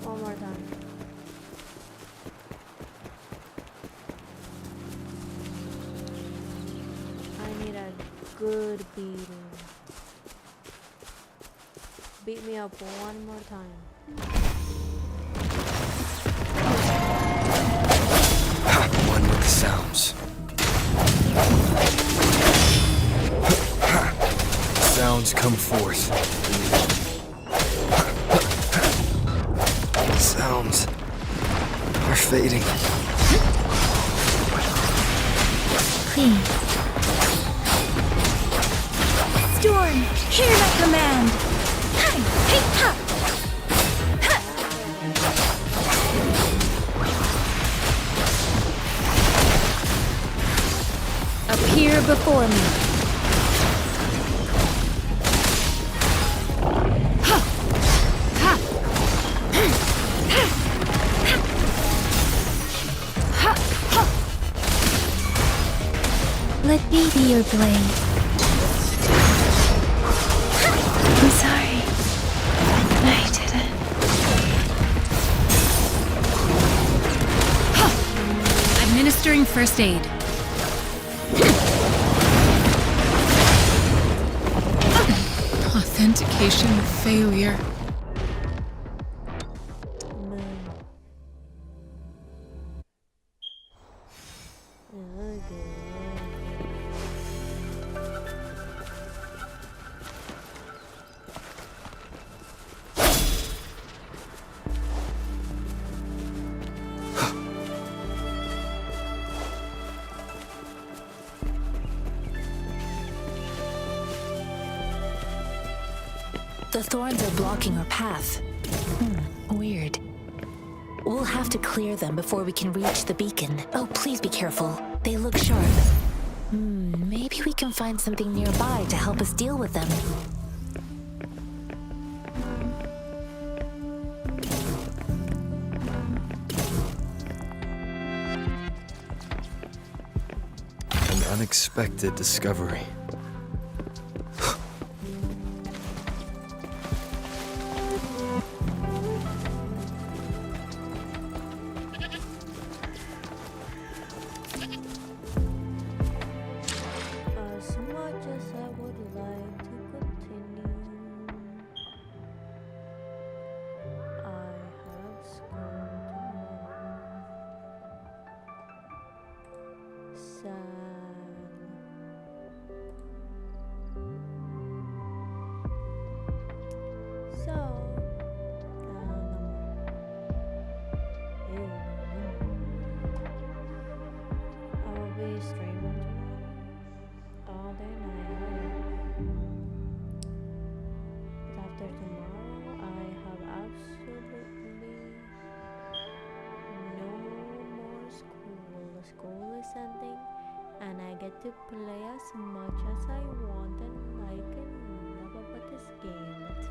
One more time. I need a good beating. Beat me up one more time. One with the sounds. Sounds come forth. Sounds are fading. Please. Storm, hear my command. Hi, hey, ha. Appear before me. Let me be your blade. I'm sorry. I didn't. Administering first aid. Authentication failure. The thorns are blocking our path. Weird. We'll have to clear them before we can reach the beacon. Oh, please be careful. They look sharp. Maybe we can find something nearby to help us deal with them. An unexpected discovery. So, no more. Ew, no, no. I will be streaming tomorrow all day night. But after tomorrow, I have absolutely no more school. The school is ending, and I get to play as much as I want, and I can never but this game. Let's